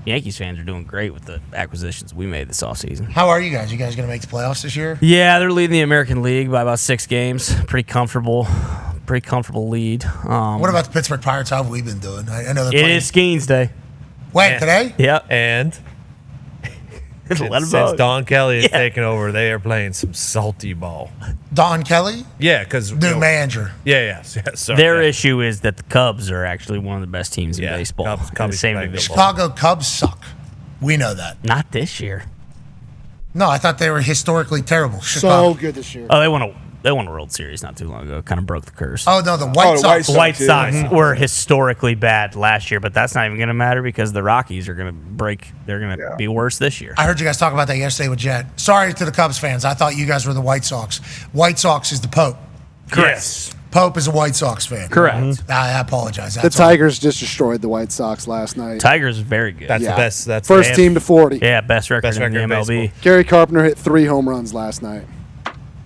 Yankees fans are doing great with the acquisitions we made this offseason. How are you guys? You guys going to make the playoffs this year? Yeah, they're leading the American League by about 6 games. Pretty comfortable lead. What about the Pittsburgh Pirates? How have we been doing? I know they're It playing. is Skeens Day. Wait, today? Yep. And Let 'em since vote. Don Kelly is taking over, they are playing some salty ball. Don Kelly? Yeah, because New manager. Yes. Sorry, Their issue is that the Cubs are actually one of the best teams in baseball. Cubs In the same playing division. Chicago Cubs suck. We know that. Not this year. No, I thought they were historically terrible. So Chicago. good this year. Oh, they won a World Series not too long ago. Kind of broke the curse. Oh, no, the White Sox. The White Sox were historically bad last year, but that's not even going to matter because the Rockies are going to break. They're going to be worse this year. I heard you guys talk about that yesterday with Jet. Sorry to the Cubs fans. I thought you guys were the White Sox. White Sox is the Pope. Correct. Yes. Pope is a White Sox fan. Correct. I apologize. The That's all. Tigers just destroyed the White Sox last night. Tigers is very good. That's the best. That's First the team to 40. Yeah, best record in the in MLB. baseball. Gary Carpenter hit 3 home runs last night.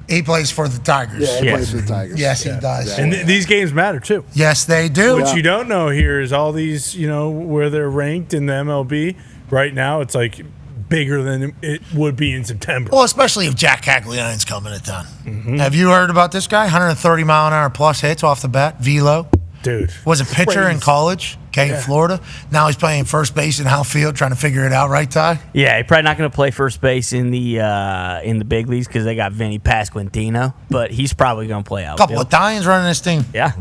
He plays for the Tigers. Yeah, he plays for the Tigers. Yes, he does. And these games matter too. Yes, they do. What you don't know here is all these, where they're ranked in the MLB right now. It's like bigger than it would be in September. Well, especially if Jack Caglianone's coming to town. Mm-hmm. Have you heard about this guy? 130 mile an hour plus hits off the bat. Velo. Dude. Was a pitcher in college. In Florida. Now he's playing first base in outfield, trying to figure it out, right, Ty? Yeah, he's probably not going to play first base in the big leagues because they got Vinny Pasquantino, but he's probably going to play A outfield. couple of Italians running this team. Yeah.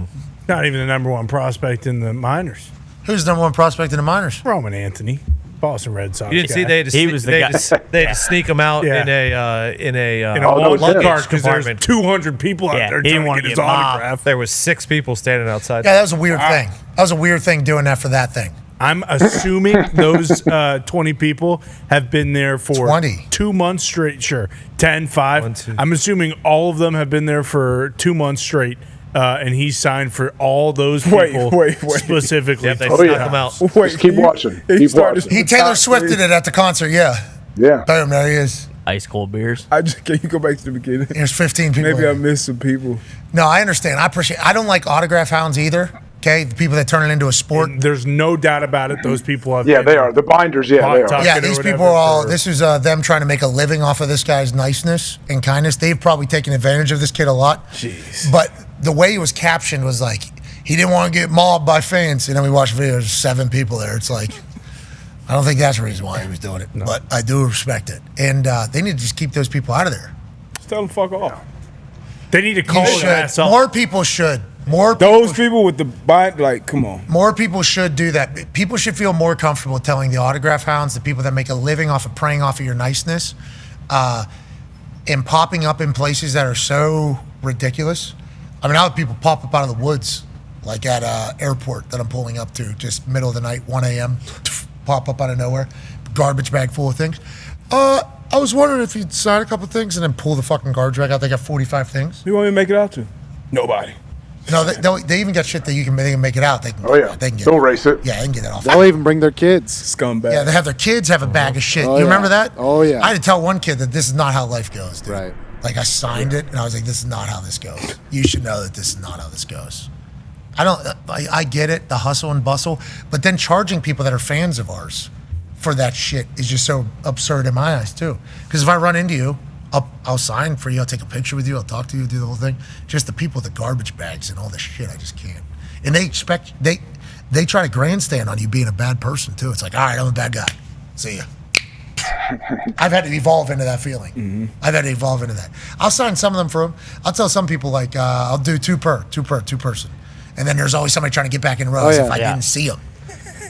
Not even the number 1 prospect in the minors. Who's the number 1 prospect in the minors? Roman Anthony, Boston Red Sox. You didn't see they had to He was the they guy. had to sneak him out Yeah. in a luggage luggage because there's compartment. 200 people out Yeah, there he didn't trying wanna to get his get mobbed. autograph. There was 6 people standing outside. Yeah, that was a weird thing. That was a weird thing doing that for that thing. I'm assuming those 20 people have been there for 20. 2 months straight. Sure, 10, 5. I'm assuming all of them have been there for 2 months straight, and he signed for all those people specifically. Yep, they to snuck stop. him out. Just keep watching. Keep watching. He Taylor Swifted it at the concert, yeah. Yeah. Boom, there he is. Ice cold beers. Can you go back to the beginning? There's 15 people. Maybe there. I missed some people. No, I understand. I don't like autograph hounds either. Okay, the people that turn it into a sport. And there's no doubt about it. Those people have. Yeah, they are. The binders, yeah, they are. Yeah, these people are all. This is them trying to make a living off of this guy's niceness and kindness. They've probably taken advantage of this kid a lot. Jeez. But the way he was captioned was like, he didn't want to get mobbed by fans. And then we watched videos, 7 people there. It's like, I don't think that's the reason why he was doing it, but I do respect it. And they need to just keep those people out of there. Just tell them fuck off. They need to call You their ass should. up. More people should. Those people with the bind, like, come on. More people should do that. People should feel more comfortable telling the autograph hounds, the people that make a living off of preying off of your niceness, and popping up in places that are so ridiculous. I mean, I have people pop up out of the woods, like at airport that I'm pulling up to, just middle of the night, 1 a.m., pop up out of nowhere, garbage bag full of things. I was wondering if you'd sign a couple things and then pull the fucking garbage bag out. They got 45 things. Who you want me to make it out to? Nobody. No, they even got shit that they can make it out. They can, they can get They'll erase it. Yeah, they can get it off. They'll even bring their kids. Scumbag. Yeah, they have their kids have a bag of shit. Oh, You yeah. remember that? Oh, yeah. I had to tell one kid that this is not how life goes, dude. Right. Like, I signed it, and I was like, this is not how this goes. You should know that this is not how this goes. I get it, the hustle and bustle, but then charging people that are fans of ours for that shit is just so absurd in my eyes, too. Because if I run into you, I'll sign for you, I'll take a picture with you, I'll talk to you, do the whole thing. Just the people with the garbage bags and all this shit, I just can't. And they expect, they try to grandstand on you being a bad person, too. It's like, all right, I'm a bad guy. See ya. I've had to evolve into that feeling. Mm-hmm. I've had to evolve into that. I'll sign some of them for them. I'll tell some people, like, I'll do two person. And then there's always somebody trying to get back in rows if I didn't see them.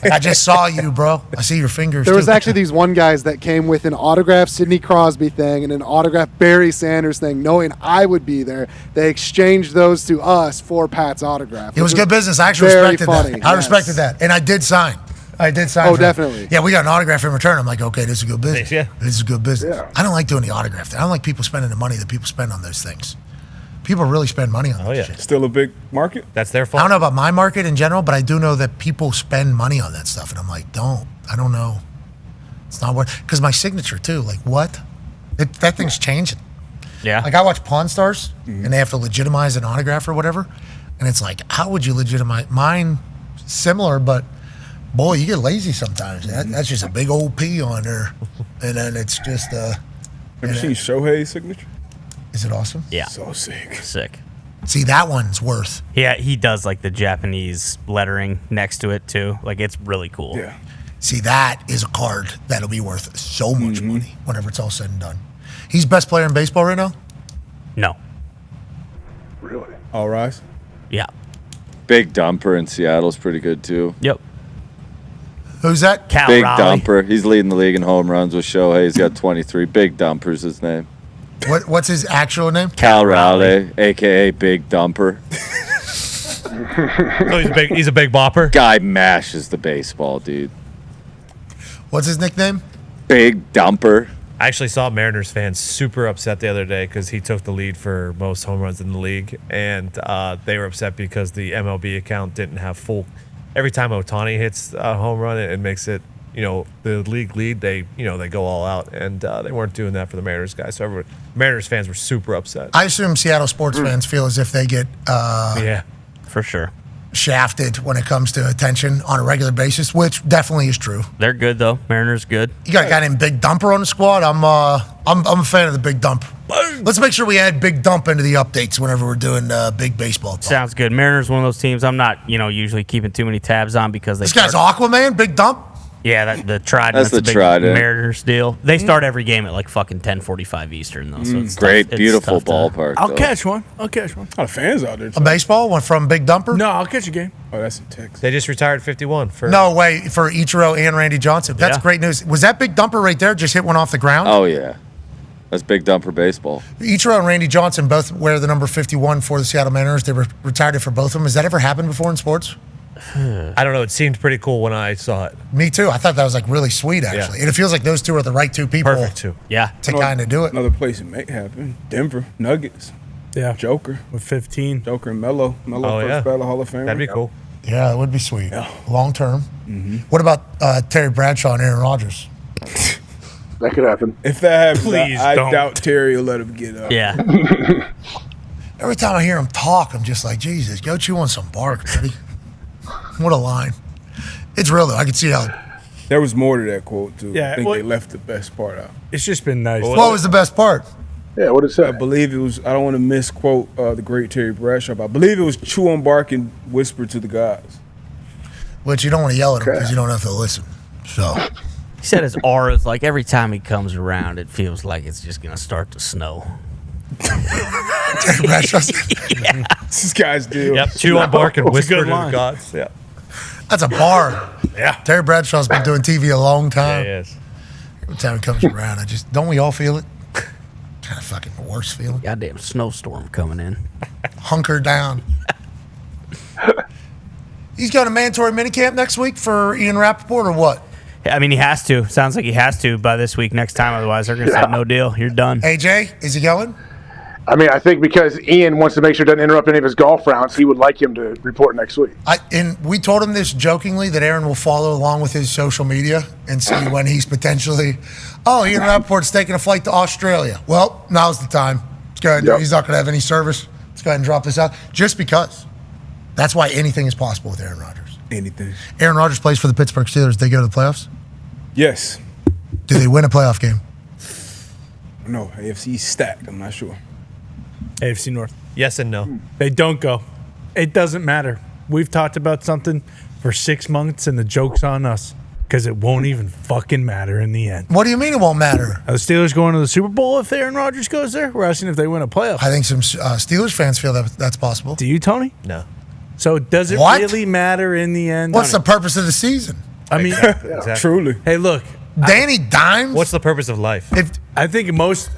Like, I just saw you, bro. I see your fingers. There was too. actually these one guys that came with an autographed Sidney Crosby thing and an autographed Barry Sanders thing, knowing I would be there. They exchanged those to us for Pat's autograph. It was good business. I actually very respected funny. that. I respected that. And I did sign. Oh, for him. definitely. Yeah, we got an autograph in return. I'm like, okay, this is good business. Yeah. This is good business. I don't like doing the autograph thing. I don't like people spending the money that people spend on those things. People really spend money on that shit. Still a big market? That's their I fault. don't know about my market in general, but I do know that people spend money on that stuff. And I'm like, I don't know. It's not what, because my signature too, like what? That thing's changing. Yeah. Like I watch Pawn Stars and they have to legitimize an autograph or whatever. And it's like, how would you legitimize mine? Similar, but boy, you get lazy sometimes. That's just a big old P on there. And then it's just, Have you seen Shohei's signature? Is it awesome? Yeah. So sick. Sick. See, that one's worth. Yeah, he does like the Japanese lettering next to it too. Like it's really cool. Yeah. See, that is a card that'll be worth so much money whenever it's all said and done. He's best player in baseball right now? No. Really? All rise. Yeah. Big Dumper in Seattle's pretty good too. Yep. Who's that? Cal Big Raleigh. Dumper. He's leading the league in home runs with Shohei. He's got 23. Big Dumper's his name. What's his actual name? Cal Raleigh, a.k.a. Big Dumper. So he's a big bopper. Guy mashes the baseball, dude. What's his nickname? Big Dumper. I actually saw Mariners fans super upset the other day because he took the lead for most home runs in the league, and they were upset because the MLB account didn't have full. Every time Ohtani hits a home run, it makes it, the league lead. They go all out, and they weren't doing that for the Mariners guys. So Mariners fans were super upset. I assume Seattle sports fans feel as if they get Yeah, for sure. shafted when it comes to attention on a regular basis, which definitely is true. They're good though. Mariners good. You got a guy named Big Dumper on the squad. I'm a fan of the Big Dump. Let's make sure we add Big Dump into the updates whenever we're doing big baseball talk. Sounds good. Mariners one of those teams I'm not usually keeping too many tabs on because they This guy's Aquaman, Big Dump. Yeah, the Trident. That's the a big Trident. Mariners deal. They start every game at like fucking 10:45 Eastern though. So it's Great, tough. beautiful It's tough ballpark. I'll though. catch one. A lot of fans out there. A baseball one from Big Dumper. No, I'll catch a game. Oh, that's in Texas. they just retired 51 for. No way for Ichiro and Randy Johnson. That's Yeah. great news. Was that Big Dumper right there? Just hit one off the ground. Oh, yeah. That's Big Dumper baseball. Ichiro and Randy Johnson both wear the number 51 for the Seattle Mariners. They were retired it for both of them. Has that ever happened before in sports? I don't know. It seemed pretty cool when I saw it. Me too. I thought that was like really sweet actually. Yeah. And it feels like those two are the right two people Perfect too. Yeah. to kind of do it. Another place it may happen. Denver Nuggets. Yeah. Joker. With 15. Joker and Melo. Melo Oh, first yeah. ballot Hall of Fame. That'd be cool. Yeah, it would be sweet. Long term. What about Terry Bradshaw and Aaron Rodgers? That could happen. If that happens, Please I don't. doubt Terry will let him get up. Yeah. Every time I hear him talk, I'm just like, Jesus, go chew on some bark, buddy. What a line. It's real though. I can see how. There was more to that quote too. Yeah, I think well- they left the best part out. It's just been nice. What was the best part? Yeah, what did it say? I believe it was. I don't want to misquote the great Terry Bradshaw, but I believe it was chew on bark and whisper to the gods. Which you don't want to yell at him because you don't know if they'll listen. So He said his aura is like every time he comes around, it feels like it's just going to start to snow. Terry Bradshaw's. Yeah. This guy's deal. Yep. Chew on bark and It's a whisper good to the line. gods. Yeah. That's a bar. Yeah. Terry Bradshaw's been doing TV a long time. Yeah, he is. Every time he comes around, don't we all feel it? Kind of fucking the worst feeling. Goddamn snowstorm coming in. Hunker down. He's going to mandatory minicamp next week for Ian Rapoport or what? I mean, he has to. Sounds like he has to by this week, next time. Otherwise, they're going to say, no deal. You're done. AJ, is he going? I mean, I think because Ian wants to make sure it doesn't interrupt any of his golf rounds, he would like him to report next week. And we told him this jokingly that Aaron will follow along with his social media and see when he's potentially, Ian Rapoport's taking a flight to Australia. Well, now's the time. Let's go ahead. Yep. He's not going to have any service. Let's go ahead and drop this out. Just because. That's why anything is possible with Aaron Rodgers. Anything. Aaron Rodgers plays for the Pittsburgh Steelers. They go to the playoffs? Yes. Do they win a playoff game? No, AFC stacked. I'm not sure. AFC North. Yes and no. They don't go. It doesn't matter. We've talked about something for 6 months, and the joke's on us because it won't even fucking matter in the end. What do you mean it won't matter? Are the Steelers going to the Super Bowl if Aaron Rodgers goes there? We're asking if they win a playoff. I think some Steelers fans feel that that's possible. Do you, Tony? No. So does it What? really matter in the end? What's the purpose of the season? I mean, Exactly. Truly. hey, look. Danny Dimes? What's the purpose of life? I think most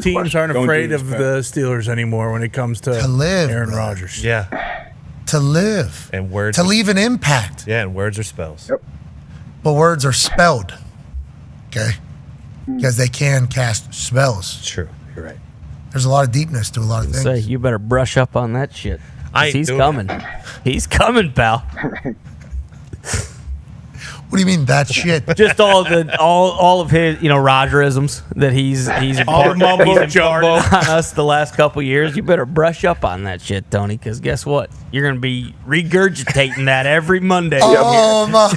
teams aren't Don't afraid do of this, the Steelers anymore when it comes to live, Aaron bro. Rodgers. Yeah. To live. And words. To leave an impact. Yeah, and words are spells. Yep. But words are spelled. Okay? Because they can cast spells. It's true. You're right. There's a lot of deepness to a lot of things. Say, you better brush up on that shit. I ain't He's doing coming. He's coming, pal. What do you mean that shit? Just all of his, Rodgerisms that he's All the mumbo jumbo on us the last couple years. You better brush up on that shit, Tony, because guess what? You're going to be regurgitating that every Monday. Oh, my.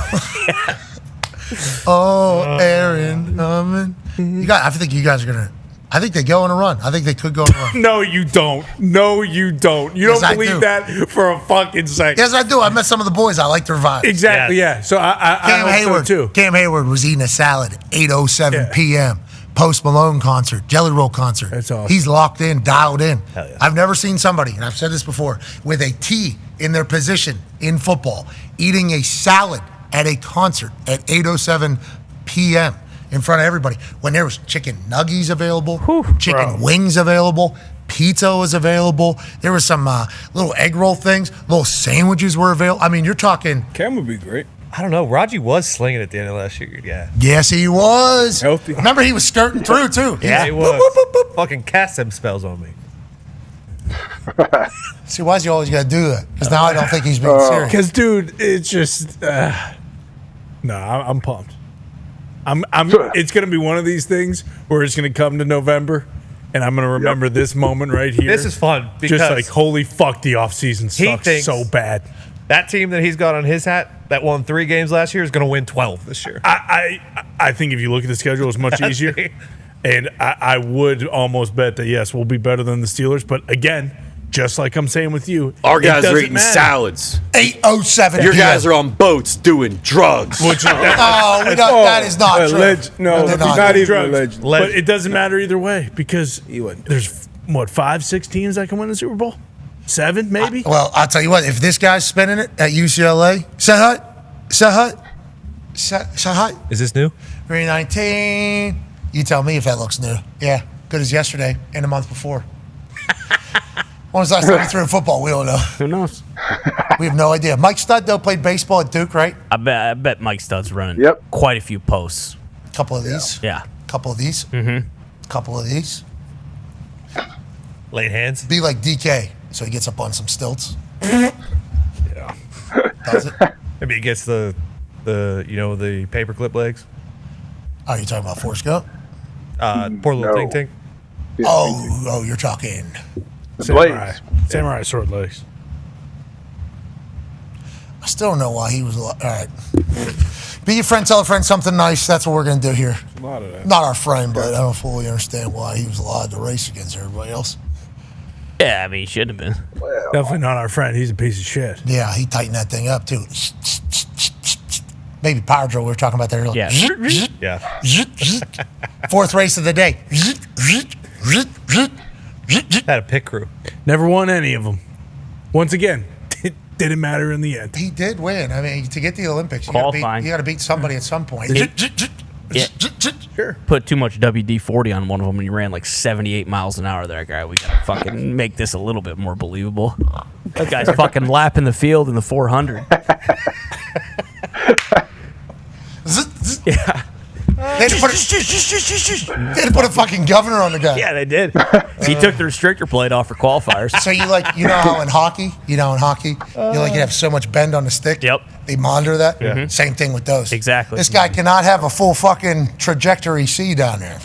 Oh, Aaron. I think you guys are going to. I think they go on a run. I think they could go on a run. No, you don't. No, you don't. You Yes, I don't believe do. that for a fucking second. Yes, I do. I met some of the boys. I like their vibe. Exactly, yeah. So I Cam hope Hayward, so too. Cam Hayward was eating a salad at 8:07 Yeah. p.m. Post Malone concert, Jelly Roll concert. That's awesome. He's locked in, dialed in. Hell yeah. I've never seen somebody, and I've said this before, with a T in their position in football, eating a salad at a concert at 8:07 p.m. in front of everybody. When there was chicken nuggies available, chicken wings available, pizza was available. There was some little egg roll things, little sandwiches were available. I mean, you're talking. Cam would be great. I don't know. Raji was slinging at the end of last year. Yeah. Yes, he was. Healthy. Remember, he was skirting through, too. Yeah, he was. Fucking cast them spells on me. See, why's he always got to do that? Because now I don't think he's being serious. Because, dude, it's just no. I'm pumped. It's gonna be one of these things where it's gonna come to November, and I'm gonna remember this moment right here. This is fun because just like holy fuck, the offseason sucks thinks so bad. That team that he's got on his hat that won 3 games last year is going to win 12 this year. I think if you look at the schedule, it's much easier, and I would almost bet that yes, we'll be better than the Steelers. But again, just like I'm saying with you, Our guys it are doesn't eating matter. salads. 8:07. Your guys are on boats doing drugs. That is not true. No, they're not even drugs. alleged. But it doesn't matter either way because there's 5-6 teams that can win the Super Bowl, 7 maybe. Well, I'll tell you what. If this guy's spinning it at UCLA, Sahut. Is this new? 319. You tell me if that looks new. Yeah, good as yesterday and the month before. When was the last time he threw a football? We don't know. Who knows? We have no idea. Mike Studdo played baseball at Duke, right? I bet Mike Stud's running quite a few posts. A couple of these. Yeah. Couple of these. Mm-hmm. Couple of these. Late hands. Be like DK, so he gets up on some stilts. Yeah. Does it? Maybe he gets the the paperclip legs. Oh, you talking about Forrest Gump? Poor little Tink Tink. Oh, you're talking. Samurai sword legs. I still don't know why he was. All right. Be your friend, tell a friend something nice. That's what we're going to do here. A lot of that. Not our friend, but I don't fully understand why he was allowed to race against everybody else. Yeah, I mean, he shouldn't have been. Definitely not our friend. He's a piece of shit. Yeah, he tightened that thing up, too. Maybe power drill we were talking about there earlier. Yeah. Fourth race of the day. Had a pit crew. Never won any of them. Once again, it didn't matter in the end. He did win. I mean, to get the Olympics, you Qualifying. got to beat somebody at some point. Yeah. Put too much WD-40 on one of them and you ran like 78 miles an hour there, guy. We got to fucking make this a little bit more believable. That guy's fucking lapping the field in the 400. Yeah. They had to put a fucking governor on the guy. Yeah, they did. He took the restrictor plate off for qualifiers. So you know how in hockey, you have so much bend on the stick. Yep. They monitor that. Yeah. Same thing with those. Exactly. This guy cannot have a full fucking trajectory C down there.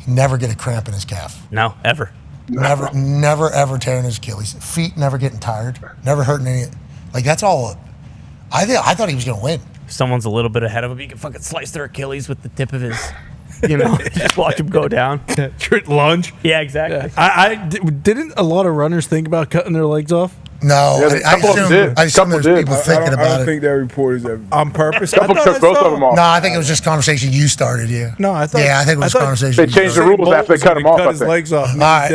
Never get a cramp in his calf. No, ever. Never ever tearing his Achilles. Feet never getting tired. Never hurting any. Like that's all. I thought he was going to win. If someone's a little bit ahead of him, he can fucking slice their Achilles with the tip of his, just watch him go down. Lunge. Yeah, exactly. Didn't a lot of runners think about cutting their legs off? No, I assume there's people thinking about it. I don't think that report is on purpose. No, I think it was just conversation you started. Yeah. No, I thought. Yeah, I think it was conversation. They changed the rules after they cut him off. Cut his legs off. All right,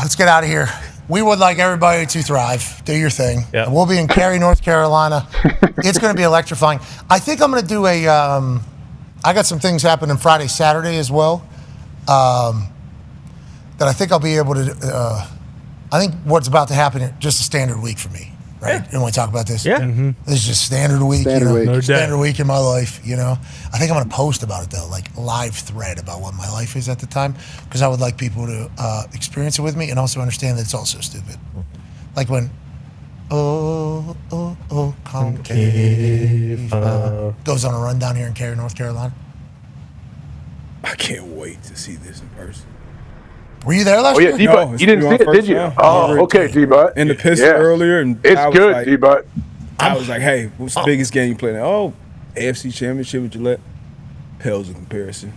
let's get out of here. We would like everybody to thrive. Do your thing. Yep. We'll be in Cary, North Carolina. It's going to be electrifying. I think I'm going to do a. I got some things happening Friday, Saturday as well. That I think I'll be able to. I think what's about to happen is just a standard week for me. Right? You want to talk about this? Yeah. This is just standard week. Standard week. No doubt. Standard week in my life. I think I'm going to post about it though, like live thread about what my life is at the time, because I would like people to experience it with me and also understand that it's also stupid. Like when, Conca goes on a run down here in Cary, North Carolina. I can't wait to see this in person. Were you there last year? D-Butt, you didn't see it, did you? Oh, okay, D-Butt. And the pistol earlier, and it's I was good, like, D-Butt. I was like, hey, what's the biggest game you played in? Oh, AFC Championship with Gillette. Pales in comparison.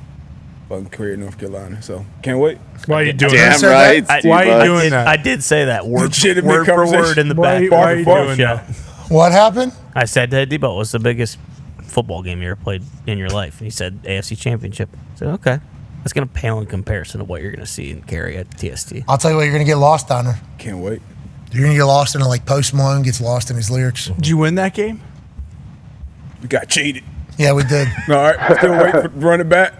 Fucking Cary, North Carolina. So, can't wait. Why are you doing Damn that? right. Why are you doing that? I did say that word Legitimate for word in the back. Why are you doing that? What happened? I said to Debo, what's the biggest football game you ever played in your life? And he said AFC Championship. I said, okay. That's going to pale in comparison to what you're going to see in Cary at TST. I'll tell you what, you're going to get lost down there. Can't wait. You're going to get lost in it like Post Malone gets lost in his lyrics. Did you win that game? We got cheated. Yeah, we did. All right, still waiting for run it back.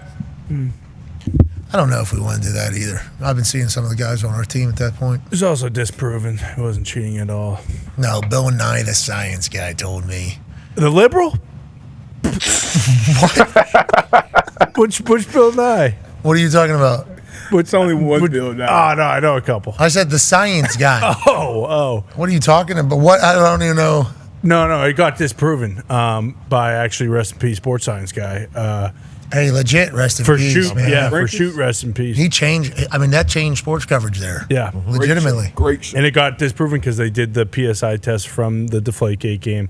I don't know if we want to do that either. I've been seeing some of the guys on our team at that point. It was also disproven. It wasn't cheating at all. No, Bill Nye, the science guy, told me. The liberal? Which Bill Nye? What are you talking about? It's only one Bill Nye. Oh, no, I know a couple. I said the science guy. Oh. What are you talking about? What? I don't even know. No, it got disproven by actually rest in peace sports science guy. Hey, legit, rest in for peace, shoot, man. yeah, for shoot, rest in peace. He changed. I mean, that changed sports coverage there. Yeah, legitimately. Great show. And it got disproven because they did the PSI test from the Deflategate game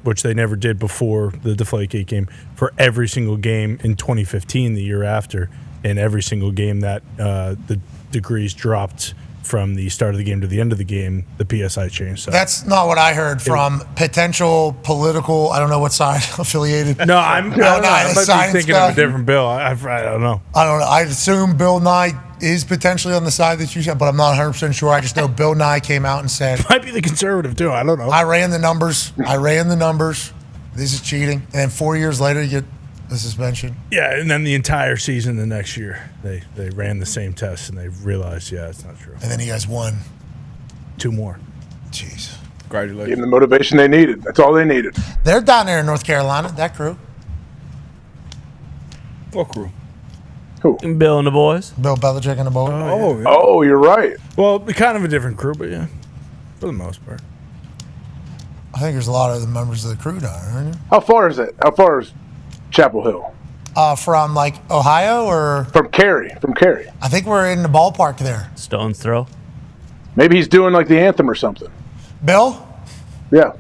which they never did before the Deflategate game, for every single game in 2015, the year after, and every single game that the degrees dropped from the start of the game to the end of the game, the PSI changed. So. That's not what I heard from potential political. I don't know what side affiliated. No, I might be thinking of a different bill. I don't know. I don't know. I assume Bill Nye is potentially on the side that you said, but I'm not 100% sure. I just know Bill Nye came out and said, might be the conservative too. I don't know. I ran the numbers. This is cheating. And then 4 years later, you get the suspension. Yeah, and then the entire season the next year, they ran the same test and they realized, it's not true. And then you guys won 2 more. Jeez. Congratulations. Gave them the motivation they needed. That's all they needed. They're down there in North Carolina, that crew. What crew? Who? Bill and the boys. Bill Belichick and the boys. Oh, you're right. Well, kind of a different crew, but yeah, for the most part. I think there's a lot of the members of the crew down there, aren't there? How far is it? How far is Chapel Hill? From like Ohio or? From Cary. I think we're in the ballpark there. Stone's throw. Maybe he's doing like the anthem or something. Bill? Yeah.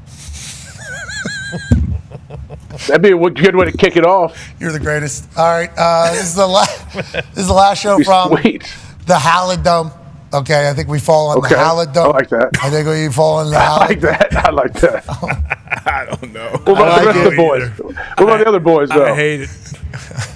That'd be a good way to kick it off. You're the greatest. All right, this is the last show from the Halidome. Okay, I think we fall on the Halidome. I like that. I think we fall on the I like that. I like that. I don't know. What about the rest of the boys? What about the other boys, though? I hate it.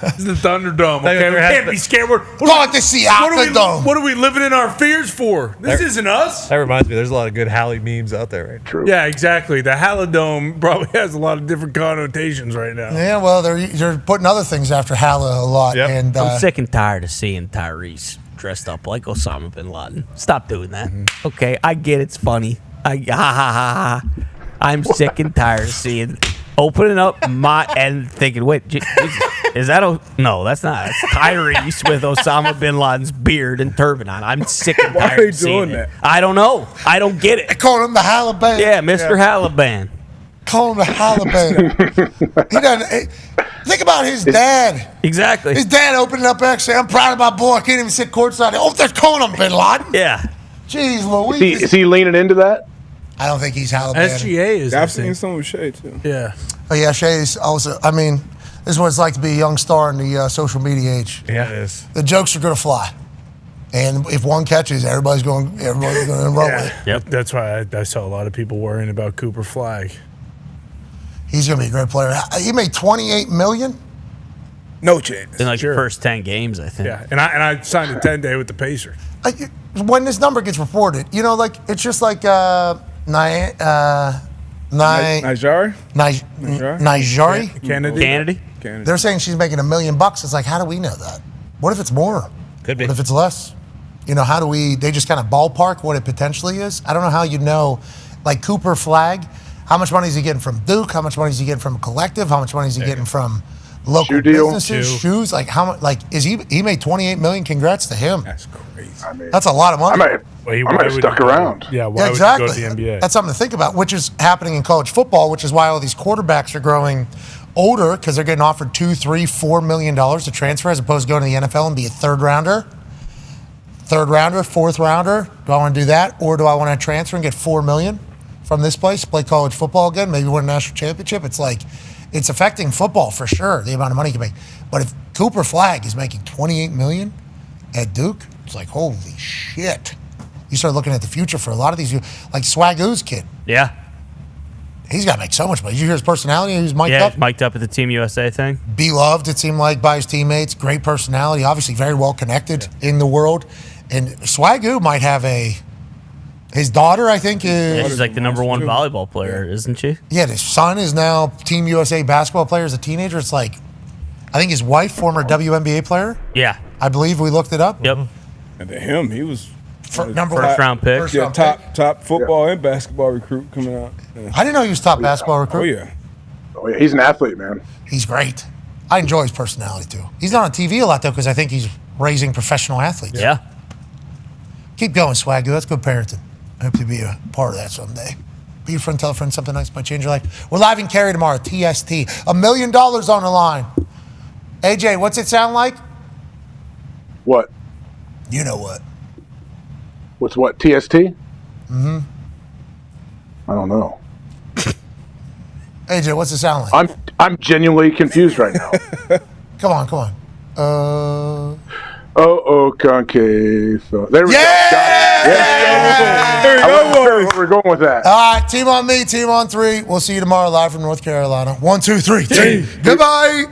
This is the Thunderdome. Okay, we can't be scared. Call it the Seattle Dome. What are we living in our fears for? This isn't us. That reminds me, there's a lot of good Hallie memes out there, right? True. Yeah, exactly. The Halidome probably has a lot of different connotations right now. Yeah, well, they're putting other things after Hala a lot. Yep. And I'm sick and tired of seeing Tyrese dressed up like Osama bin Laden. Stop doing that. Okay, I get it's funny. I'm sick and tired of seeing opening up and thinking, wait, is that no? That's not. That's Tyrese with Osama bin Laden's beard and turban on. I'm sick and Why tired are you of seeing doing it. that? I don't know. I don't get it. I call him the Halaban. Yeah, Mr. Halaban. Call him the Halaban. He doesn't. Think about his dad. Exactly. His dad opening up X saying, I'm proud of my boy. I can't even sit courtside. Oh, they're calling him Bin Laden. Yeah. Jeez Louise. Is he leaning into that? I don't think he's Halaban. SGA is. I've seen some with Shay, too. Yeah. Oh, yeah, Shay's also, I mean, this is what it's like to be a young star in the social media age. Yeah, it is. The jokes are going to fly. And if one catches, everybody's going to enroll with it. Yep. That's why I saw a lot of people worrying about Cooper Flag. He's going to be a great player. He made $28 million? No chance. In like the first 10 games, I think. Yeah, and I signed a 10-day with the Pacers. When this number gets reported, you know, like it's just like Nigeri? Kennedy. They're saying she's making $1 million. It's like, how do we know that? What if it's more? Could be. What if it's less? You know, how do we? They just kind of ballpark what it potentially is. I don't know how you know. Like Cooper Flag, how much money is he getting from Duke? How much money is he getting from a collective? How much money is he getting from local Shoe deal. businesses? Shoes? Like how much? Like is he made $28 million? Congrats to him. That's crazy. I mean, that's a lot of money. I might have stuck around. Yeah, why exactly. would you go to the NBA? That's something to think about, which is happening in college football, which is why all these quarterbacks are growing older because they're getting offered $2, $3, $4 million to transfer as opposed to going to the NFL and be a third rounder, fourth rounder. Do I want to do that, or do I want to transfer and get $4 million from this place, play college football again, maybe win a national championship? It's like it's affecting football for sure. The amount of money you can make, but if Cooper Flag is making $28 million at Duke, it's like holy shit. You start looking at the future for a lot of these, like Swagoo's kid. Yeah. He's got to make so much money. Did you hear his personality? He was mic'd Yeah, up. he's mic'd up at the Team USA thing. Beloved, it seemed like, by his teammates. Great personality. Obviously very well connected in the world. And Swagoo might have his daughter, I think, is... Yeah, she's like the number one volleyball player, isn't she? Yeah, his son is now Team USA basketball player as a teenager. It's like, I think his wife, former WNBA player. Yeah. I believe we looked it up. Yep. And to him, he was number first round pick. First Yeah, round top football and basketball recruit coming out. Yeah. I didn't know he was top basketball recruit. Oh, yeah. Oh, yeah. He's an athlete, man. He's great. I enjoy his personality, too. He's not on TV a lot, though, because I think he's raising professional athletes. Yeah. Keep going, Swagoo. That's good parenting. I hope to be a part of that someday. Be a friend, tell a friend something nice might change your life. We're live in Cary tomorrow, TST. $1 million on the line. AJ, what's it sound like? What? You know what. What's what? TST? Mm-hmm. I don't know. AJ, what's it sound like? I'm genuinely confused right now. Come on. CONCAFA. There we go. Yeah! There we go. We're going with that. All right, team on me, team on three. We'll see you tomorrow live from North Carolina. 1, 2, 3, team. Goodbye.